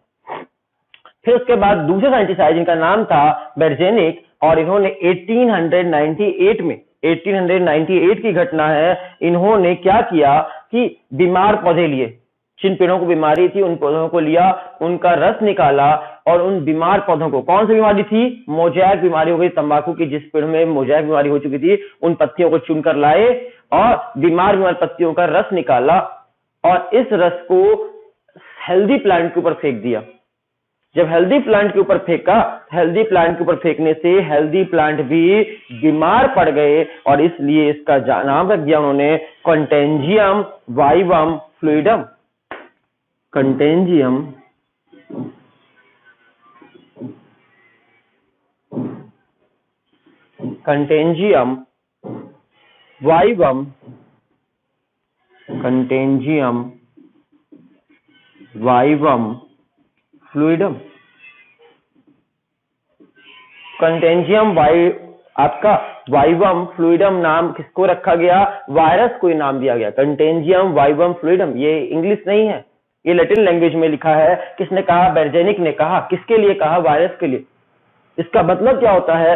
Speaker 1: फिर उसके बाद दूसरे साइंटिस्ट आए जिनका नाम था बेर्जेनिक, और इन्होंने 1898 की घटना है, इन्होंने क्या किया कि बीमार पौधे लिए, जिन पेड़ों को बीमारी थी उन पौधों को लिया, उनका रस निकाला, और उन बीमार पौधों को, कौन सी बीमारी थी? मोजैक बीमारी हो गई तंबाकू की, जिस पेड़ में मोजैक बीमारी हो चुकी थी, उन पत्तियों को चुनकर लाए और बीमार पत्तियों का रस निकाला, और इस रस को हेल्दी प्लांट के ऊपर फेंक दिया। जब हेल्दी प्लांट के ऊपर फेंका, हेल्दी प्लांट के ऊपर फेंकने से हेल्दी प्लांट भी बीमार पड़ गए, और इसलिए इसका नाम रख दिया उन्होंने कंटेंजियम वाइवम फ्लूइडम। कंटेंजियम vivum fluidum. कंटेंजियम आपका वाइवम फ्लूइडम नाम किसको रखा गया? वायरस को ही नाम दिया गया, कंटेंजियम वाइवम फ्लूइडम। ये इंग्लिश नहीं है, ये लैटिन लैंग्वेज में लिखा है। किसने कहा? बेर्जेनिक ने कहा। किसके लिए कहा? वायरस के लिए। इसका मतलब क्या होता है?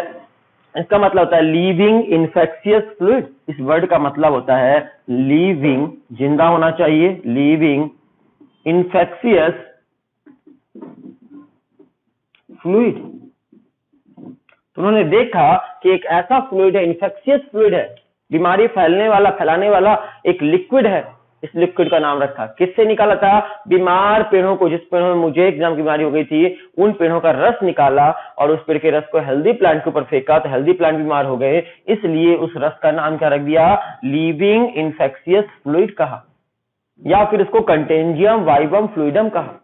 Speaker 1: इसका मतलब होता है लिविंग इन्फेक्शियस फ्लूइड। इस वर्ड का मतलब होता है लिविंग, जिंदा होना चाहिए, लिविंग इन्फेक्शियस फ्लूइड। तो उन्होंने देखा कि एक ऐसा फ्लूइड है, इन्फेक्शियस फ्लूइड है, बीमारी फैलाने वाला एक लिक्विड है। इस लिक्विड का नाम रखा। किससे निकाला था? बीमार पेड़ों को, जिस पेड़ों में मोजैक नाम की बीमारी हो गई थी, उन पेड़ों का रस निकाला और उस पेड़ के रस को हेल्दी प्लांट के ऊपर फेंका, तो हेल्दी प्लांट बीमार हो गए, इसलिए उस रस का नाम क्या रख दिया? लिविंग इन्फेक्शियस फ्लूइड कहा, या फिर इसको कंटेंजियम वाइवम फ्लूइडम कहा।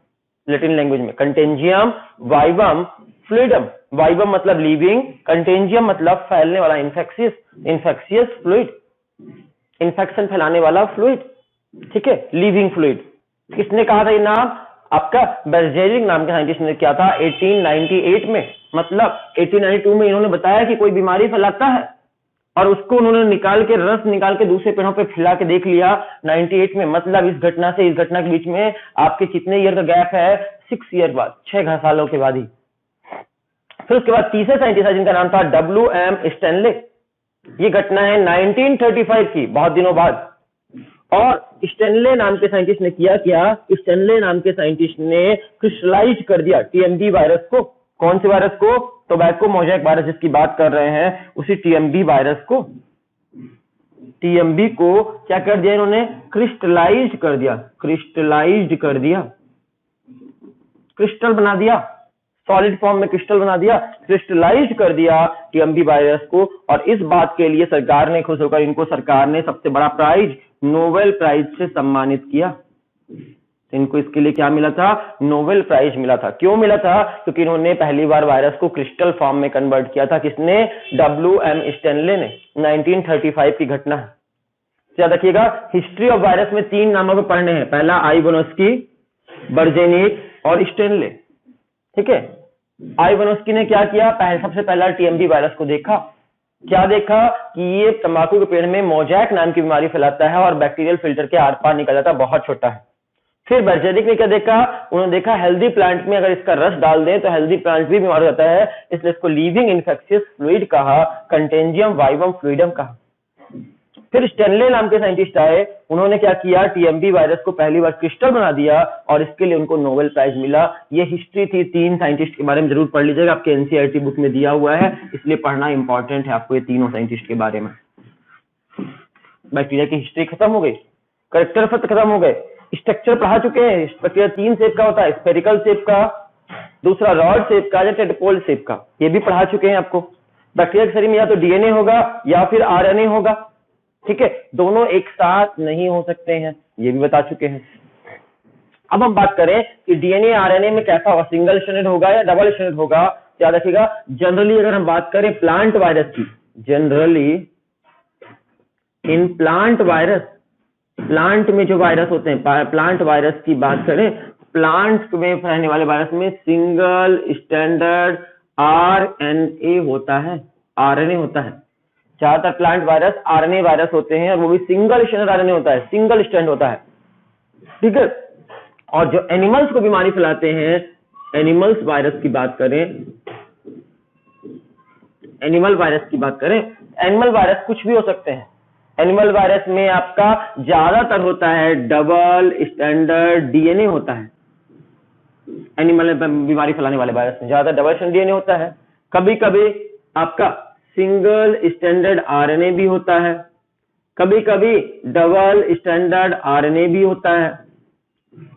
Speaker 1: लैटिन लैंग्वेज में कंटेंजियम वाइवम फ्लूइडम। वाइवम मतलब लिविंग, कंटेंजियम मतलब फैलने वाला, इन्फेक्शियस फ्लूइड, इन्फेक्शन फैलाने वाला फ्लूइड। ठीक है, लिविंग फ्लूइड। किसने कहा था ये नाम? आपका बेर्जेनिक नाम के साइंटिस्ट ने किया था 1898 में। मतलब 1892 में इन्होंने बताया कि कोई बीमारी फैलाता है, और उसको उन्होंने रस निकाल के दूसरे पेड़ों पे फैला के देख लिया 98 में। मतलब इस घटना से इस घटना के बीच में आपके कितने ईयर का गैप है? 6 ईयर बाद, 6 सालों के बाद ही। फिर उसके बाद तीसरे साइंटिस्ट है जिनका नाम था WM स्टैनले। ये घटना है 1935 की, बहुत दिनों बाद। और स्टैनले नाम के साइंटिस्ट ने किया क्या? स्टैनले नाम के साइंटिस्ट ने क्रिस्टलाइज कर दिया TMV वायरस को। कौन से वायरस को? टोबैको मोजैक वायरस जिसकी बात कर रहे हैं, उसी TMV वायरस को, TMV को क्या कर दिया इन्होंने? क्रिस्टलाइज कर दिया, क्रिस्टल बना दिया, सॉलिड फॉर्म में क्रिस्टल बना दिया, क्रिस्टलाइज कर दिया TMV वायरस को। और इस बात के लिए सरकार ने खुश होकर इनको, सरकार ने सबसे बड़ा प्राइज, नोबेल प्राइज से सम्मानित किया। इनको इसके लिए क्या मिला था? नोबेल प्राइज मिला था। क्यों मिला था? क्योंकि इन्होंने पहली बार वायरस को क्रिस्टल फॉर्म में कन्वर्ट किया था। किसने? WM स्टैनले ने। 1935 की घटना है। याद रखिएगा, हिस्ट्री ऑफ वायरस में 3 नामों को पढ़ने हैं। पहला आइवानोस्की, बेर्जेनिक और स्टैनले। ठीक है, आइवानोस्की ने क्या किया? सबसे पहला TMV वायरस को देखा। क्या देखा? कि ये तंबाकू के पेड़ में मोजैक नाम की बीमारी फैलाता है और बैक्टीरियल फिल्टर के आर पार निकल जाता है, बहुत छोटा है। फिर बेर्जेनिक ने क्या देखा? उन्होंने देखा हेल्दी प्लांट में अगर इसका रस डाल दें तो हेल्दी प्लांट भी बीमार हो जाता है, इसलिए इसको लिविंग इन्फेक्शियस फ्लूइड कहा, कंटेंजियम वाइवम फ्लूइडम कहा। फिर स्टैनले नाम के साइंटिस्ट आए, उन्होंने क्या किया? TMV वायरस को पहली बार क्रिस्टल बना दिया और इसके लिए उनको नोबेल प्राइज मिला। ये हिस्ट्री थी। 3 साइंटिस्ट के बारे में जरूर पढ़ लीजिएगा, आपके NCERT बुक में दिया हुआ है, इसलिए पढ़ना इंपॉर्टेंट है आपको ये तीनों साइंटिस्ट के बारे में। बैक्टीरिया की हिस्ट्री खत्म हो गई, कैरेक्टर खत्म हो गए, स्ट्रक्चर पढ़ा चुके हैं। बैक्टीरिया 3 शेप का होता है, स्फेरिकल शेप का, दूसरा रॉड शेप का या टेट्रापोल शेप का, ये भी पढ़ा चुके हैं आपको। बैक्टीरिया के शरीर में या तो DNA होगा या फिर RNA होगा। ठीक है, दोनों एक साथ नहीं हो सकते हैं, ये भी बता चुके हैं। अब हम बात करें कि DNA RNA में कैसा होगा, सिंगल स्ट्रैंडेड होगा या डबल स्ट्रैंडेड होगा। याद रखिएगा। जनरली अगर हम बात करें प्लांट वायरस की, generally in plant virus, plant में जो वायरस होते हैं, प्लांट वायरस की बात करें, प्लांट में फैलने वाले वायरस में सिंगल स्टैंडर्ड आरएनए होता है, आरएनए होता है। ज्यादातर प्लांट वायरस आरएनए वायरस होते हैं और वो भी सिंगल स्टैंडर्ड आरएनए होता है, सिंगल स्टैंड होता है, ठीक है। और जो एनिमल्स को बीमारी फैलाते हैं, एनिमल्स वायरस की बात करें, एनिमल वायरस की बात करें, एनिमल वायरस कुछ भी हो सकते हैं। एनिमल वायरस में आपका ज्यादातर होता है डबल स्टैंडर्ड डीएनए होता है। एनिमल बीमारी फैलाने वाले वायरस में ज्यादा डबल स्टैंडर्ड डीएनए होता है। कभी कभी आपका सिंगल स्टैंडर्ड आरएनए भी होता है, कभी कभी डबल स्टैंडर्ड आरएनए भी होता है,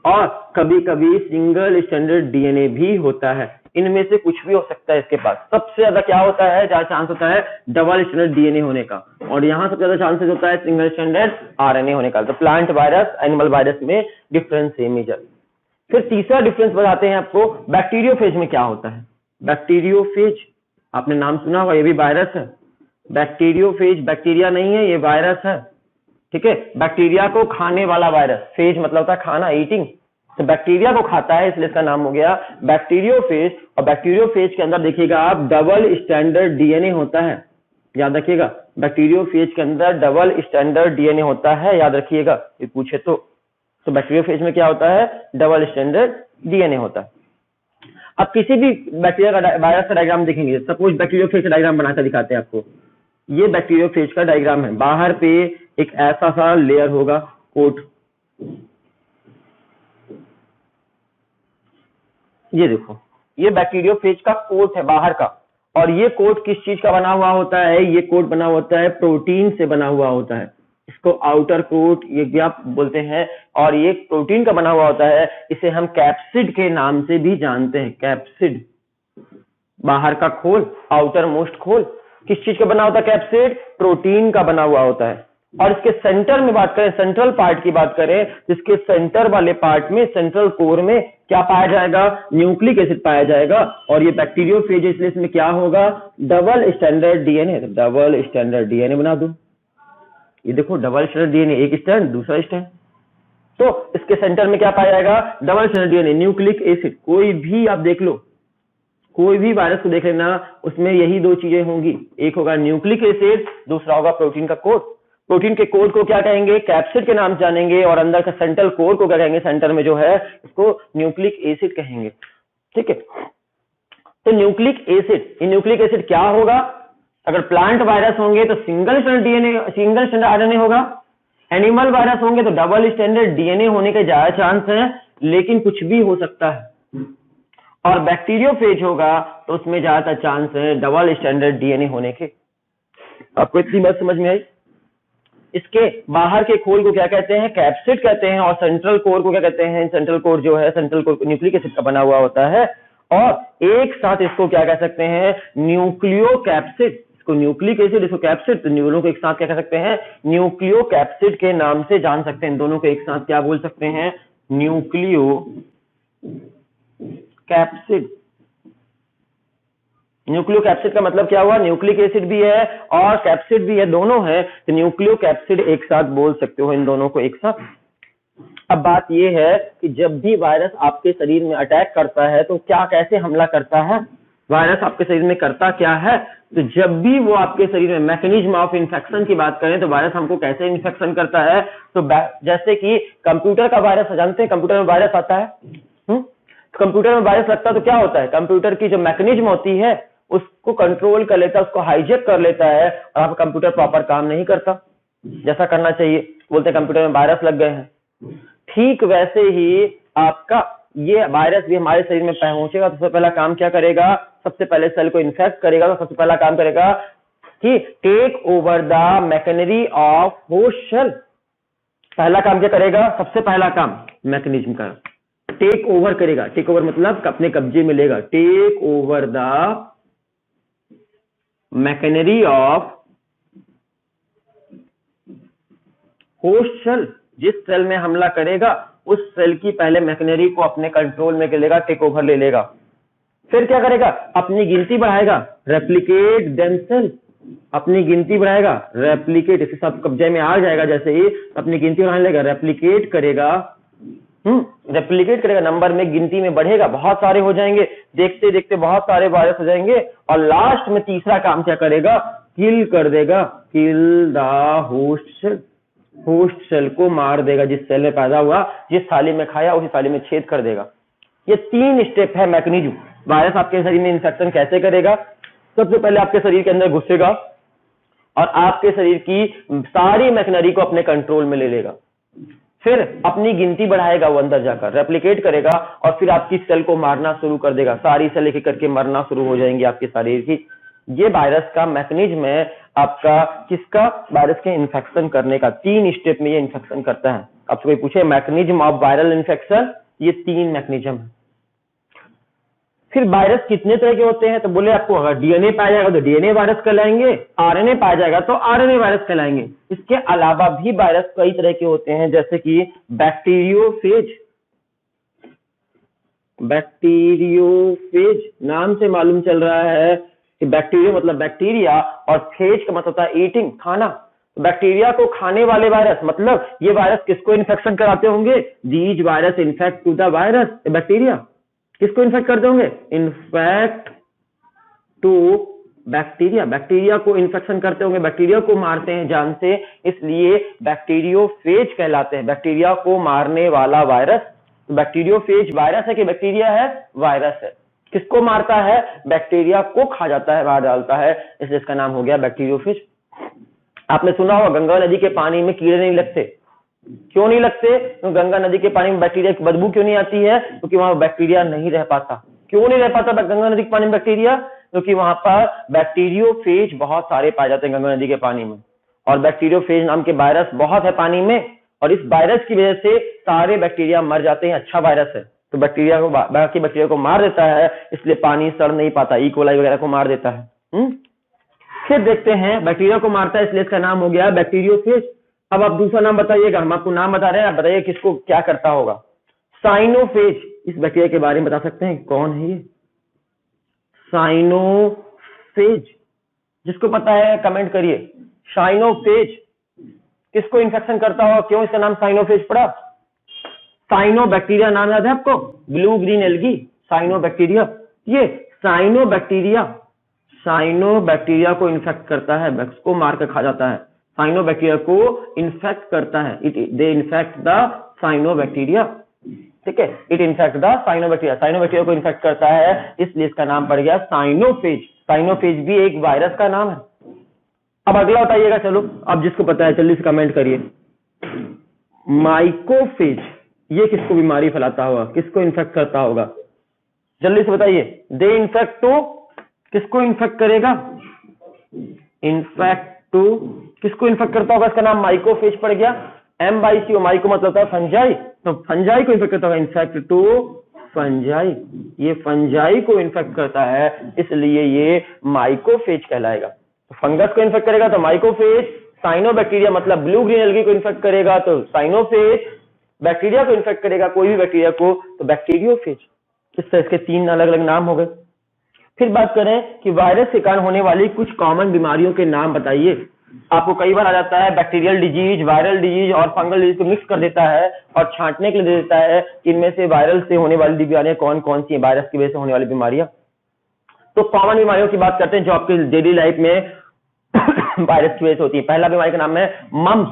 Speaker 1: और कभी कभी सिंगल स्टैंडर्ड डीएनए भी होता है। इनमें से कुछ भी हो सकता है इसके पास। सबसे ज्यादा क्या होता है, ज्यादा चांस होता है डबल स्टैंडर्ड डीएनए होने का, और यहाँ सबसे ज्यादा चांसेस होता है सिंगल स्टैंडर्ड आरएनए होने का। तो प्लांट वायरस एनिमल वायरस में डिफरेंस है मेजर। फिर तीसरा डिफरेंस बताते हैं आपको, बैक्टीरियोफेज में क्या होता है। बैक्टीरियोफेज आपने नाम सुना होगा, ये भी वायरस है। बैक्टीरियोफेज बैक्टीरिया नहीं है, ये वायरस है, ठीक है। बैक्टीरिया को खाने वाला वायरस, फेज मतलब होता है खाना, ईटिंग, तो बैक्टीरिया को खाता है, इसलिए इसका नाम हो गया बैक्टीरियोफेज। और बैक्टीरियोफेज के अंदर देखिएगा आप डबल स्टैंडर्ड डीएनए होता है, याद रखिएगा। बैक्टीरियोफेज के अंदर डबल स्टैंडर्ड डीएनए होता है, याद रखिएगा, ये पूछे तो बैक्टीरियोफेज में क्या होता है, डबल स्टैंडर्ड डीएनए होता है। अब किसी भी बैक्टीरिया का वायरस का डायग्राम देखेंगे, सपोज बैक्टीरियोफेज का डायग्राम बनाकर दिखाते हैं आपको। ये बैक्टीरियोफेज का डायग्राम है, बाहर पे एक ऐसा सा लेयर होगा, कोट, ये देखो, ये बैक्टीरियोफेज का कोट है बाहर का। और ये कोट किस चीज का बना हुआ होता है, ये कोट बना होता है प्रोटीन से बना हुआ होता है, इसको आउटर कोट ये भी आप बोलते हैं, और ये प्रोटीन का बना हुआ होता है। इसे हम कैप्सिड के नाम से भी जानते हैं, कैप्सिड, बाहर का खोल, आउटर मोस्ट खोल, किस चीज का बना होता है, कैप्सिड, प्रोटीन का बना हुआ होता है। और इसके सेंटर में बात करें, सेंट्रल पार्ट की बात करें, जिसके सेंटर वाले पार्ट में, सेंट्रल कोर में क्या पाया जाएगा, न्यूक्लिक एसिड पाया जाएगा। और ये बैक्टीरियोफेज, इसलिए इसमें क्या होगा, double standard DNA, double standard DNA बना दूं, ये देखो डबल स्टैंडर्ड डीएनए, एक स्टैंड दूसरा स्टैंड, तो इसके सेंटर में क्या पाया जाएगा, double standard DNA, nucleic acid. कोई भी आप देख लो, कोई भी वायरस को देख लेना, उसमें यही दो चीजें होंगी, एक होगा न्यूक्लिक एसिड, दूसरा होगा प्रोटीन का कोड। प्रोटीन के कोड को क्या कहेंगे, कैप्सिड के नाम से जानेंगे, और अंदर का सेंट्रल कोड को क्या कहेंगे, सेंटर में जो है इसको न्यूक्लिक एसिड कहेंगे, ठीक है। तो न्यूक्लिक एसिड, ये न्यूक्लिक एसिड क्या होगा, अगर प्लांट वायरस होंगे तो single standard DNA, single standard RNA होगा। एनिमल वायरस होंगे तो डबल स्टैंडर्ड डीएनए होने के ज्यादा चांस है, लेकिन कुछ भी हो सकता है। और बैक्टीरियोफेज होगा तो उसमें ज्यादातर चांस है डबल स्टैंडर्ड डीएनए होने के। आपको इतनी बात समझ में आई। इसके बाहर के खोल को क्या कहते हैं, कैप्सिड कहते हैं, और सेंट्रल कोर को क्या कहते हैं, सेंट्रल कोर जो है, सेंट्रल कोर न्यूक्लिक एसिड का बना हुआ होता है। और एक साथ इसको क्या कह सकते हैं, न्यूक्लियो कैप्सिड, इसको न्यूक्लिक एसिड, इसको कैप्सिड, तो दोनों को एक साथ क्या कह सकते हैं, न्यूक्लियो कैप्सिड के नाम से जान सकते हैं। दोनों को एक साथ क्या बोल सकते हैं, न्यूक्लियो कैप्सिड। न्यूक्लियो कैप्सिड का मतलब क्या हुआ, न्यूक्लिक एसिड भी है और कैप्सिड भी है, दोनों है, तो न्यूक्लियो कैप्सिड एक साथ बोल सकते हो इन दोनों को एक साथ। अब बात यह है कि जब भी वायरस आपके शरीर में अटैक करता है तो क्या, कैसे हमला करता है, वायरस आपके शरीर में करता क्या है। तो जब भी वो आपके शरीर में, मैकेनिज्म ऑफ इन्फेक्शन की बात करें तो वायरस हमको कैसे इन्फेक्शन करता है, तो जैसे कि कंप्यूटर का वायरस जानते हैं, कंप्यूटर में वायरस आता है, कंप्यूटर में वायरस लगता है तो क्या होता है, कंप्यूटर की जो मैकेनिज्म होती है उसको कंट्रोल कर लेता है, उसको हाईजेक कर लेता है, और आपका कंप्यूटर प्रॉपर काम नहीं करता जैसा करना चाहिए, बोलते हैं कंप्यूटर में वायरस लग गए हैं। ठीक वैसे ही आपका ये वायरस भी हमारे शरीर में पहुंचेगा तो सबसे पहला काम क्या करेगा, सबसे पहले सेल को इन्फेक्ट करेगा, तो सबसे पहला काम करेगा कि take over the machinery of host cell. पहला काम क्या करेगा, सबसे पहला काम मैकेनिज्म का टेक ओवर करेगा। टेक ओवर मतलब अपने कब्जे में लेगा, take over the machinery of host cell. जिस सेल में हमला करेगा उस सेल की पहले मैकेनरी को अपने कंट्रोल में लेगा, टेक ओवर ले लेगा। फिर क्या करेगा, अपनी गिनती बढ़ाएगा, रेप्लिकेट देमसेल्फ, अपनी गिनती बढ़ाएगा, रेप्लिकेट, इसे सब कब्जे में आ जाएगा जैसे ही अपनी गिनती बढ़ाने लगेगा, रेप्लिकेट करेगा, रेप्लिकेट करेगा, नंबर में गिनती में बढ़ेगा, बहुत सारे हो जाएंगे, देखते देखते बहुत सारे वायरस हो जाएंगे, और लास्ट में तीसरा काम क्या करेगा, किल कर देगा, kill the host cell, host cell को मार देगा, जिस सेल में पैदा हुआ, जिस थाली में खाया उसी थाली में छेद कर देगा। ये 3 स्टेप है मैकेनिज्म। वायरस आपके शरीर में इंफेक्शन कैसे करेगा, सबसे पहले आपके शरीर के अंदर घुसेगा और आपके शरीर की सारी मशीनरी को अपने कंट्रोल में ले लेगा, फिर अपनी गिनती बढ़ाएगा, वो अंदर जाकर रेप्लिकेट करेगा और फिर आपकी सेल को मारना शुरू कर देगा, सारी सेल एक एक करके मरना शुरू हो जाएंगी आपके शरीर की। ये वायरस का मैकेनिज्म है आपका, किसका, वायरस के इन्फेक्शन करने का। 3 स्टेप में ये इन्फेक्शन करता है। आपसे कोई पूछे मैकेनिज्म ऑफ वायरल इन्फेक्शन, ये 3 मैकेनिज्म है। फिर वायरस कितने तरह के होते हैं, तो बोले आपको अगर डीएनए पाया जाएगा तो डीएनए वायरस कहलाएंगे, आरएनए पाया जाएगा तो आरएनए वायरस कहलाएंगे। इसके अलावा भी वायरस कई तरह के होते हैं, जैसे कि बैक्टीरियोफेज, बैक्टीरियोफेज नाम से मालूम चल रहा है कि बैक्टीरिया मतलब बैक्टीरिया और फेज का मतलब होता है ईटिंग, खाना। बैक्टीरिया को खाने वाले वायरस, मतलब ये वायरस किसको इन्फेक्शन कराते होंगे, these virus infect to the virus, bacteria किसको इन्फेक्ट करते होंगे, इन्फेक्ट टू बैक्टीरिया, बैक्टीरिया को इन्फेक्शन करते होंगे, बैक्टीरिया को मारते हैं जान से, इसलिए बैक्टीरियोफेज कहलाते हैं, बैक्टीरिया को मारने वाला वायरस। तो बैक्टीरियोफेज वायरस है कि बैक्टीरिया है, वायरस है। किसको मारता है, बैक्टीरिया को खा जाता है, मार डालता है, इसलिए इसका नाम हो गया बैक्टीरियोफेज। आपने सुना होगा गंगा नदी के पानी में कीड़े नहीं लगते, क्यों नहीं लगते, तो गंगा नदी के पानी में बैक्टीरिया की बदबू क्यों नहीं आती है, क्योंकि वहां बैक्टीरिया नहीं रह पाता। क्यों नहीं रह पाता गंगा नदी के पानी में बैक्टीरिया, क्योंकि वहां पर बैक्टीरियोफेज बहुत सारे पाए जाते हैं गंगा नदी के पानी में, और बैक्टीरियोफेज नाम के वायरस बहुत है पानी में, और इस वायरस की वजह से सारे बैक्टीरिया मर जाते हैं। अच्छा वायरस है तो बैक्टीरिया को, बाकी बैक्टीरिया को मार देता है, इसलिए पानी सड़ नहीं पाता, ई कोलाई वगैरह को मार देता है। फिर देखते हैं बैक्टीरिया को मारता है, इसलिए इसका नाम हो गया बैक्टीरियोफेज। अब आप दूसरा नाम बताइएगा, हम आपको नाम बता रहे हैं, आप बताइए किसको क्या करता होगा, साइनोफेज। इस बैक्टीरिया के बारे में बता सकते हैं कौन है ये, साइनोफेज, जिसको पता है कमेंट करिए। साइनोफेज किसको इन्फेक्शन करता होगा, क्यों इसका नाम साइनोफेज पड़ा, साइनो बैक्टीरिया नाम याद है आपको, blue green algae, cyano bacteria. ये साइनो बैक्टीरिया को इन्फेक्ट करता है, को मार कर खा जाता है, साइनो बैक्टीरिया को इन्फेक्ट करता है, they infect the cyano bacteria, ठीक है, it infect the cyano bacteria, cyano bacteria को इन्फेक्ट करता है, इसलिए इसका नाम पड़ गया साइनोफेज। साइनोफेज भी एक वायरस का नाम है। अब अगला बताइएगा, चलो अब जिसको पता है जल्दी से कमेंट करिए, माइकोफेज, ये किसको बीमारी फैलाता होगा, किसको इन्फेक्ट करता होगा, जल्दी से बताइए। दे इन्फेक्ट टू, किसको इन्फेक्ट करेगा, इन्फेक्ट टू, किसको इन्फेक्ट करता होगा, इसका नाम माइकोफेज पड़ गया। M/C, माइको मतलब होता है फंजाई, तो फंजाई को इन्फेक्ट करता होगा, इन्फेक्ट टू फंजाई, ये फंजाई को इन्फेक्ट करता है, इसलिए ये माइकोफेज कहलाएगा। तो फंगस को इन्फेक्ट करेगा तो माइकोफेज, साइनोबैक्टीरिया मतलब ब्लू ग्रीन एल्गी को इन्फेक्ट करेगा तो साइनोफेज, बैक्टीरिया को इन्फेक्ट करेगा कोई भी बैक्टीरिया को तो बैक्टीरियोफेज। इस तरह इसके 3 अलग अलग नाम हो गए। फिर बात करें कि वायरस के कारण होने वाली कुछ कॉमन बीमारियों के नाम बताइए। आपको कई बार आ जाता है बैक्टीरियल डिजीज, वायरल डिजीज और फंगल डिजीज को मिक्स कर देता है और छांटने के लिए दे देता है कि इनमें से वायरल से होने वाली बीमारियां कौन कौन सी हैं, वायरस की वजह से होने वाली बीमारियां। तो कॉमन बीमारियों की बात करते हैं जो आपकी डेली लाइफ में वायरस की वजह से होती है। पहला बीमारी का नाम है मम्स,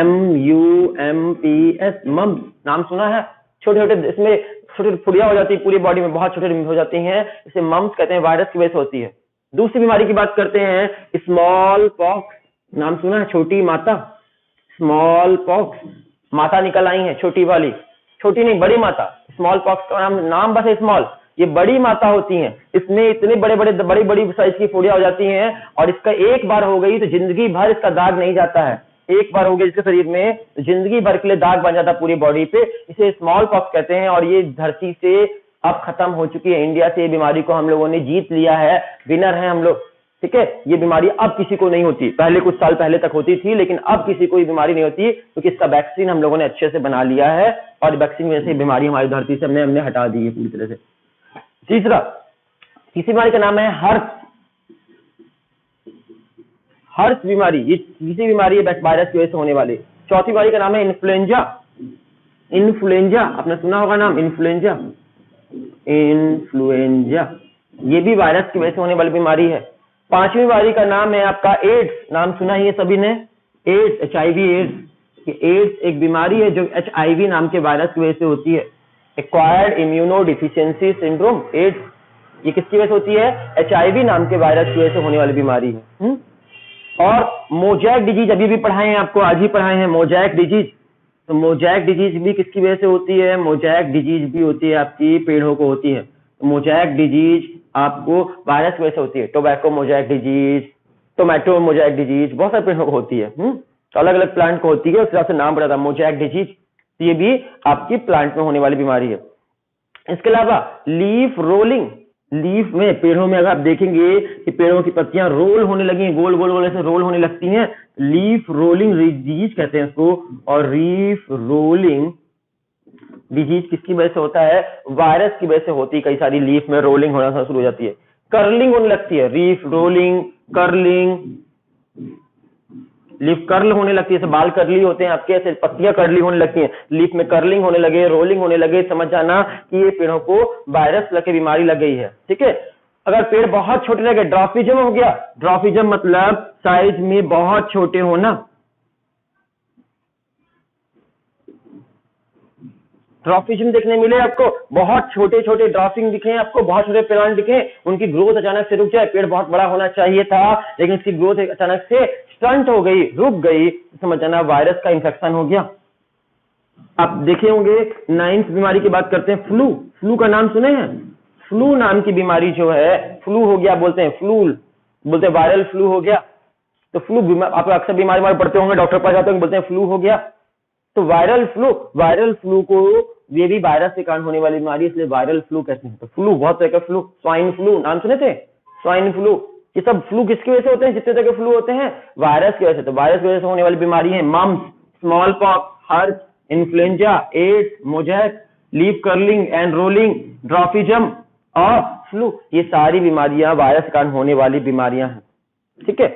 Speaker 1: MUMPS, मम्स, नाम सुना है। छोटे छोटे इसमें छोटी फुड़िया हो जाती है पूरी बॉडी में, बहुत छोटी हो जाती हैं, इसे मम्स कहते हैं, वायरस की वजह से होती है। दूसरी बीमारी की बात करते हैं स्मॉल पॉक्स, नाम सुना है, छोटी माता, स्मॉल पॉक्स, माता निकल आई है छोटी वाली, छोटी नहीं बड़ी माता, स्मॉल पॉक्स का नाम बस है स्मॉल, ये बड़ी माता होती हैं, इसमें इतने बड़ी बड़ी साइज की फुड़िया हो जाती हैं और इसका एक बार हो गई तो जिंदगी भर इसका दाग नहीं जाता है। एक बार हो गया इसके शरीर में तो जिंदगी भर के लिए दाग बन जाता पूरी बॉडी पे, इसे स्मॉल पॉक्स कहते हैं। और ये धरती से अब खत्म हो चुकी है, इंडिया से ये बीमारी को हम लोगों ने जीत लिया है, विनर है हम लोग, ठीक है। ये बीमारी अब किसी को नहीं होती, पहले कुछ साल पहले तक होती थी लेकिन अब किसी को ये बीमारी नहीं होती क्योंकि इसका वैक्सीन हम लोगों ने अच्छे से बना लिया है और वैक्सीन में से बीमारी हमारी धरती से हमने हटा दी है पूरी तरह से। तीसरा, तीसरी बीमारी का नाम है हर्ष। हर्ष बीमारी, ये तीसरी बीमारी है वायरस की वजह से होने वाली। चौथी बीमारी का नाम है इन्फ्लुएंजा। इन्फ्लुएंजा आपने सुना होगा नाम, इन्फ्लुएंजा। इन्फ्लुएंजा ये भी वायरस की वजह से होने वाली बीमारी है। पांचवी बीमारी का नाम है आपका एड्स। नाम सुना ही है सभी ने, एड्स, HIV एड्स। एड्स एक बीमारी है जो HIV नाम के वायरस की वजह से होती है। Acquired immuno deficiency syndrome, AIDS, ये किसकी वजह से होती है? HIV नाम के वायरस की वजह से होने वाली बीमारी है। और मोजैक डिजीज अभी भी पढ़ाए हैं आपको, आज ही पढ़ाए हैं मोजैक डिजीज। तो मोजैक डिजीज भी किसकी वजह से होती है? मोजैक डिजीज भी होती है आपकी पेड़ों को होती है। तो मोजैक डिजीज आपको वायरस की वजह से होती है। Tobacco mosaic disease, tomato mosaic disease, बहुत सारे पेड़ों को होती है। तो अलग अलग प्लांट को होती है, उस हिसाब से नाम पड़ा था मोजैक डिजीज। ये भी आपकी प्लांट में होने वाली बीमारी है। इसके अलावा लीफ रोलिंग, लीफ में, पेड़ों में अगर आप देखेंगे कि पेड़ों की पत्तियां रोल होने लगी हैं, गोल गोल गोल ऐसे रोल होने लगती हैं, लीफ रोलिंग डिजीज कहते हैं इसको। और लीफ रोलिंग डिजीज किसकी वजह से होता है? वायरस की वजह से होती है। कई सारी लीफ में रोलिंग होना शुरू हो जाती है, कर्लिंग होने लगती है। Leaf rolling, curling, leaf curl होने लगती है, जैसे बाल कर्ली होते हैं आपके, ऐसे पत्तियां कर्ली होने लगती हैं। लीफ में कर्लिंग होने लगे, रोलिंग होने लगे, समझ जाना कि ये पेड़ों को वायरस लग के बीमारी लग गई है। ठीक है, अगर पेड़ बहुत छोटे लगे, ड्रॉफिज्म हो गया। ड्रॉफिज्म मतलब साइज में बहुत छोटे होना। ड्रॉफिज्म देखने मिले आपको, बहुत छोटे छोटे ड्रॉफिंग दिखे आपको, बहुत छोटे प्लांट दिखे, उनकी ग्रोथ अचानक से रुक जाए। पेड़ बहुत बड़ा होना चाहिए था लेकिन उसकी ग्रोथ अचानक से स्टंट हो गई, रुक गई, समझ जाना वायरस का इंफेक्शन हो गया। आप देखे होंगे 9th बीमारी की बात करते हैं, फ्लू। फ्लू का नाम सुने हैं? फ्लू नाम की बीमारी जो है, फ्लू हो गया बोलते हैं, फ्लू बोलते हैं, वायरल फ्लू हो गया। तो फ्लू आप अक्सर बीमारी पढ़ते होंगे, डॉक्टर पास जाते होंगे, बोलते हैं फ्लू हो गया। तो वायरल फ्लू को ये भी वायरस के कारण होने वाली बीमारी, इसलिए वायरल फ्लू कहते हैं। तो फ्लू बहुत तरह का फ्लू, स्वाइन फ्लू नाम सुने थे? स्वाइन फ्लू, ये सब फ्लू किसकी वजह से होते हैं? जितने तरह के फ्लू होते हैं वायरस की वजह से। तो वायरस की वजह से होने वाली बीमारी है मम्स, स्मॉल पॉक्स, हर्ष, influenza, AIDS, mosaic, leaf curling and rolling, dwarfism और फ्लू। ये सारी बीमारियां वायरस के कारण होने वाली बीमारियां हैं। ठीक है,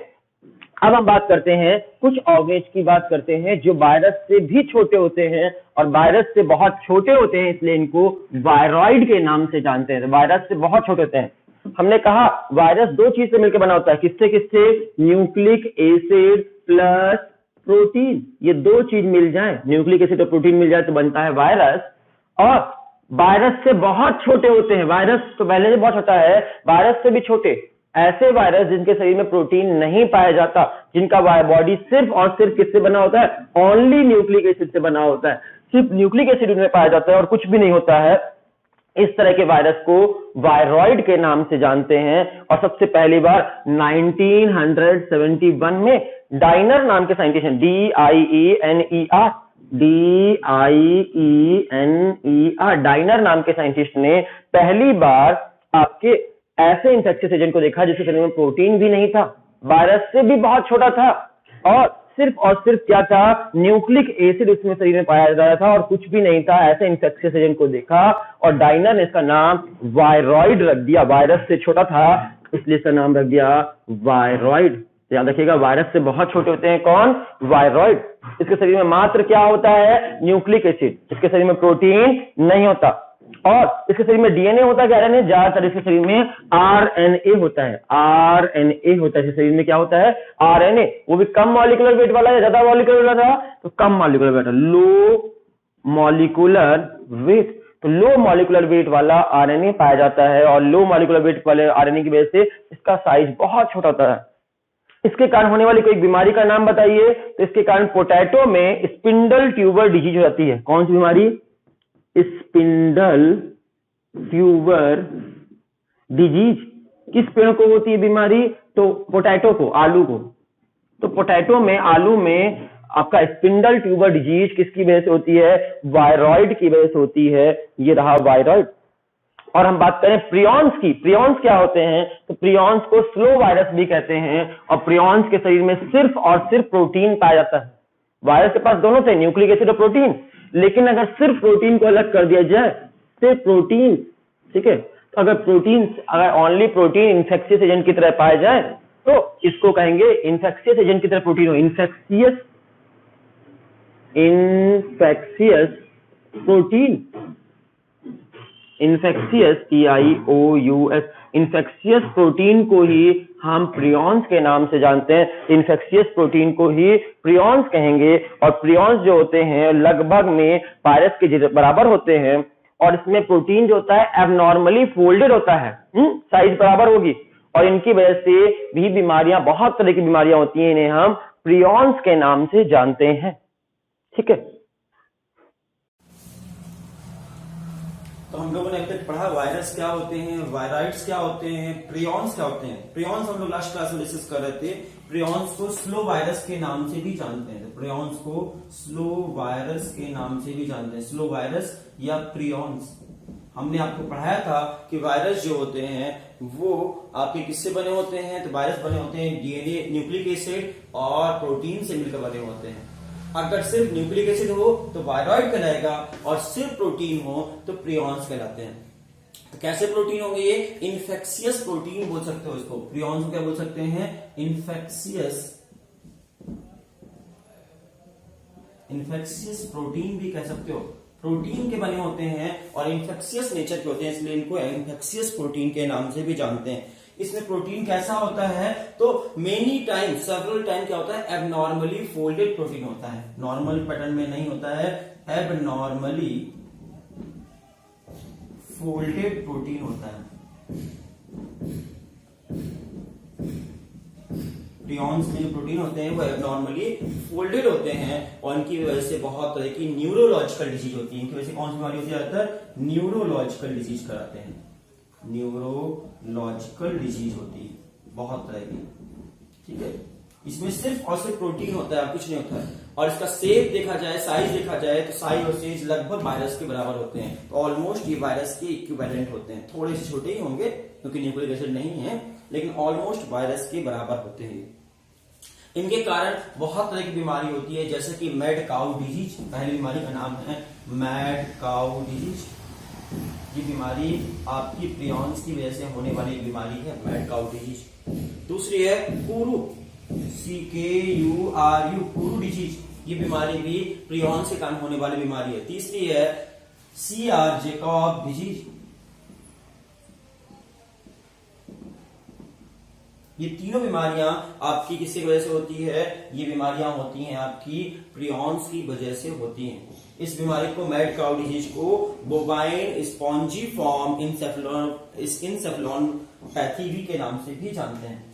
Speaker 1: अब हम बात करते हैं कुछ ऑर्गेन्स की बात करते हैं जो वायरस से भी छोटे होते हैं और वायरस से बहुत छोटे होते हैं, इसलिए इनको वायरॉइड के नाम से जानते हैं। वायरस से बहुत छोटे होते हैं। हमने कहा वायरस दो चीज से मिलकर बना होता है, किससे किससे? Nucleic acid plus protein. ये दो चीज मिल जाए, न्यूक्लिक एसिड और प्रोटीन मिल जाए तो बनता है वायरस। और वायरस से बहुत छोटे होते हैं, वायरस तो पहले से बहुत छोटा है, वायरस से भी छोटे ऐसे वायरस जिनके शरीर में प्रोटीन नहीं पाया जाता, जिनका बॉडी सिर्फ और सिर्फ किससे बना होता है? ओनली न्यूक्लिक एसिड से बना होता है। सिर्फ न्यूक्लिक एसिड उनमें पाया जाता है और कुछ भी नहीं होता है। इस तरह के वायरस को वायरॉइड के नाम से जानते हैं। और सबसे पहली बार 1971 में डाइनर नाम के साइंटिस्ट हैं, DIENER, डाइनर नाम के साइंटिस्ट ने पहली बार आपके ऐसे इंफेक्शियस एजेंट को देखा जिसके शरीर में प्रोटीन भी नहीं था, वायरस से भी बहुत छोटा था और सिर्फ क्या था? न्यूक्लिक एसिड उसमें शरीर में पाया जा रहा था और कुछ भी नहीं था। ऐसे इंफेक्शियस एजेंट को देखा और डाइनर ने इसका नाम वायरॉइड रख दिया। वायरस से छोटा था इसलिए इसका नाम रख दिया वायरॉइड। याद रखिएगा, वायरस से बहुत छोटे होते हैं कौन? वायरॉइड। इसके शरीर में मात्र क्या होता है? Nucleic acid. इसके शरीर में प्रोटीन नहीं होता और इसके शरीर में डीएनए होता है, RNA। ज्यादातर इसके शरीर में RNA होता है, RNA होता है। इसके शरीर में क्या होता है? RNA। वो भी कम मॉलिक्यूलर वेट वाला है, ज्यादा मॉलिक्यूलर वेट वाला तो कम molecular weight, low molecular weight. तो लो मॉलिक्यूलर वेट वाला RNA पाया जाता है और लो मॉलिक्यूलर वेट वाले RNA की वजह से इसका साइज बहुत छोटा होता है। इसके कारण होने वाली कोई बीमारी का नाम बताइए। तो इसके कारण पोटैटो में स्पिंडल ट्यूबर डिजीज हो जाती है। कौन सी बीमारी? Spindle tuber disease. किस पेड़ को होती है बीमारी? तो पोटैटो को, आलू को। तो पोटैटो में, आलू में आपका स्पिंडल ट्यूबर डिजीज किसकी वजह से होती है? वायरॉइड की वजह से होती है। ये रहा वायरॉइड। और हम बात करें प्रियॉन्स की। प्रियॉन्स क्या होते हैं? तो प्रियॉन्स को स्लो वायरस भी कहते हैं और प्रियॉन्स के शरीर में सिर्फ और सिर्फ प्रोटीन पाया जाता है। वायरस के पास दोनों थे, न्यूक्लिक एसिड और प्रोटीन, लेकिन अगर सिर्फ प्रोटीन को अलग कर दिया जाए, सिर्फ प्रोटीन, ठीक है, अगर ओनली प्रोटीन इन्फेक्शियस एजेंट की तरह पाए जाए तो इसको कहेंगे इन्फेक्शियस एजेंट की तरह प्रोटीन हो, infectious protein, infectious PIOUS, infectious protein को ही हम प्रियॉन्स के नाम से जानते हैं। इन्फेक्शियस प्रोटीन को ही प्रियॉन्स कहेंगे और प्रियॉन्स जो होते हैं लगभग में वायरस के बराबर होते हैं और इसमें प्रोटीन जो होता है एबनॉर्मली फोल्डेड होता है, साइज बराबर होगी और इनकी वजह से भी बीमारियां, बहुत तरह की बीमारियां होती हैं, इन्हें हम प्रियॉन्स के नाम से जानते हैं। ठीक है,
Speaker 2: तो हम लोगों ने अब तक पढ़ा वायरस क्या होते हैं, वायराइड्स क्या होते हैं, प्रियॉन्स क्या होते हैं। प्रियॉन्स हम लोग लास्ट क्लास में डिस्कस कर रहे थे। प्रियॉन्स को स्लो वायरस के नाम से भी जानते हैं, प्रियॉन्स को स्लो वायरस के नाम से भी जानते हैं, स्लो वायरस या प्रियॉन्स। हमने आपको पढ़ाया था कि वायरस जो होते हैं वो आपके किससे बने होते हैं, तो वायरस बने होते हैं DNA, न्यूक्लिक एसिड और प्रोटीन से मिलकर बने होते हैं। अगर सिर्फ न्यूक्लिक एसिड हो तो वायरॉइड कहलाएगा और सिर्फ प्रोटीन हो तो प्रियॉन्स कहलाते हैं। तो कैसे प्रोटीन होंगे ये? इन्फेक्शियस प्रोटीन बोल सकते हो इसको, प्रियॉन्स को क्या बोल सकते हैं? इन्फेक्शियस प्रोटीन भी कह सकते हो। प्रोटीन के बने होते हैं और इन्फेक्शियस नेचर के होते हैं, इसलिए इनको इन्फेक्शियस प्रोटीन के नाम से भी जानते हैं। इसमें प्रोटीन कैसा होता है? तो मेनी टाइम, सेवरल टाइम क्या होता है? एबनॉर्मली फोल्डेड प्रोटीन होता है, नॉर्मल पैटर्न में नहीं होता है, एबनॉर्मली फोल्डेड प्रोटीन होता है। प्रियॉन्स में जो प्रोटीन होते हैं वो एबनॉर्मली फोल्डेड होते हैं और इनकी वजह से बहुत तरह की न्यूरोलॉजिकल डिजीज होती है। इनकी वजह से कौन सी बीमारी होती है? ज्यादातर न्यूरोलॉजिकल डिजीज कराते हैं, न्यूरोलॉजिकल डिजीज होती है बहुत तरह की। ठीक है, इसमें सिर्फ और सिर्फ प्रोटीन होता है, कुछ नहीं होता है। और इसका शेप देखा जाए, साइज देखा जाए तो साइज और साइज लगभग वायरस के बराबर होते हैं, तो ऑलमोस्ट ये वायरस के इक्विवेलेंट होते हैं। थोड़े से छोटे ही होंगे क्योंकि न्यूक्लिक एसिड नहीं है, लेकिन ऑलमोस्ट वायरस के बराबर होते हैं। इनके कारण बहुत तरह की बीमारी होती है, जैसे कि मैड काउ डिजीज। पहली बीमारी का नाम है मैड काउ डिजीज। ये बीमारी आपकी प्रियॉन्स की वजह से होने वाली बीमारी है, मैड काउ डिजीज। दूसरी है कुरू, CKURU, कुरू डिजीज। ये बीमारी भी प्रियॉन्स के कारण होने वाली बीमारी है। तीसरी है CR जैकब डिजीज। ये तीनों बीमारियां आपकी किसकी वजह से होती है? ये बीमारियां होती हैं आपकी प्रियॉन्स की वजह से होती हैं। इस बीमारी को, मैड काउ डिजीज को, बोवाइन स्पॉन्जीफॉर्म इंसेफेलोपैथी भी के नाम से भी जानते हैं।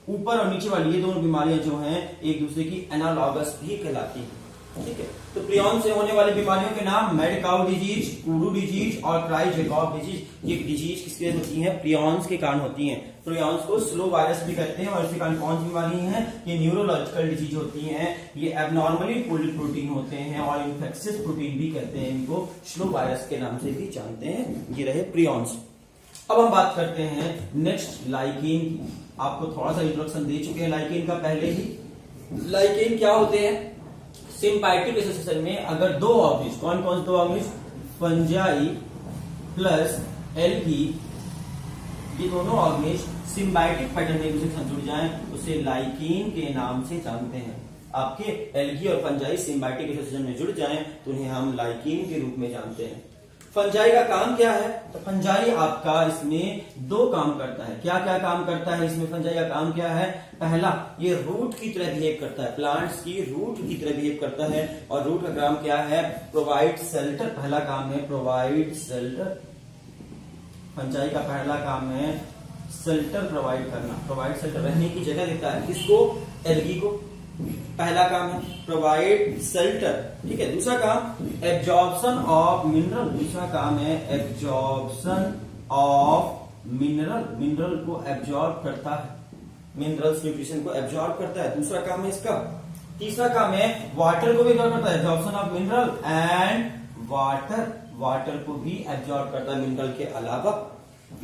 Speaker 2: ऊपर और नीचे वाली ये दोनों बीमारियां जो हैं एक दूसरे की एनालॉगस भी कहलाती हैं। ठीक है, तो प्रियॉन से होने वाली बीमारियों के नाम mad cow disease, Kuru disease और क्राई जैकब डिजीज। ये डिजीज किसके वजह होती है? प्रियॉन्स के कारण होती हैं। प्रियॉन्स को स्लो वायरस भी कहते हैं और इसके कारण कौन सी बीमारी है? ये न्यूरोलॉजिकल डिजीज होती हैं, ये एबनॉर्मली फोल्डेड प्रोटीन होते हैं और इन्फेक्शियस प्रोटीन भी कहते हैं, इनको स्लो वायरस के नाम से भी जानते हैं। ये रहे प्रियॉन्स। अब हम बात करते हैं नेक्स्ट लाइकेन की। आपको थोड़ा सा इंट्रोडक्शन दे चुके हैं लाइकेन का पहले ही। लाइकेन क्या होते हैं? सिम्बायोटिक एसोसिएशन में अगर दो ऑर्गेनिज, कौन कौन से दो ऑर्गेनिज? फंजाई प्लस एल्गी, ये दोनों ऑर्गेनिज सिम्बायोटिक पैटर्न में एक दूसरे के साथ जुड़ जाएं, उसे लाइकेन के नाम से जानते हैं। आपके एल्गी और फंजाई सिम्बायोटिक एसोसिएशन में जुड़ जाएं तो उन्हें हम लाइकेन के रूप में जानते हैं। फंजाई का काम क्या है? तो फंजाई आपका इसमें दो काम करता है। क्या क्या काम करता है इसमें? फंजाई का काम क्या है? पहला, ये रूट की तरह बिहेव करता है, प्लांट्स की रूट की तरह बिहेव करता है। और रूट का काम क्या है? Provide shelter. पहला काम है प्रोवाइड शेल्टर। फंजाई का पहला काम है शेल्टर प्रोवाइड करना, प्रोवाइड शेल्टर, रहने की जगह देता है। किसको? एल्गी को। पहला काम है प्रोवाइड शेल्टर। ठीक है, दूसरा काम एब्जॉर्प्शन ऑफ मिनरल। दूसरा काम है एब्जॉर्प्शन ऑफ मिनरल। मिनरल को एब्जॉर्ब करता है, मिनरल्स न्यूट्रिशन को एब्जॉर्ब करता है, दूसरा काम है इसका। तीसरा काम है वाटर को भी एब्जॉर्ब करता है, absorption of mineral and water. Water को भी एब्जॉर्ब करता है मिनरल के अलावा।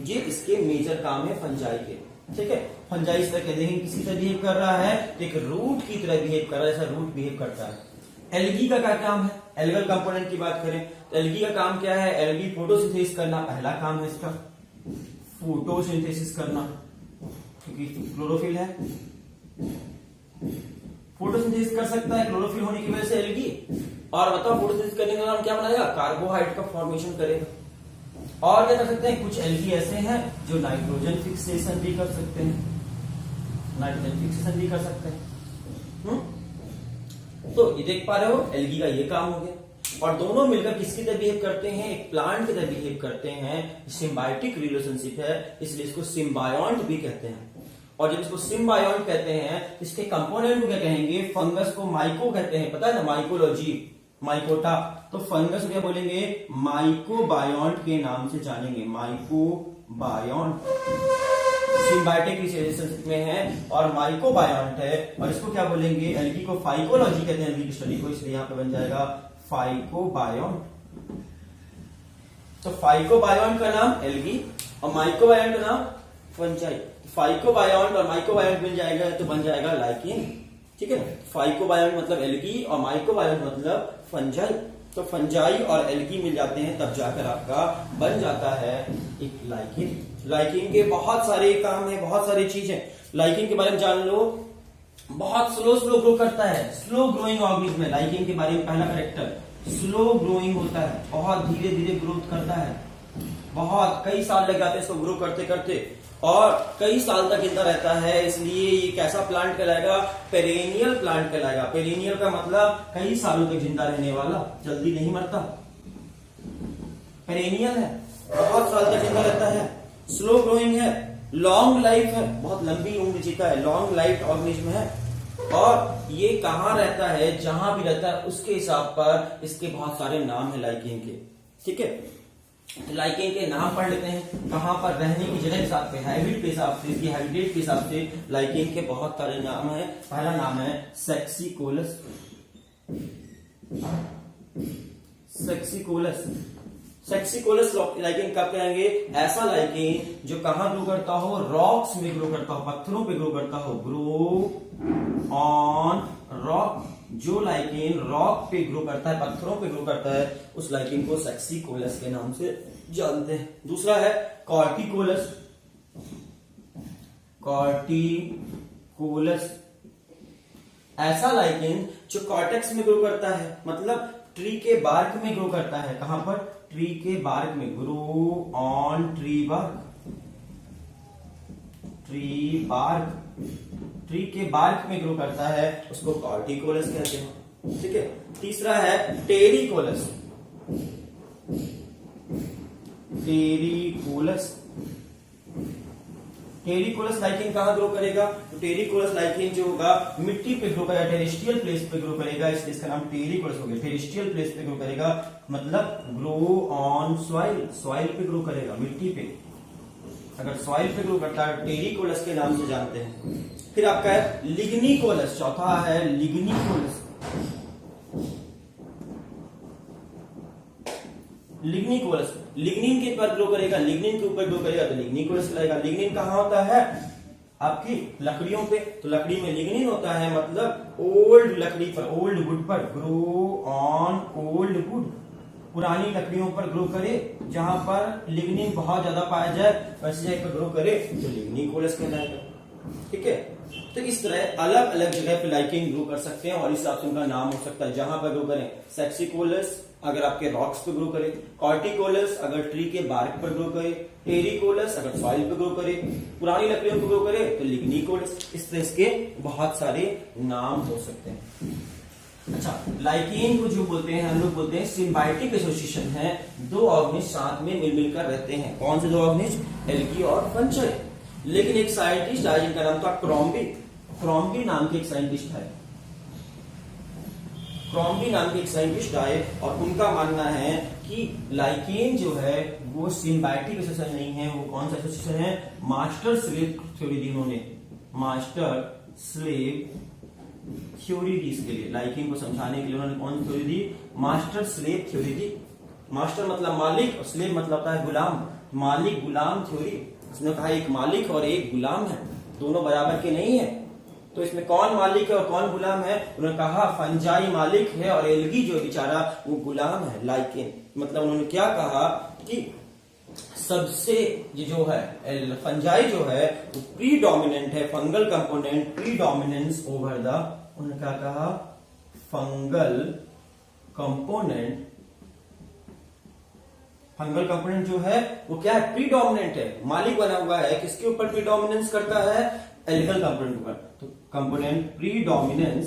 Speaker 2: ये इसके मेजर काम है फंजाई के। ठीक है, फंजाई इस तरह कहते हैं किसी तरह बिहेव कर रहा है, एक रूट की तरह बिहेव कर रहा है, जैसा रूट बिहेव करता है। एल्गी का क्या काम है? एल्गल कंपोनेंट की बात करें तो एल्गी का काम क्या है? एल्गी फोटोसिंथेसिस करना पहला काम है इसका। फोटोसिंथेसिस करना, क्योंकि क्लोरोफिल है, फोटोसिंथेसिस कर सकता है क्लोरोफिल होने की वजह से एल्गी। और बताओ फोटोसिंथेसिस करने के दौरान क्या बनाएगा, कार्बोहाइड्रेट का फॉर्मेशन करेगा। और क्या कर सकते हैं, कुछ एल्गी ऐसे हैं जो नाइट्रोजन फिक्सेशन भी कर सकते हैं, नाइट्रोजन फिक्सेशन भी कर सकते हैं। तो ये देख पा रहे हो, एल्गी का ये काम हो गया। और दोनों मिलकर किसकी तरह बिहेव करते हैं, एक प्लांट की तरह बिहेव करते हैं। सिम्बायोटिक रिलेशनशिप है, इसलिए इसको सिम्बायोंट भी कहते हैं। और जब इसको सिम्बायोंट कहते हैं, इसके कंपोनेंट को क्या कहेंगे, फंगस को माइको कहते हैं, पता है ना, माइकोलॉजी, माइकोटा। तो फंगस को क्या बोलेंगे, माइकोबायोंट के नाम से जानेंगे, माइकोबायोंट। सिम्बायोटिक रिलेशनशिप में है और माइकोबायोंट है। और इसको क्या बोलेंगे, एल्गी को फाइकोलॉजी कहते हैं, एल्गी की स्टडी को, इसलिए यहां पे बन जाएगा फाइकोबायोंट। तो फाइकोबायोंट का नाम एल्गी और माइकोबायोंट का नाम फंजाई। फाइकोबायोंट और माइकोबायोंट मिल जाएगा तो बन जाएगा लाइकेन, ठीक है। फाइकोबायोंट मतलब एल्गी और माइकोबायोंट मतलब फंजाई। तो फंजाई और एल्गी मिल जाते हैं तब जाकर आपका बन जाता है एक लाइकेन। लाइकेन के बहुत सारे काम है, बहुत सारी चीजें लाइकेन के बारे में जान लो। बहुत स्लो ग्रो करता है, स्लो ग्रोइंग ऑर्गेनिज्म है। लाइकेन के बारे में पहला कैरेक्टर स्लो ग्रोइंग होता है, बहुत धीरे धीरे ग्रोथ करता है, बहुत कई साल लग जाते हैं इसको ग्रो करते करते और कई साल तक जिंदा रहता है। इसलिए ये कैसा प्लांट कहलाएगा, पेरेनियल प्लांट कहलाएगा। पेरेनियल का मतलब कई सालों तक जिंदा रहने वाला, जल्दी नहीं मरता, पेरेनियल है, बहुत साल तक जिंदा रहता है, स्लो ग्रोइंग है, लॉन्ग लाइफ है, बहुत लंबी उम्र जीता है, लॉन्ग लाइफ ऑर्गेनिज्म है। और ये कहाँ रहता है, जहां भी रहता है उसके हिसाब पर इसके बहुत सारे नाम है लाइकेन के, ठीक है। लाइकेन के नाम पढ़ लेते हैं, कहां पर रहने की जगह के हिसाब से, हैबिट के हिसाब से, इसकी हैबिटेट के हिसाब से लाइकेन के बहुत सारे नाम है। पहला नाम है सेक्सिकोलस। सेक्सिकोलस, सेक्सिकोलस लाइकेन कब कहेंगे, ऐसा लाइकेन जो कहां ग्रो करता हो, रॉक्स में ग्रो करता हो, पत्थरों पे ग्रो करता हो, ग्रो ऑन रॉक। जो लाइकेन रॉक पे ग्रो करता है, पत्थरों पे ग्रो करता है, उस लाइकेन को सेक्सिकोलस के नाम से जानते हैं। दूसरा है कॉर्टिकोलस। कॉर्टिकोलस ऐसा लाइकेन जो कॉर्टेक्स में ग्रो करता है, मतलब ट्री के बार्क में ग्रो करता है। कहां पर, ट्री के बार्क में, grow on tree bark, tree bark, tree के बार्क में ग्रो करता है, उसको कॉर्टिकोलस कहते हैं, ठीक है। तीसरा है टेरिकोलस। टेरिकोलस, टेरिकोलस लाइकेन कहां ग्रो करेगा, तो टेरिकोलस लाइकेन जो होगा मिट्टी पे ग्रो करेगा, टेरेस्ट्रियल प्लेस पे ग्रो करेगा, इसलिए इसका नाम टेरिकोलस हो गया। टेरेस्ट्रियल प्लेस पे ग्रो करेगा मतलब ग्रो ऑन सॉइल, सॉइल पे ग्रो करेगा, मिट्टी पे। अगर सॉइल पे ग्रो करता है टेरिकोलस के नाम से जानते हैं। फिर आपका है लिग्निकोलस, चौथा है लिग्निकोलस। लिग्निकोलस, लिग्निन के ऊपर ग्रो करेगा, लिग्निन के ऊपर ग्रो करेगा तो लिग्निकोलस कहलाएगा। लिग्निन कहां होता है, आपकी लकड़ियों पे, तो लकड़ी में लिग्निन होता है, मतलब ओल्ड लकड़ी पर, ओल्ड वुड पर, ग्रो ऑन ओल्ड वुड। पुरानी लकड़ियों पर ग्रो करे, जहां पर लिग्निन बहुत ज्यादा पाया जाए वैसे जगह पर ग्रो करे तो लिग्निकोलस कहलाएगा, ठीक है। तो इस तरह अलग अलग जगह पे लाइकेन ग्रो कर सकते हैं और इस हिसाब से उनका नाम हो सकता है। जहां पर ग्रो करें, सेक्सिकोलस अगर आपके रॉक्स पे ग्रो करे, कॉर्टिकोलस अगर ट्री के बार्क पर ग्रो करे, टेरिकोलस अगर सॉइल पे ग्रो करे, पुरानी लकड़ियों पे ग्रो करे तो लिग्निकोलस। इस तरह इसके बहुत सारे नाम हो सकते हैं। अच्छा, लाइकेन को जो बोलते हैं हम लोग बोलते हैं सिम्बायोटिक एसोसिएशन है, दो ऑर्गेनिज्म साथ में मिलकर रहते हैं। कौन से दो ऑर्गेनिज्म, एल्गी और फंजाई। लेकिन एक साइंटिस्ट आया जिनका नाम था क्रॉम्बी, क्रॉम्बी नाम के एक साइंटिस्ट है, क्रॉम्बी नाम के एक साइंटिस्ट आए और उनका मानना है कि लाइकेन जो है वो सिम्बायोटिक एसोसिएशन नहीं है। वो कौन सा एसोसिएशन है, मास्टर स्लेव थ्योरी दी उन्होंने, मास्टर स्लेव थ्योरी दी। इसके लिए लाइकेन को समझाने के लिए उन्होंने कौन सी थ्योरी दी, मास्टर स्लेव थ्योरी दी। मास्टर मतलब मालिक और स्लेव मतलब होता है गुलाम, मालिक गुलाम थ्योरी। उसने कहा एक मालिक और एक गुलाम है, दोनों बराबर के नहीं है, तो इसमें कौन मालिक है और कौन गुलाम है। उन्होंने कहा फंजाई मालिक है और एल्गी जो बेचारा वो गुलाम है, लाइकेन। मतलब उन्होंने क्या कहा कि सबसे ये जो है फंजाई जो है वो प्रीडोमिनेंट है, fungal component predominance over the, उन्होंने क्या कहा, फंगल कंपोनेंट जो है वो क्या है, प्रीडोमिनेंट है, मालिक बना हुआ है, किसके ऊपर प्रीडोमिनेंस करता है, एल्गल कंपोनेंट ऊपर। तो कंपोनेंट प्रीडोमिनेंस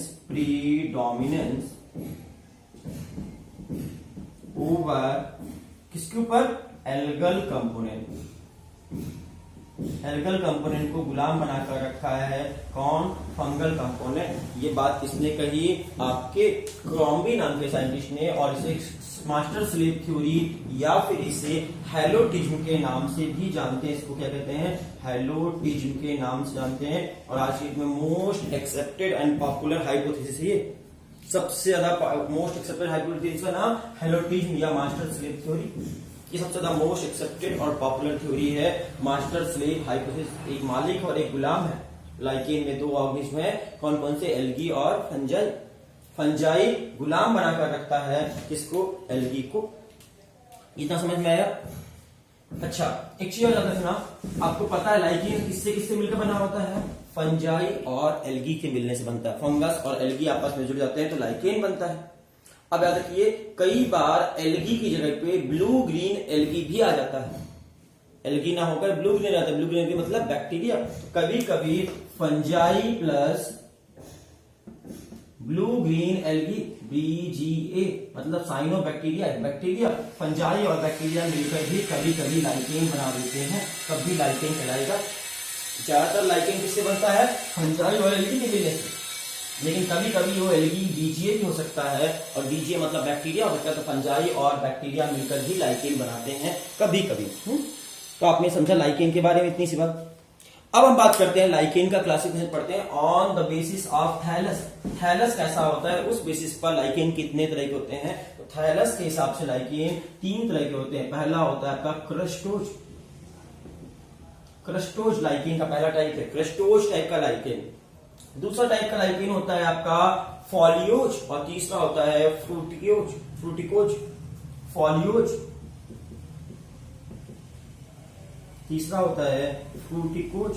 Speaker 2: ओवर किसके ऊपर, एल्गल कंपोनेंट को गुलाम बनाकर रखा है कौन, फंगल कंपोनेंट। ये बात किसने कही, आपके क्रॉम्बी नाम के साइंटिस्ट ने, और इसे मास्टर स्लेव थ्योरी या फिर इसे हेलोटिज्म के नाम से भी जानते हैं। इसको क्या कहते हैं, हेलोटिज्म के नाम से जानते हैं। और आज की में most accepted and popular hypothesis है, सबसे ज्यादा मोस्ट एक्सेप्टेड हाइपोथेसिस का नाम हेलोटिज्म या मास्टर स्लेव थ्योरी। ये सबसे ज्यादा मोस्ट एक्सेप्टेड और पॉपुलर थ्योरी है मास्टर स्लेव हाइपोथेसिस। एक मालिक और एक गुलाम है। लाइकेन में दो ऑर्गेनिज्म है, कौन कौन से, एल्गी और फंजाई। फंजाई गुलाम बनाकर रखता है किसको, एल्गी को। इतना समझ में आया। अच्छा एक चीज और याद रखना, आपको पता है लाइकेन किससे किससे मिलकर बना होता है, फंजाई और एल्गी के मिलने से बनता है। फंगस और एल्गी आपस में जुड़ जाते हैं तो लाइकेन बनता है। अब याद रखिए, कई बार एल्गी की जगह पे ब्लू ग्रीन एल्गी भी आ जाता है। एल्गी ना होकर ब्लू ग्रीन आता है, ब्लू ग्रीन मतलब बैक्टीरिया। कभी कभी fungi plus blue green algae, BGA मतलब साइनो बैक्टीरिया, फंजाई और बैक्टीरिया मिलकर भी कभी कभी लाइकेन बना देते हैं, तब भी लाइकेन कहलाएगा। ज्यादातर लाइकेन किससे बनता है, फंजाई और एल्गी के मिलने से, लेकिन कभी कभी वो एल्गी BGA भी हो सकता है, और BGA मतलब बैक्टीरिया हो सकता है। तो फंजाई और बैक्टीरिया मिलकर भी लाइकेन बनाते हैं कभी कभी। तो आपने समझा लाइकेन के बारे में इतनी सी बात। अब हम बात करते हैं लाइकेन का क्लासिफिकेशन पढ़ते हैं on the basis of thallus. Thallus कैसा होता है, उस बेसिस पर लाइकेन कितने तरह के होते हैं। तो थैलस के हिसाब से लाइकेन 3 तरह के होते हैं। पहला होता है आपका क्रस्टोज लाइकेन का पहला टाइप है, क्रस्टोज टाइप का लाइकेन। दूसरा टाइप का लाइकेन होता है आपका फॉलियोज, और तीसरा होता है फ्रूटिकोज। फॉलियोज, तीसरा होता है फ्रूटिकोज।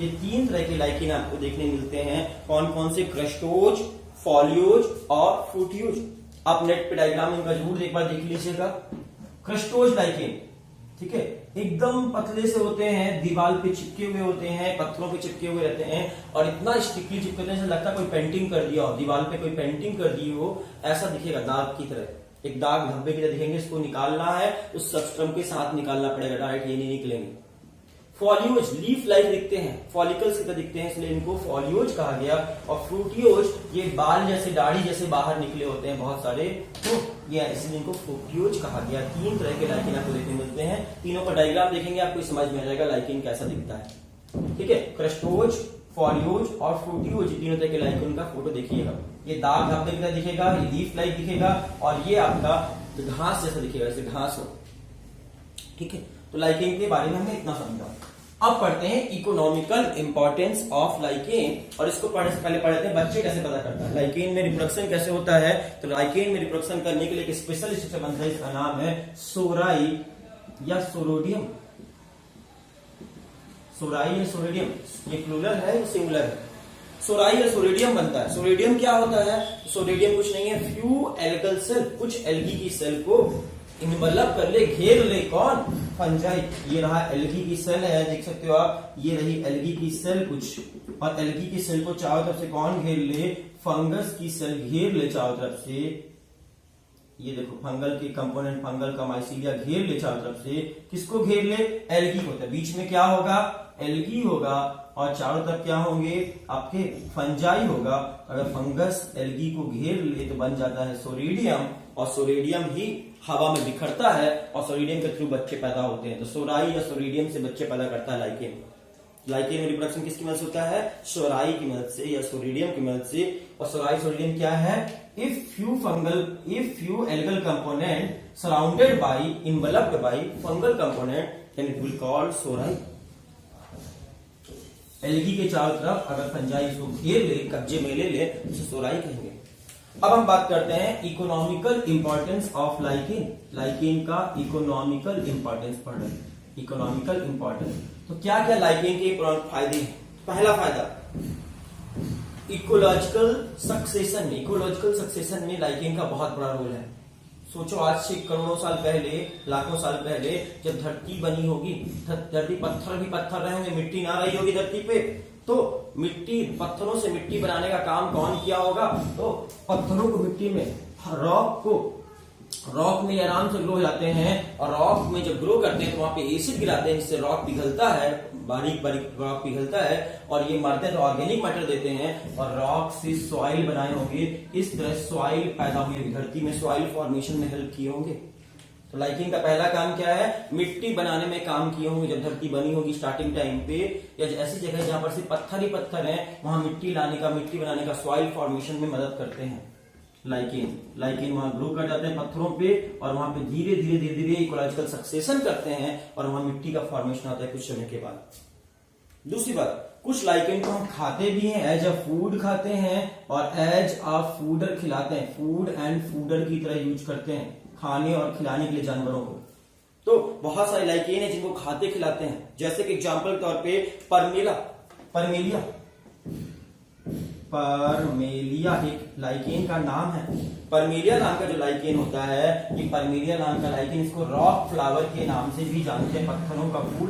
Speaker 2: ये 3 तरह के लाइकेन आपको देखने मिलते हैं। कौन कौन से, क्रस्टोज, फॉलियोज और फ्रूटियोज। आप नेट पे डायग्राम इनका जरूर एक बार देख लीजिएगा। क्रस्टोज लाइकेन, ठीक है, एकदम पतले से होते हैं, दीवार पे चिपके हुए होते हैं, पत्थरों पे चिपके हुए रहते हैं, और इतना स्टिकली चिपकते हैं लगता है कोई पेंटिंग कर दिया हो, दीवार पे कोई पेंटिंग कर दी हो, ऐसा दिखेगा, दाग की तरह, एक दाग धब्बे की तरह दिखेंगे। इसको निकालना है तो सबस्ट्रम के साथ निकालना पड़ेगा, डायरेक्ट ये नहीं निकलेंगे। फॉलियोज लीफ लाइक दिखते हैं, फॉलिकल्स की तरह दिखते हैं, इसलिए इनको फॉलियोज कहा गया। और फ्रूटियोज ये बाल जैसे, दाढ़ी जैसे बाहर निकले होते हैं बहुत सारे, तो ये इसलिए इनको फ्रूटियोज कहा गया। 3 तरह के लाइकेन आपको देखने मिलते हैं। तीनों का डायग्राम देखेंगे आपको समझ में आ जाएगा लाइकेन कैसा दिखता है। ठीक है, क्रस्टोज, फॉलियोज और फ्रूटियोज, तीनों तरह के लाइकेन का फोटो देखिएगा। ये दाग धब्बे की तरह दिखेगा, ये लीफ लाइक दिखेगा, और ये आपका घास जैसा दिखेगा, जैसे घास हो। ठीक है, तो लाइकेन के बारे में हमने इतना समझा। अब पढ़ते हैं इकोनॉमिकल इंपॉर्टेंस ऑफ लाइकेन, और इसको पढ़ने से पहले पढ़ते हैं बच्चे कैसे पता करता है लाइकेन में रिप्रोडक्शन कैसे होता है। तो लाइकेन में रिप्रोडक्शन करने के लिए एक स्पेशल स्ट्रक्चर बनता है, इसका नाम है सोराई या सोरोडियम। सोराई या सोरोडियम, ये प्लूरल है, सिंगुलर है। सोराई या सोरेडियम बनता है। सोरेडियम क्या होता है, सोरेडियम कुछ नहीं है, फ्यू एल्गल सेल, कुछ एल्गी की सेल को इनवलप कर ले, घेर ले, कौन, फंजाई। ये रहा एल्गी की सेल है, देख सकते हो आप, ये रही एल्गी की सेल कुछ, और एल्गी की सेल को चारों तरफ से कौन घेर ले, फंगस की सेल घेर ले चारों तरफ से। ये देखो फंगल के कंपोनेंट, फंगल का माइसीलिया घेर ले चारों तरफ से। किसको घेर ले, एल्गी को। बीच में क्या होगा, एल्गी होगा, और चारों तरफ क्या होंगे, आपके फंजाई होगा। अगर फंगस एल्गी को घेर ले तो बन जाता है सोरेडियम, और सोरेडियम ही हवा में बिखरता है, और सोरेडियम के थ्रू बच्चे पैदा होते हैं। तो सोराई या सोरेडियम से बच्चे पैदा करता है लाइकेन। लाइकेन में रिप्रोडक्शन किसकी मदद से होता है, सोराई की मदद से या सोरेडियम की मदद से। और सोराई सोरेडियम क्या है, if few algal component surrounded by, enveloped by fungal component, then it will called सोराई। एल्गी के चारों तरफ अगर फंजाई इसको घेर ले, कब्जे में ले ले, उसे सोराई कहेंगे। अब हम बात करते हैं economical importance of lichen. Lichen का इकोनॉमिकल इंपॉर्टेंस पढ़ रहे हैं, इकोनॉमिकल इंपॉर्टेंस। तो क्या क्या लाइकेन के फायदे हैं? पहला फायदा, इकोलॉजिकल सक्सेशन। इकोलॉजिकल सक्सेशन में लाइकेन का बहुत बड़ा रोल है। सोचो आज से करोड़ों साल पहले, लाखों साल पहले जब धरती बनी होगी, धरती पत्थर भी पत्थर रहेंगे, मिट्टी ना रही होगी धरती पे, तो मिट्टी, पत्थरों से मिट्टी बनाने का काम कौन किया होगा? तो पत्थरों को मिट्टी में, रॉक में आराम से ग्रो हो जाते हैं, और रॉक में जब ग्रो करते हैं तो वहां पे एसिड गिराते हैं, जिससे रॉक पिघलता है, बारीक बारीक रॉक पिघलता है, और ये मरते तो ऑर्गेनिक मैटर देते हैं, और रॉक से सॉइल बनाए होंगे। इस तरह सॉइल पैदा हुई होगी, धरती में सॉइल फॉर्मेशन में हेल्प किए होंगे। तो लाइकेन का पहला काम क्या है? मिट्टी बनाने में काम किए होंगे। जब धरती बनी होगी स्टार्टिंग टाइम पे, या ऐसी जगह जहां पर सिर्फ पत्थर ही पत्थर है, वहां मिट्टी बनाने का सॉइल फॉर्मेशन में मदद करते हैं लाइकेन वहां ग्रो कर जाते हैं पत्थरों पे, और वहां पे धीरे धीरे इकोलॉजिकल सक्सेशन करते हैं, और वहां मिट्टी का फॉर्मेशन आता है कुछ समय के बाद। दूसरी बात, कुछ लाइकेन को हम खाते भी हैं, एज अ फूड खाते हैं, और एज अ फूडर खिलाते हैं, फूड एंड फूडर की तरह यूज करते हैं, खाने और खिलाने के लिए जानवरों को। तो बहुत सारे लाइकेन है जिनको खाते खिलाते हैं, जैसे कि एग्जांपल के तौर पे परमेलिया एक लाइकेन का नाम है। परमेलिया नाम का जो लाइकेन होता है, ये परमेलिया नाम का लाइकेन, इसको रॉक फ्लावर के नाम से भी जानते हैं, पत्थरों का फूल,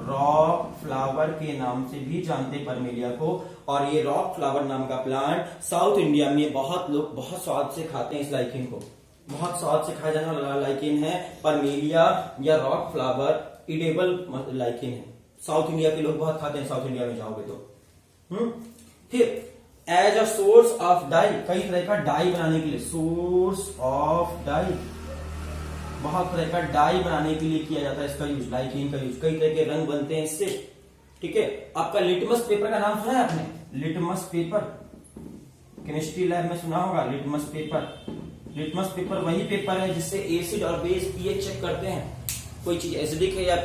Speaker 2: रॉक फ्लावर के नाम से भी जानते हैं परमेलिया को। और ये रॉक फ्लावर नाम का प्लांट साउथ इंडिया में बहुत लोग बहुत स्वाद से खाते हैं। इस लाइकेन को बहुत स्वाद से खाया जाने वाला लाइकेन है परमेलिया या रॉक फ्लावर, इडेबल लाइकेन है। साउथ इंडिया के लोग बहुत खाते हैं, साउथ इंडिया में जाओगे तो। फिर as a source of dye, कई तरह का डाई बनाने के लिए, सोर्स ऑफ डाई, बहुत तरह का डाई बनाने के लिए किया जाता है इसका यूज, लाइकेन का यूज। कई तरह के रंग बनते हैं इससे, ठीक है। आपका लिटमस पेपर का नाम सुना है आपने? लिटमस पेपर केमिस्ट्री लैब में सुना होगा। लिटमस पेपर वही पेपर है जिससे एसिड और बेस पीएच चेक करते हैं। कोई चीज एसिडिक है या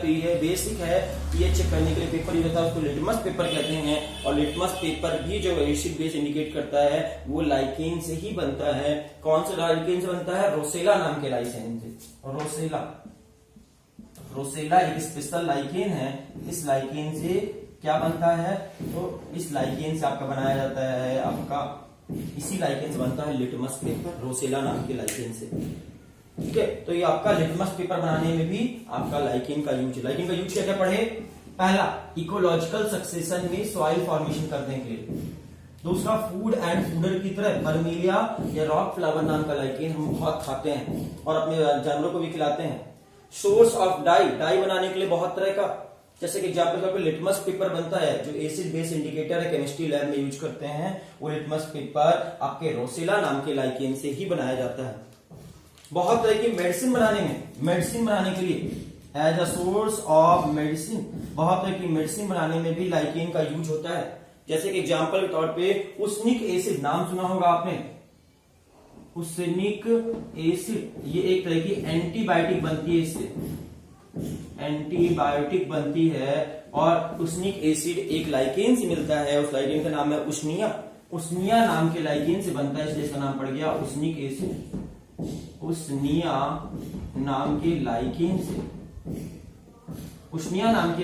Speaker 2: बेसिक है, पीएच चेक करने के लिए पेपर यूज होता है, उसको लिटमस पेपर कहते हैं। और लिटमस पेपर भी जो एसिड बेस इंडिकेट करता है वो लाइकेन से ही बनता है। कौन से लाइकेन से बनता है? रोसेला नाम के लाइकेन से। रोसेला एक स्पेशल लाइकेन है। इस लाइकेन से क्या बनता है? तो इस लाइकेन से आपका बनाया जाता है, आपका इसी लाइकेन से बनता है लिटमस पेपर, रोसेला नाम के लाइकेन से, ठीक है। तो ये आपका लिटमस पेपर बनाने में भी आपका लाइकेन का यूज है। लाइकेन का यूज क्या क्या पढ़े? पहला, इकोलॉजिकल सक्सेशन में सॉइल फॉर्मेशन करने के लिए। दूसरा, फूड एंड फूडर की तरह परमेलिया या रॉक फ्लावर नाम का लाइकेन हम बहुत खाते हैं और अपने जानवरों को भी खिलाते हैं। सोर्स ऑफ डाई बनाने के लिए बहुत तरह का, जैसे कि एग्जाम्पल तौर पर लिटमस पेपर बनता है, जो एसिड बेस इंडिकेटर है, केमिस्ट्री लैब में यूज करते हैं। वो लिटमस पेपर आपके रोसेला नाम के लाइकेन से ही बनाया जाता है। बहुत तरह की मेडिसिन बनाने के लिए as a source of medicine, बहुत तरह की मेडिसिन बनाने में भी लाइकेन का यूज होता है। जैसे कि एग्जाम्पल के तौर पे उसनिक एसिड, नाम सुना होगा आपने, उसनिक एसिड, ये एक तरह की एंटीबायोटिक बनती है, इससे एंटीबायोटिक बनती है। और उसनिक एसिड एक लाइकेन से मिलता है, उस लाइकेन का नाम है उसनिया नाम के लाइकेन से बनता है, इसलिए इसका नाम पड़ गया उसनिक एसिड। उसनिया नाम के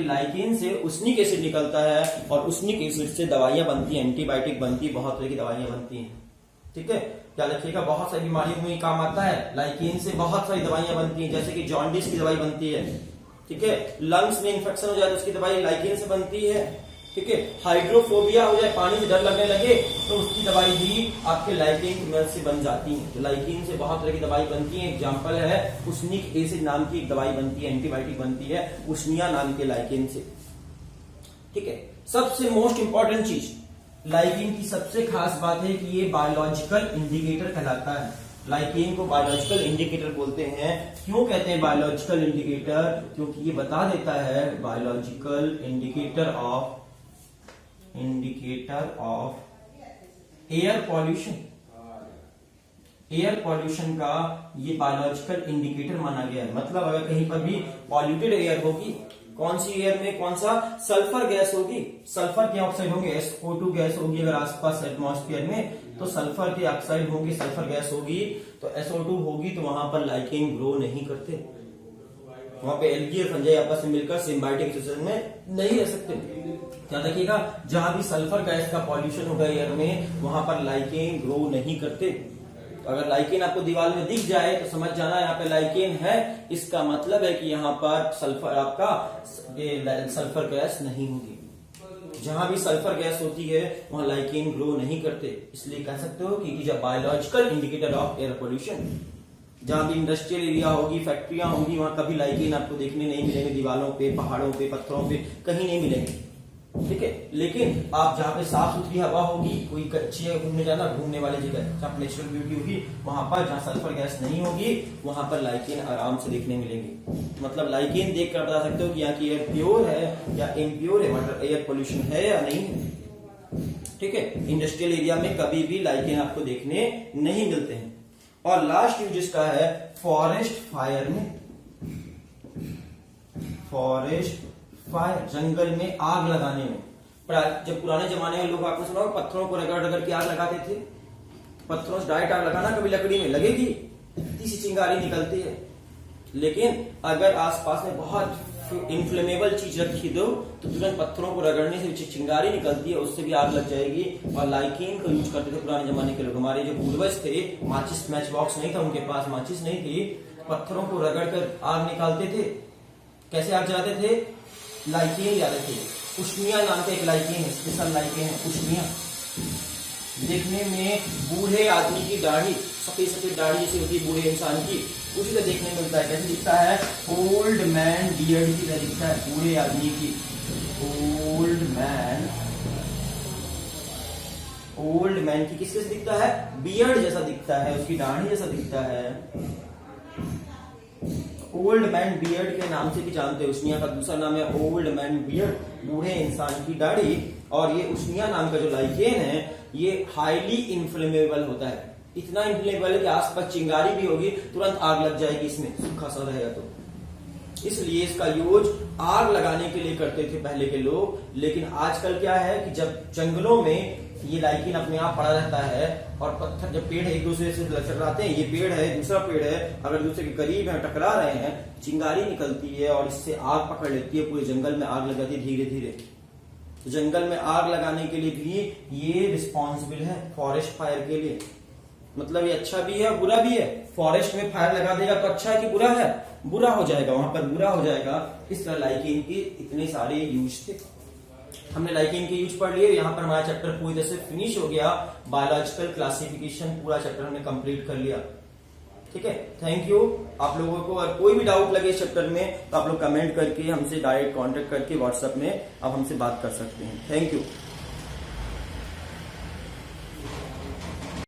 Speaker 2: लाइकेन से उसनिक एसिड निकलता है, और उसनिक एसिड से दवाइयां बनती हैं, एंटीबायोटिक बनती है, बहुत तरह की दवाइयां बनती हैं, ठीक है। क्या रखिएगा, बहुत सारी बीमारियों में काम आता है। लाइकेन से बहुत सारी दवाइयां बनती हैं, जैसे कि जॉन्डिस की दवाई बनती है, ठीक है। लंग्स में इंफेक्शन हो जाए तो उसकी दवाई लाइकेन से बनती है, ठीक है। हाइड्रोफोबिया हो जाए, पानी से डर लगने लगे, तो उसकी दवाई भी आपके लाइकेन की मदद से बन जाती है। तो लाइकेन से बहुत तरह की दवाई बनती है। एग्जाम्पल है उसनिक एसिड नाम की एक दवाई बनती है, एंटीबायोटिक बनती है उसनिया नाम के लाइकेन से, ठीक है। सबसे मोस्ट इंपॉर्टेंट चीज, लाइकेन की सबसे खास बात है कि ये बायोलॉजिकल इंडिकेटर कहलाता है। लाइकेन को बायोलॉजिकल इंडिकेटर बोलते हैं। क्यों कहते हैं बायोलॉजिकल इंडिकेटर? क्योंकि ये बता देता है, biological indicator of air pollution का ये बायोलॉजिकल इंडिकेटर माना गया है। मतलब अगर कहीं पर भी पॉल्यूटेड एयर होगी कौन सी एयर में कौन सा सल्फर गैस होगी, सल्फर के ऑक्साइड होंगे, SO2 गैस होगी अगर आसपास एटमॉस्फेयर में, तो सल्फर के ऑक्साइड होंगे, सल्फर गैस होगी तो SO2 होगी, तो वहां पर लाइकेन ग्रो नहीं करते, वहां पे एल्गी और फंजाई आपस में मिलकर सिम्बायोटिक सिचुएशन में नहीं रह सकते। क्या देखिएगा, जहां भी सल्फर गैस का पॉल्यूशन होगा एयर में, वहां पर लाइकेन ग्रो नहीं करते। अगर लाइकेन आपको दीवार में दिख जाए तो समझ जाना यहाँ पे लाइकेन है, इसका मतलब है कि यहाँ पर सल्फर आपका सल्फर गैस नहीं होगी। जहां भी सल्फर गैस होती है वहां लाइकेन ग्रो नहीं करते, इसलिए कह सकते हो कि it is a biological indicator of air pollution. जहां भी इंडस्ट्रियल एरिया होगी, फैक्ट्रियां होंगी, वहां कभी लाइकेन आपको देखने नहीं मिलेंगे, दीवारों पे, पहाड़ों पे, पत्थरों पे कहीं नहीं मिलेंगे, ठीक है। लेकिन आप जहाँ पे साफ सुथरी हवा होगी, कोई अच्छी है घूमने जाना, घूमने वाली जगह जहाँ नेचुरल ब्यूटी होगी, वहां पर जहाँ सल्फर गैस नहीं होगी वहां पर लाइकेन आराम से देखने मिलेंगे। मतलब लाइकेन देख कर बता सकते हो कि यहाँ की एयर प्योर है या इम्प्योर है, मतलब एयर पोल्यूशन है या नहीं है, ठीक है। इंडस्ट्रियल एरिया में कभी भी लाइकेन आपको देखने नहीं मिलते हैं। और लास्ट यूज इसका है फॉरेस्ट फायर में, फॉरेस्ट फायर जंगल में आग लगाने में। जब पुराने जमाने में लोग आपने सुना पत्थरों को रगड़ रगड़ के आग लगाते थे, पत्थरों से डायरेक्ट आग लगाना, कभी लकड़ी में लगेगी, इतनी सी चिंगारी निकलती है। लेकिन अगर आसपास में बहुत इन्फ्लेमेबल चीज रखी दो तो तुरंत पत्थरों को रगड़ने से चिंगारी निकलती है, उससे भी आग लग जाएगी। और लाइकेन को यूज करते थे पुराने जमाने के लोग। हमारे जो पूर्वज थे, माचिस मैच बॉक्स नहीं था उनके पास, माचिस नहीं थी, पत्थरों को रगड़ कर आग निकालते थे। कैसे आग जलाते थे? लाइकेन जलाते थे। उष्मिया नाम का एक लाइकेन है, स्पेशल लाइकेन है उष्मिया। देखने में बूढ़े आदमी की दाढ़ी, सफेद सफेद दाढ़ी जैसे होती है बूढ़े इंसान की, उसी तरह देखने में मिलता है। कैसे दिखता है? ओल्ड मैन बियर्ड की तरह दिखता है, बूढ़े आदमी की। ओल्ड मैन की किस दिखता है? बियर्ड जैसा दिखता है, उसकी दाढ़ी जैसा दिखता है। ओल्ड मैन बियर्ड के नाम से भी जानते हैं। उष्मिया का दूसरा नाम है ओल्ड मैन बियर्ड, बूढ़े इंसान की दाढ़ी। और ये उष्मिया नाम का जो लाइकेन है ये हाईली इन्फ्लेमेबल होता है। इतना इन्फ्लेमेबल है कि आसपास चिंगारी भी होगी तुरंत आग लग जाएगी इसमें, सूखा सा रहेगा तो। इसलिए इसका यूज आग लगाने के लिए करते थे पहले के लोग। लेकिन आजकल क्या है कि जब जंगलों में ये लाइकेन अपने आप पड़ा रहता है और पत्थर, जब पेड़ एक दूसरे से टकराते हैं, ये पेड़ है दूसरा पेड़ है, अगर दूसरे के करीब है टकरा रहे हैं, चिंगारी निकलती है और इससे आग पकड़ लेती है, पूरे जंगल में आग लग जाती है धीरे धीरे। तो जंगल में आग लगाने के लिए भी ये रिस्पॉन्सिबल है फॉरेस्ट फायर के लिए। मतलब ये अच्छा भी है और बुरा भी है। फॉरेस्ट में फायर लगा देगा तो अच्छा है कि बुरा है? बुरा हो जाएगा, वहां पर बुरा हो जाएगा। इस तरह लाइकेन के इतने सारे यूज थे। हमने लाइकेन के यूज पढ़ लिए। यहाँ पर हमारा चैप्टर पूरी तरह से फिनिश हो गया। बायोलॉजिकल क्लासिफिकेशन पूरा चैप्टर हमने कंप्लीट कर लिया, ठीक है। Thank you. आप लोगों को अगर कोई भी डाउट लगे इस चैप्टर में तो आप लोग कमेंट करके हमसे डायरेक्ट कांटेक्ट करके व्हाट्सएप में आप हमसे बात कर सकते हैं। Thank you.